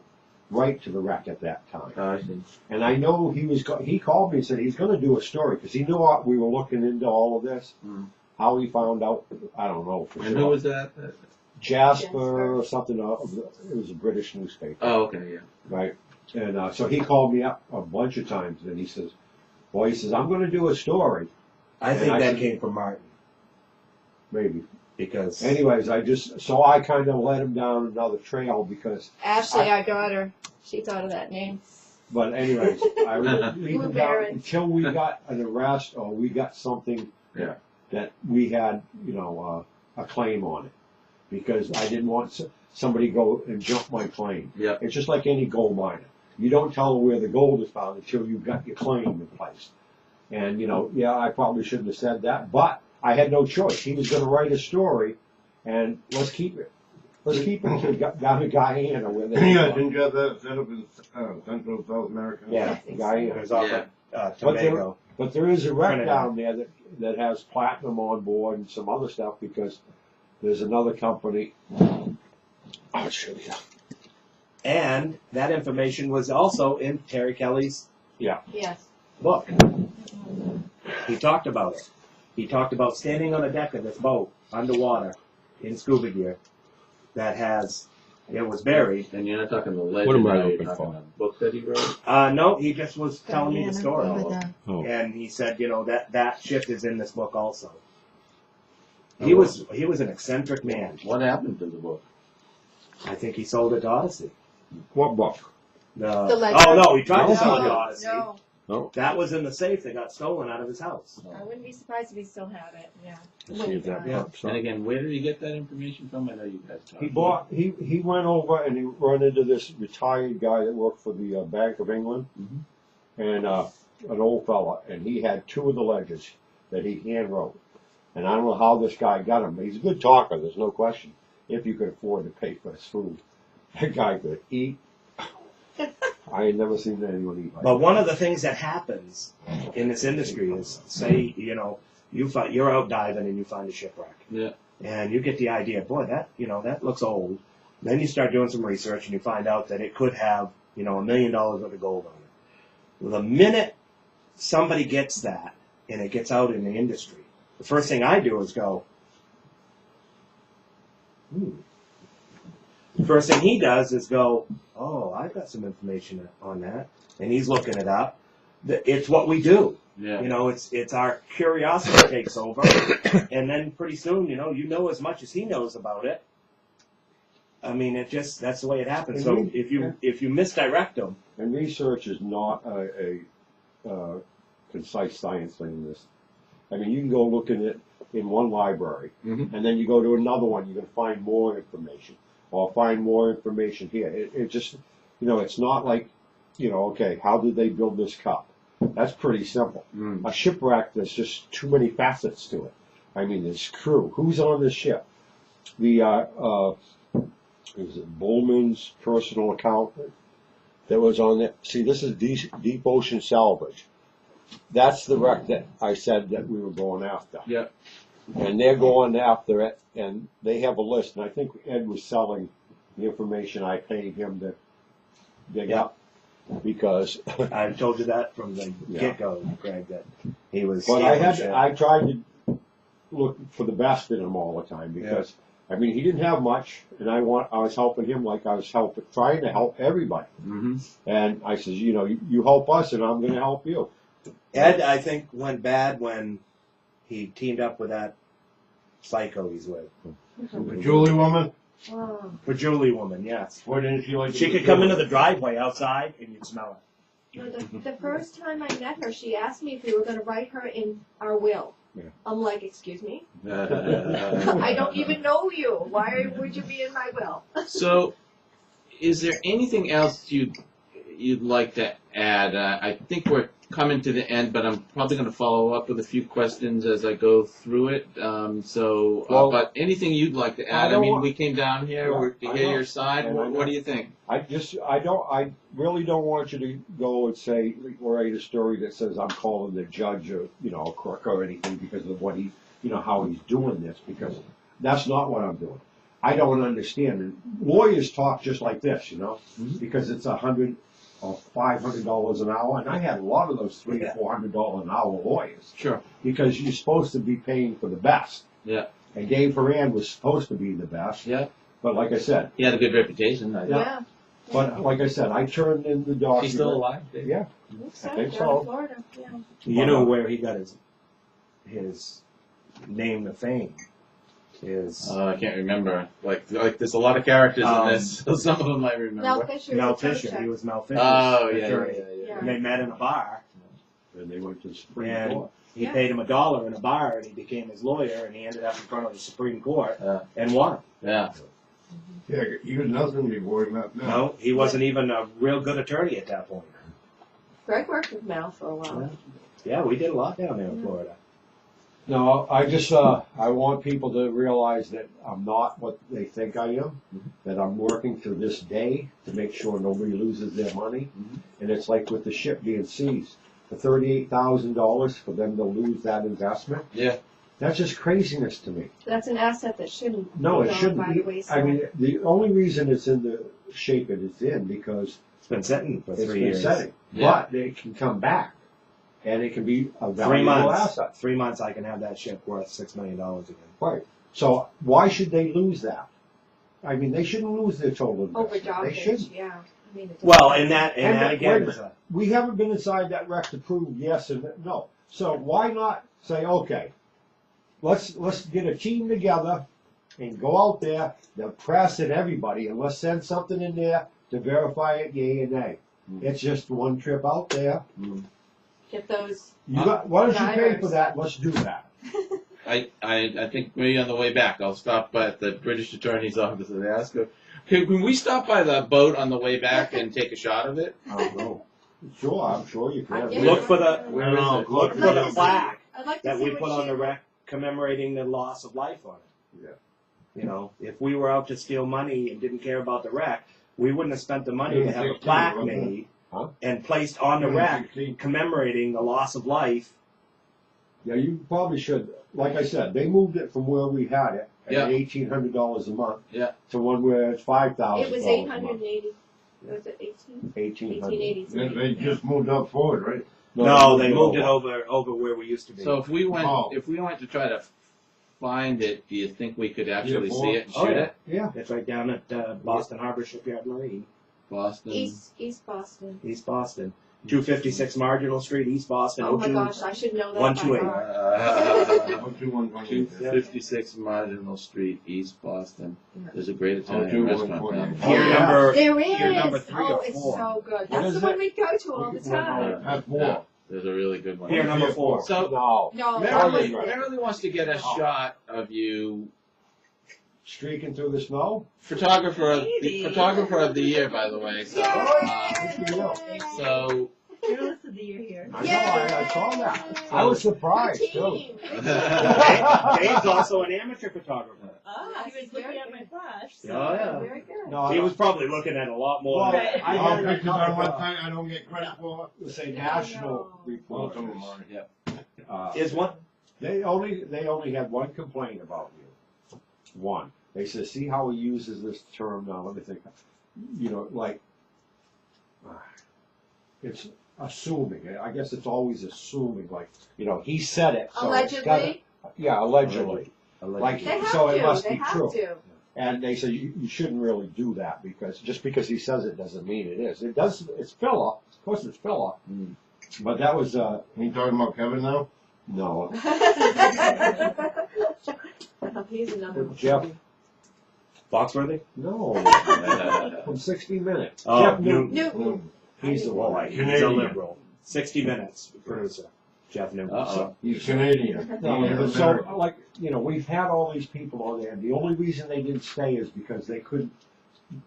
right to the wreck at that time. I see. And I know he called me and said he's going to do a story because he knew we were looking into all of this. Mm. How he found out, I don't know for And sure. who was that? Jasper or something. It was a British newspaper. Oh, okay, yeah. Right. And so he called me up a bunch of times and he says, "Boy," he says, "I'm going to do a story." I think And I that said- came from Martin Maybe. because Anyways, I kind of led him down another trail because, Ashley, our daughter, she thought of that name. but anyways, I would leave him down Baron. until we got an arrest or we got something Yeah. that we had, you know, a claim on it. Because I didn't want somebody go and jump my claim. Yep. It's just like any gold miner. You don't tell them where the gold is found until you've got your claim in place. And, you know, yeah, I probably shouldn't have said that, but I had no choice. He was going to write a story, and let's keep it. Let's keep it down to Guyana where they Yeah, didn't you have that set up in Central South America? yeah, Guyana. it was off Yeah. of Tobago. But there is a wreck Trinidad. down there that has platinum on board and some other stuff because there's another company. I'll show you. And that information was also in Terry Kelly's Yes. book. He talked about it. He talked about standing on a deck of this boat underwater in scuba gear it was buried. And you're not talking the legend. What am I now, you're looking talking for? a book that he wrote? No, he just was telling me the story. Oh. And he said, you know, that ship is in this book also. He was an eccentric man. What happened to the book? I think he sold it to Odyssey. What book? The legend. Oh no, he tried to No. sell it to Odyssey. No, No. That was in the safe that got stolen out of his house. I wouldn't be surprised if he still had it. Yeah. Let's see if that Yeah. pops And up. again, where did he get that information from? I know you guys talked. He went over and he ran into this retired guy that worked for the Bank of England, Mhm. and an old fella, and he had two of the ledgers that he hand wrote. And I don't know how this guy got him. He's a good talker, there's no question. If you could afford to pay for his food, that guy could eat. I ain't never seen anyone eat like But that. one of the things that happens in this industry is, say, you know, you're out diving and you find a shipwreck. Yeah. And you get the idea, boy, that looks old. Then you start doing some research and you find out that it could have, you know, $1 million worth of gold on it. Well, the minute somebody gets that and it gets out in the industry, the first thing I do is go, The first thing he does is go, oh, I've got some information on that. And he's looking it up. It's what we do. Yeah. You know, it's our curiosity takes over, and then pretty soon, you know as much as he knows about it. I mean, that's the way it happens. So if you misdirect them, And research is not a concise science thing. I mean, you can go look at it in one library, Mhm. and then you go to another one, you're going to find more information, or find more information here. It just, you know, it's not like, you know, okay, how did they build this cup? That's pretty simple. Mm. A shipwreck, there's just too many facets to it. I mean, there's crew. Who's on the ship? The, is it Bullman's personal accountant that was on it? See, this is deep ocean salvage. That's the wreck that I said that we were going after. Yeah. And they're going after it, and they have a list. And I think Ed was selling the information I paid him to dig Yeah. up, because. I've told you that from the Yeah. get-go, Greg, that he was. But stealing I tried to look for the best in him all the time, because I mean, he didn't have much, and I was helping him like I was trying to help everybody. Mm-hmm. And I says, you know, you help us, and I'm going to help you. Ed, I think, went bad when he teamed up with that psycho he's with. The Julie woman? Oh. For Julie woman, yes. Why didn't she like She could come into the driveway outside and you'd smell it. No, the first time I met her, she asked me if we were going to write her in our will. I'm like, excuse me? I don't even know you. Why would you be in my will? So, is there anything else you'd like to add? I think we're coming to the end, but I'm probably going to follow up with a few questions as I go through it. Well, but anything you'd like to add? I mean, we came down here Yeah, to I hear know. your side. And I What do know. you think? I really don't want you to go and say, or write a story that says I'm calling the judge a crook or anything because of what how he's doing this, because that's not what I'm doing. I don't understand. And lawyers talk just like this, because it's $100 or $500 an hour, and I had a lot of those $300 or $400 an hour lawyers, Sure. because you're supposed to be paying for the best. Yeah. And Dave Horan was supposed to be the best. Yeah. But like I said, He had a good reputation. Yeah. But like I said, I turned in the document. He's still alive? Yeah. So, I think down so. in Florida, yeah. You know where he got his name to fame is I can't remember. Like there's a lot of characters in this, so some of them I remember. Mel Fisher. Mel Fisher. He was Mel Fisher's Oh, yeah, attorney. Yeah. And they met in a bar, And they went to the Supreme and Court. he Yeah. paid him $1 in a bar, and he became his lawyer, and he ended up in front of the Supreme Court Yeah. and won. Yeah. Yeah, he was nothing before he met Mel. No, he wasn't even a real good attorney at that point. Greg worked with Mel for a while. Yeah, we did a lot down there in Florida. No, I just, I want people to realize that I'm not what they think I am, that I'm working to this day to make sure nobody loses their money. And it's like with the ship being seized, for $38,000 for them to lose that investment. Yeah. That's just craziness to me. That's an asset that shouldn't No, go it shouldn't by be. the wayside. I mean, the only reason it's in the shape it is in because It's been sitting for it's 3 been years. setting. Yeah. But they can come back, and it can be a 3 valuable months. asset. 3 months, I can have that ship worth $6 million again. Right. So why should they lose that? I mean, they shouldn't lose their total investment. They Overdog shouldn't. yeah. I mean, it Well, doesn't- and that And again wait a is a We haven't been inside that wreck to prove yes and no. So why not say, okay, let's get a team together and go out there, the press and everybody, and let's send something in there to verify it, yay and nay. It's just one trip out there. get those. Why don't you pay Drivers. for that? Let's do that. I think maybe on the way back I'll stop by at the British Attorney's office and ask her, okay, can we stop by the boat on the way back and take a shot of it? I don't know. Sure, I'm sure you can. Yeah. look for the Where is it? look I'd for like the to see- plaque I'd like to that see we what put on she- the wreck commemorating the loss of life on it. Yeah. You know, if we were out to steal money and didn't care about the wreck, we wouldn't have spent the money to have a 16, plaque wasn't it? made Huh? and placed on the wreck 16. commemorating the loss of life. Yeah, you probably should. Like I said, they moved it from where we had it at Yeah. $1,800 a month Yeah. to one where it's $5,000 It was a 880. Was it 18? 1800. 1883. They just moved up forward, right? No, they moved it over where we used to be. So if we went Oh. to try to find it, do you think we could actually see it and Oh, shoot yeah. it? Yeah. It's right down at Boston Harbor Shipyard Marine, Boston. East Boston. East Boston. 256 Marginal Street, East Boston. Oh my 02. gosh, I should know that 128. by heart. 12128. 256 Marginal Street, East Boston. Yeah. There's a great Italian 22128. restaurant down Pier Oh, yeah. number There is. Pier number 3 oh, or it's 4. so good. What That's is the one it? we go to all the time. That's Yeah. more. There's a really good one. Pier number 4. So No. No, Marilyn, right. Marilyn wants to get a Oh. shot of you. Streaking through the snow? Photographer of the Maybe. photographer of the year, by the way. So, so Journalist of the year here. I know, I saw that. I was surprised, too. team. Dave's also an amateur photographer. Ah, he was looking at my flash. So. Oh, yeah. Very good. No, He was probably looking at a lot more. Well, Right. I All had a pictures on couple of, website I don't get credit for. say, I national know. Well, some of reporters. them are. Is one? They only had one complaint about you. One. They said, see how he uses this term now, let me think. You know, like, it's assuming. I guess it's always assuming, like, you know, he said it. So it's gotta- Allegedly, yeah, allegedly. Like, they have so to. it must they be have true. to. And they said you shouldn't really do that because just because he says it doesn't mean it is. It does. It's filler. Of course, it's filler. Mm. But that was You talking about Kevin now? no. He's another one. Jeff. Foxworthy? No. From 60 Minutes. Oh, Jeff Newton. Newton. He's the one. He's a Canadian. liberal. 60 Minutes producer. Jeff knew. Uh-oh. He's Canadian. No, Yeah, but so, American. like, you know, we've had all these people on there, and the only reason they didn't stay is because they couldn't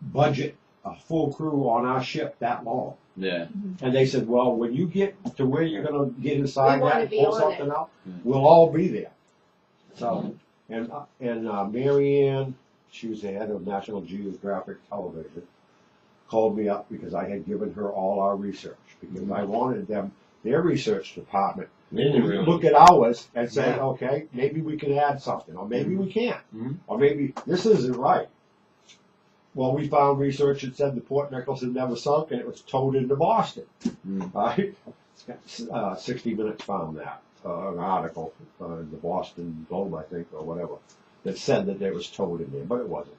budget a full crew on our ship that long. Yeah. And they said, well, when you get to where you're gonna get inside We wanna that and be pull on something it. out, Yeah. we'll all be there. So, and Mary Ann, she was the head of National Geographic Television, called me up because I had given her all our research, because I wanted them, their research department, They didn't to really- look at ours and say, Yeah. okay, maybe we can add something, or maybe we can't, Mhm. or maybe this isn't right. Well, we found research that said the Port Nicholson never sunk, and it was towed into Boston. Mm. Right? 60 Minutes found that, an article in the Boston Globe, I think, or whatever, that said that there was towed in there, but it wasn't.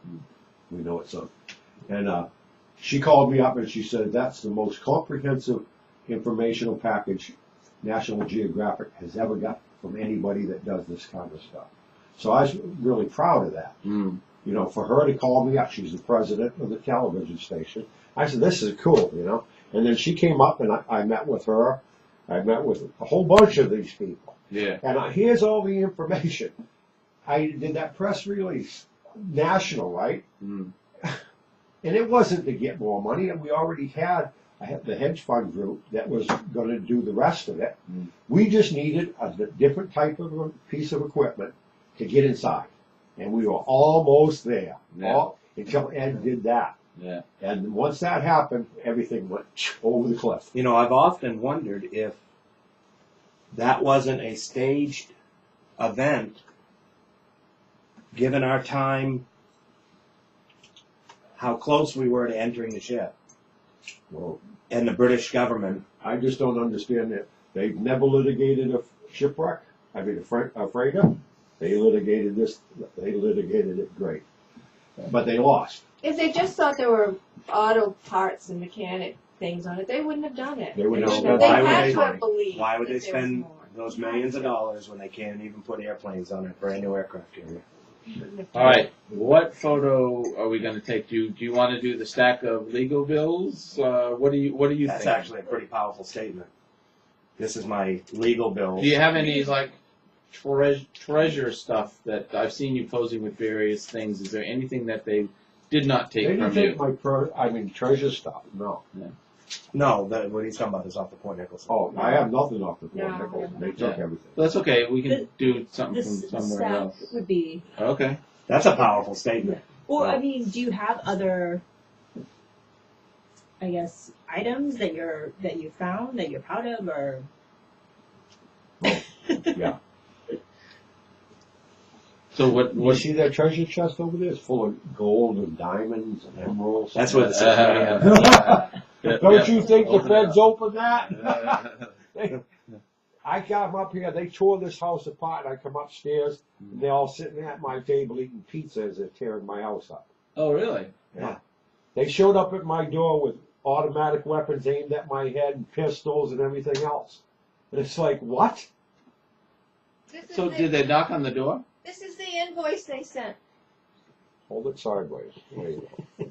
We know it sunk. And she called me up and she said, that's the most comprehensive informational package National Geographic has ever got from anybody that does this kind of stuff. So I was really proud of that. Mm. You know, for her to call me up, she's the president of the television station. I said, this is cool, you know. And then she came up and I met with her. I met with a whole bunch of these people. Yeah. And here's all the information. I did that press release, national, right? Mm. And it wasn't to get more money. And we already had the hedge fund group that was going to do the rest of it. Mm. We just needed a different type of a piece of equipment to get inside. And we were almost there. Yeah. Until Ed did that. Yeah. And once that happened, everything went over the cliff. You know, I've often wondered if that wasn't a staged event, given our time, how close we were to entering the ship, Well, and the British government. I just don't understand it. They've never litigated a shipwreck. I mean, a freighter. They litigated this. They litigated it great, but they lost. If they just thought there were auto parts and mechanic things on it, they wouldn't have done it. They wouldn't have They spent- why would had they- to have believed. Why would that they there was spend more. those millions of dollars when they can't even put airplanes on a brand new aircraft carrier? All right. What photo are we going to take? Do you want to do the stack of legal bills? What do you That's think? actually a pretty powerful statement. This is my legal bill. Do you have any like treasure stuff that I've seen you posing with various things? Is there anything that they did not take They didn't from take you? my treasure stuff. No. No, what he's talking about is off the Port Nicholson. Oh, I have nothing off the Port No, Nicholson. no. They took Yeah. everything. That's okay. We can do something This from somewhere stack else. would be, Okay. That's a powerful statement. or Yeah. I mean, do you have other, I guess, items that you found that you're proud of, or? Yeah. So what? You see that treasure chest over there? It's full of gold and diamonds and emeralds. That's what it says right here. Don't you think the Open it feds up. open that? I come up here, they tore this house apart, and I come upstairs, and they're all sitting at my table eating pizza as they're tearing my house up. Oh, really? Yeah. They showed up at my door with automatic weapons aimed at my head and pistols and everything else. And it's like, what? So did they knock on the door? This is the invoice they sent. Hold it sideways. There you go.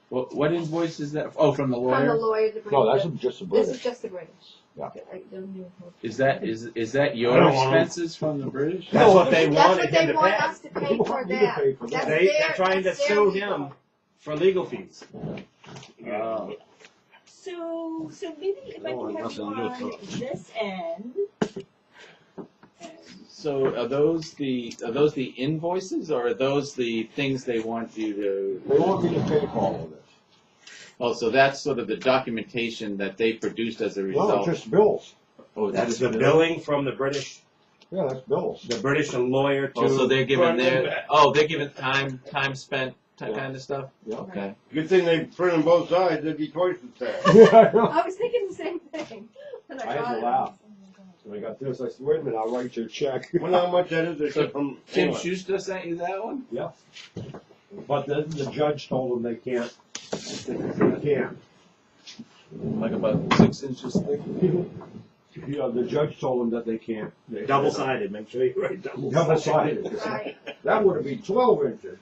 What invoice is that? Oh, from the From the lawyer. lawyer, the British. No, that's just a This British. is just the British. Yeah. I don't even hold- Is that I your don't want 'em. expenses from the British? That's what they That's wanted what him they to want pay. us to They pay for want me to that. pay for That's that. They're trying to that's their sue legal. him for legal fees. Oh. So maybe if I No, can have nothing you to do on this end. So are those the invoices, or are those the things they want you to? They want me to pay for all of this. Oh, so that's sort of the documentation that they produced as a No, result. just bills. Oh, That's the billing from the British Yeah, that's bills. lawyer to. Oh, so they're giving they're giving time spent Yeah. kind of stuff. Yeah. Okay. Good thing they print on both sides, it'd be twice as fast. I was thinking the same thing. When I I had got to it. laugh. When I got this, I said, wait a minute, I'll write you a check. Wonder how much that is to ship from Tim England. Schuster sent you that one? Yeah. But then the judge told them they can't. They can't. Like about 6 inches thick. You know, the judge told them that they can't. Double-sided, make sure you write double-sided. Double-sided. Right. That would have been 12 inches.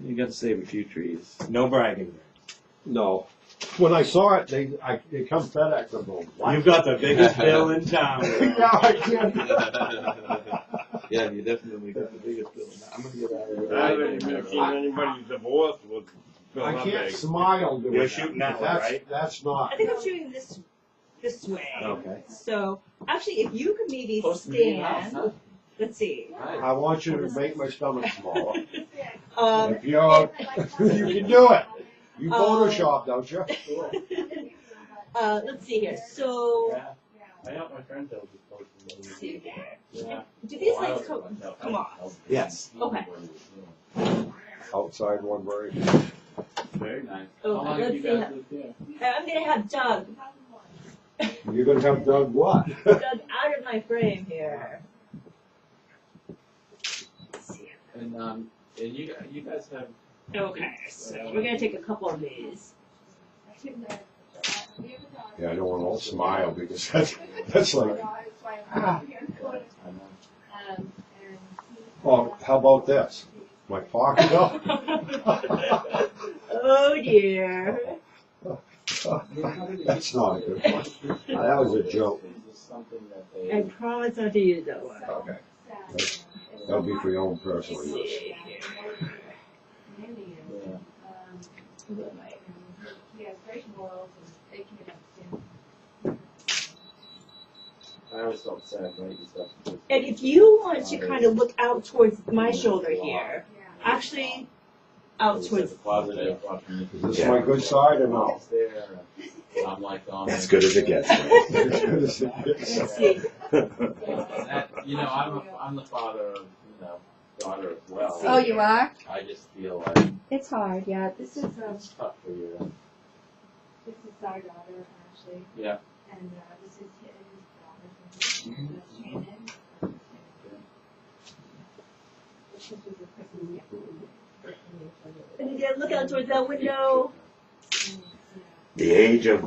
You got to save a few trees. No bragging. No. When I saw it, they come FedEx. I'm going, what? You've got the biggest bill in town. Yeah, I can't. Yeah, you definitely got the biggest bill. I'm gonna get out of here. I haven't even seen anybody divorced with I Phil can't Big. smile doing You're that. shooting that way, That's, right? That's I not. think I'm shooting this way. Okay. So actually, if you could maybe Close to the house, stand, huh? let's see. Nice. I want you to make my stomach smaller. Um, If you're, you can do it. You Um, Photoshop, don't you? let's see here. So, I help my friend build this post. let's see here. Yeah. Do these lights come off? Yes. Okay. Outside one very. Very nice. Okay, How long let's have you see guys how- lived here? I'm gonna have Doug. You're gonna have Doug what? Doug out of my frame here. Let's see. And you guys have. Okay, so we're gonna take a couple of these. Yeah, I don't want to all smile because that's like. Ah. Oh, how about this? My pocket up. Oh dear. That's not a good one. That was a joke. I promise not to use that one. Okay. That'll be for your own personal Let's use. see here. I always felt sad writing stuff. And if you want to kind of look out towards my shoulder here, actually out towards. Positive. Is this my good side or no? I'm like on. As good as it gets. As good as it gets. Let's see. I'm the father of daughter as well. Oh, you are? I just feel like It's hard, yeah. This is it's tough for you. This is our daughter, Ashley. Yeah. And this is his daughter. Shannon. This was a Christmas gift. And again, look out towards that window. The age of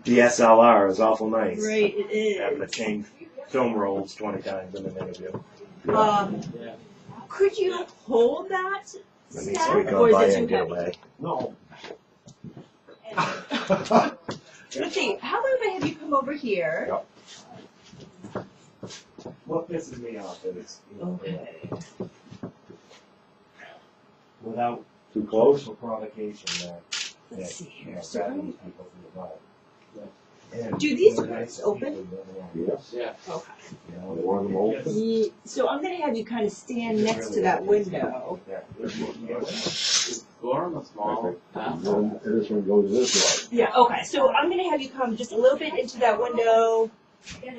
DSLR is awful nice. Right, it Having to is. change film rolls 20 times in an interview. Um, Yeah. could you hold that That needs to be staff, gone or by is it and too get heavy? away. No. Let's see. How about if I have you come over here? What pisses me off is, Okay. without Too close? social provocation, that Let's see you know, here. So, grabbing people from the butt. And Do these they're doors nice open? people, they're nice. Yes. Yeah. okay. You know, You want them open? So I'm gonna have you kind of stand next to that window. Gorham a small And town. then this one goes this way. Yeah. Okay. So I'm gonna have you come just a little bit into that window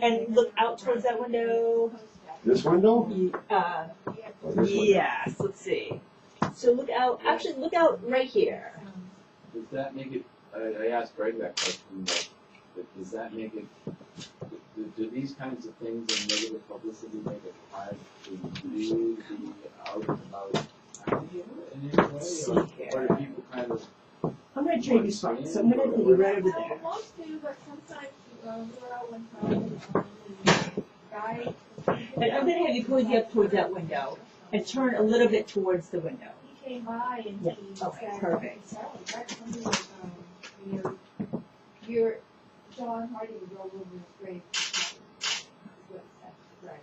and look out towards that window. This window? Or this window? Yes. Let's see. So look out. Actually, look out right here. Does that make it? I asked Greg that question, but does that make it? Do these kinds of things and negative publicity make it hard to really be out about Iowa in any way, or do people kind of? I'm gonna trade you spots. So I'm gonna put you right over there. Most do, but sometimes we were out one time. Guy, And I'm gonna have you cozy up towards that window and turn a little bit towards the window. he came by and Yeah, he okay, said, perfect. "Sally, that's something like, your John Hardy rolled over his grave." Right.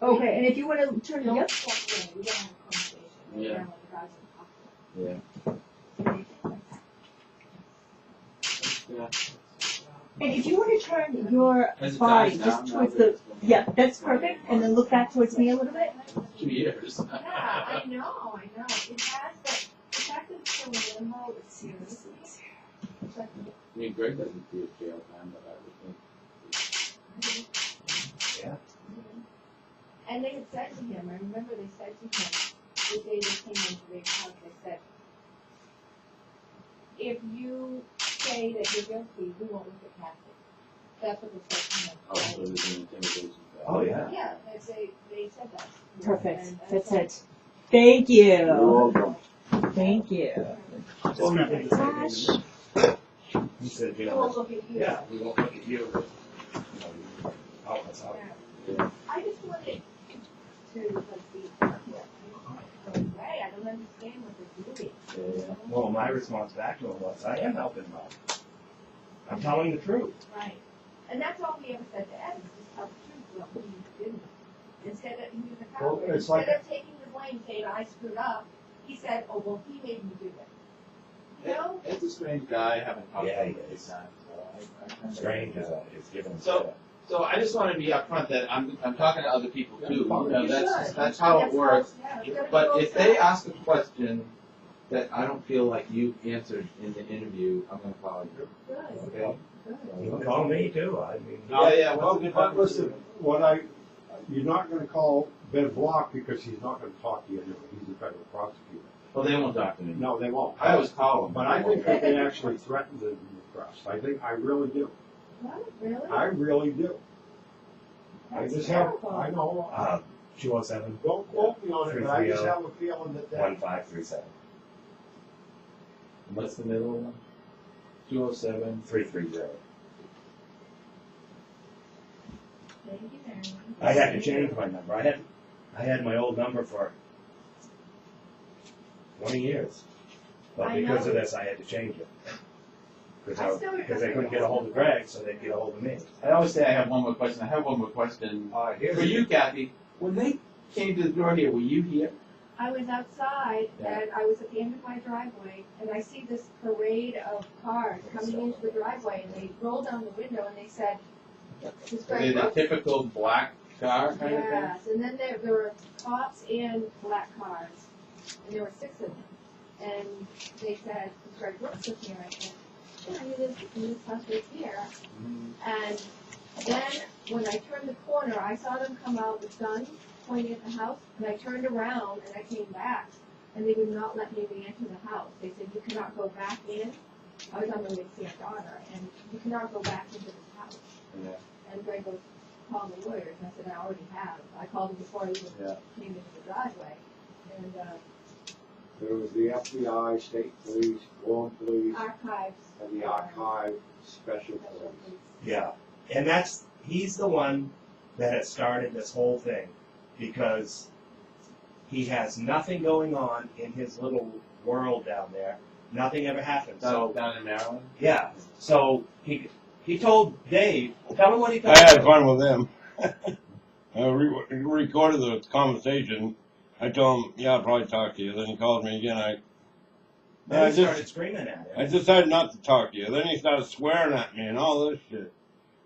Okay. And if you want to turn Don't it up. walk away. We don't have a conversation. Yeah. We're down with the guys in the hospital. Yeah. Yeah. And if you want to turn your Has it body died just down towards now the, that it's- yeah, that's perfect, and then look back towards me a little bit. 2 years. Yeah, I know. It has, but the fact that it's still in limbo is serious. I mean, Greg doesn't do a jail time, but I would think. And they had said to him, I remember they said to him, the day they came into their house, they said, if you say that you're guilty, we won't look at past it. That's what they said to him. Oh, so there's an intimidation. Oh, yeah. Yeah, they said that. Perfect. And That's so- it. Thank You're you. welcome. Thank you. Just grab my Gosh. He said, you We know, won't look at you. yeah, we won't look at you. Help us out. I just wanted to, like, be, way. I don't understand what they're doing. yeah. Well, my response back to him was, I am helping him out. I'm telling the truth. Right. And that's all he ever said to Ed, is just tell the truth. Well, he didn't. Instead of, he was a coward. Well, it's Instead like- of taking the blame, saying, I screwed up, he said, oh, well, he made me do it. You know? It's a strange guy. I haven't talked Yeah, to he him many is. times, so I kinda Strange agree with that. is giving him So- credit. So I just want to be upfront that I'm talking to other people too. You know, You that's should. that's how it works. Yeah, it's gotta be But both if they sides. ask a question that I don't feel like you answered in the interview, I'm going to follow you. Good, Okay. good. You can call me too, I mean. Yeah. Well, What's a good but one? listen, you're not gonna call Ben Block because he's not gonna talk to you anyway. He's a federal prosecutor. Well, they won't talk to me. No, they won't. I always call them. But I think that they actually threaten the press. I really do. What, really? I really do. That's I just terrible. have, I know, 207 don't quote me on it, but I just have a feeling that 1537 What's the middle one? 207. 330. Thank you, Mary. I had to change my number. I had my old number for 20 years. But I because of know. this, I had to change it. I still remember Because they couldn't get a hold of Greg, so they'd get a hold of me. I always say I have one more question. I have one more question here's for you, Kathy. When they came to the door here, were you here? I was outside Yeah. and I was at the end of my driveway and I see this parade of cars coming into the driveway and they roll down the window and they said, this Were they Greg the Brooks. typical black car kind of thing? Yes, and then there were cops and black cars, and there were 6 of them. And they said, "Is Greg Brooks was here?" I said, "Yeah, he lives in this house right here." And then when I turned the corner, I saw them come out with guns pointing at the house, and I turned around and I came back, and they would not let me re-enter the house. They said, "You cannot go back in." I was on my way to see our daughter, and you cannot go back into this house. Yeah. And Greg goes, "Call the lawyers." And I said, "I already have." I called him before he even Yeah. came into the driveway. And There was the FBI, state police, Guam police, archives. and the archive special police. Yeah. And he's the one that has started this whole thing because he has nothing going on in his little world down there. Nothing ever happens. So, Down in Maryland? yeah. So he told Dave, tell him what he told I had Dave. fun with them. I recorded the conversation. I told him, yeah, I'll probably talk to you. Then he called me again. Then I he just- started screaming at I him. decided not to talk to you. Then he started swearing at me and all this shit.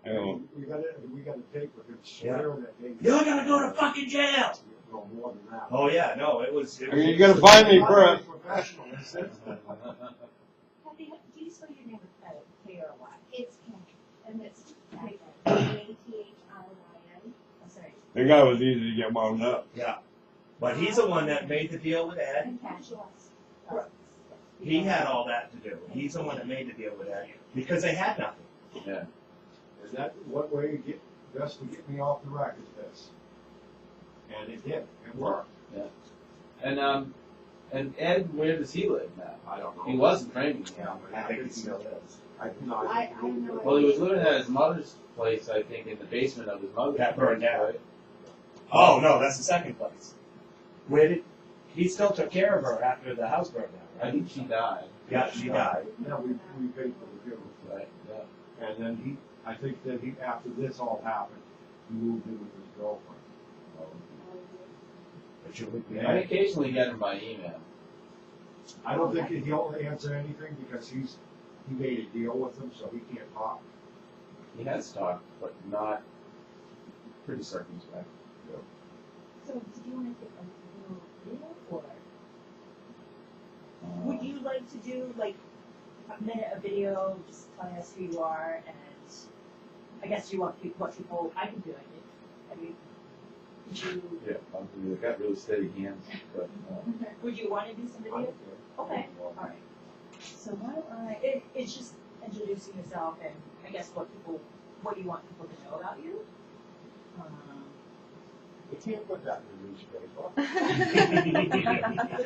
I go, We got a tape of him swearing at David. You're gonna go to fucking jail! No, more than that. Oh yeah, no, it was. I mean, you gotta find me first. Professional, in a sense. Kathy, do you spell your name with K or Y? It's Kathy, and it's Kathy, Kathin. I'm sorry. the guy was easy to get wound up. But he's the one that made the deal with Ed. And Kathy. He had all that to do. He's the one that made the deal with Ed because they had nothing. Yeah. Is that what way to get, best to get me off the record, this? And it did, it worked. And Ed, where does he live now? I don't know. He was in Framingham. Yeah, but I think he still is. I know. Well, he was living at his mother's place, I think, in the basement of his mother's That burned place, down. right? Oh no, that's the second place. He still took care of her after the house burned down, I right? think she died. Yeah, she died. Yeah, we paid for the funeral. Right. Yeah. And then I think that after this all happened, he moved in with his girlfriend. But you would be I occasionally get him by email. I don't think he'll answer anything because he made a deal with him, so he can't talk. He has talked, but not pretty circumspect. So, did you want to take a little video or? Would you like to do like a minute of video just telling us who you are and I guess you want people, I can do it. I mean, would you, Yeah, I've got really steady hands, but would you want to do some video? Okay, alright. So why don't it's just introducing yourself and I guess what you want people to know about you. You can't put that in the newspaper.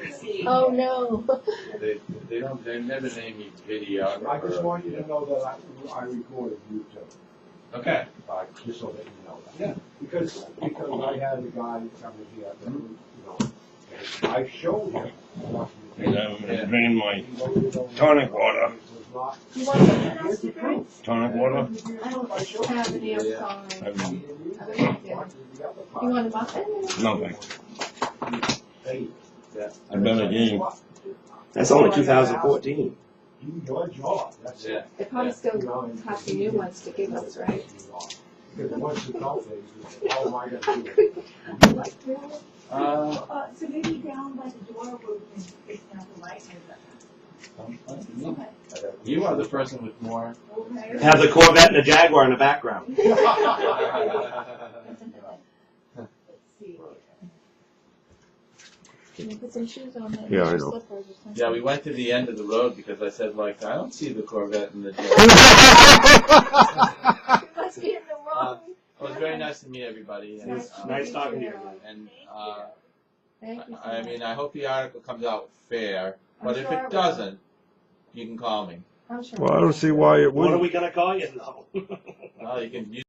Let's see. Oh, no. they never name me videographer. I just want you to know that I recorded you too. Okay. Just so that you know that. Yeah. Because I had a guy come in here, you know, I showed him. And I'm drinking my tonic water. You want something else to drink? Tonic water? I don't have any, I'm sorry. I mean, I don't care. You want a muffin? nothing. I've been a game. That's only 2014. Your job, that's it. They probably still have some new ones to give us, right? Because once it's out there, you say, how am I gonna do it? So maybe down by the door where we can fix down the light or You are the person with more. Okay. Have the Corvette and the Jaguar in the background. Let's see. Can you put some shoes on there? Yeah, I Your know. slippers or something? Yeah, we went to the end of the road because I said, like, I don't see the Corvette in the jet. You must be in the wrong. It was very nice to meet everybody. And, Nice talking to you. And Thank you so I much. mean, I hope the article comes out fair. But I'm if sure it will. doesn't, you can call me. I'm sure. Well, I don't see why it What are wouldn't. we gonna call you though? Well, you can use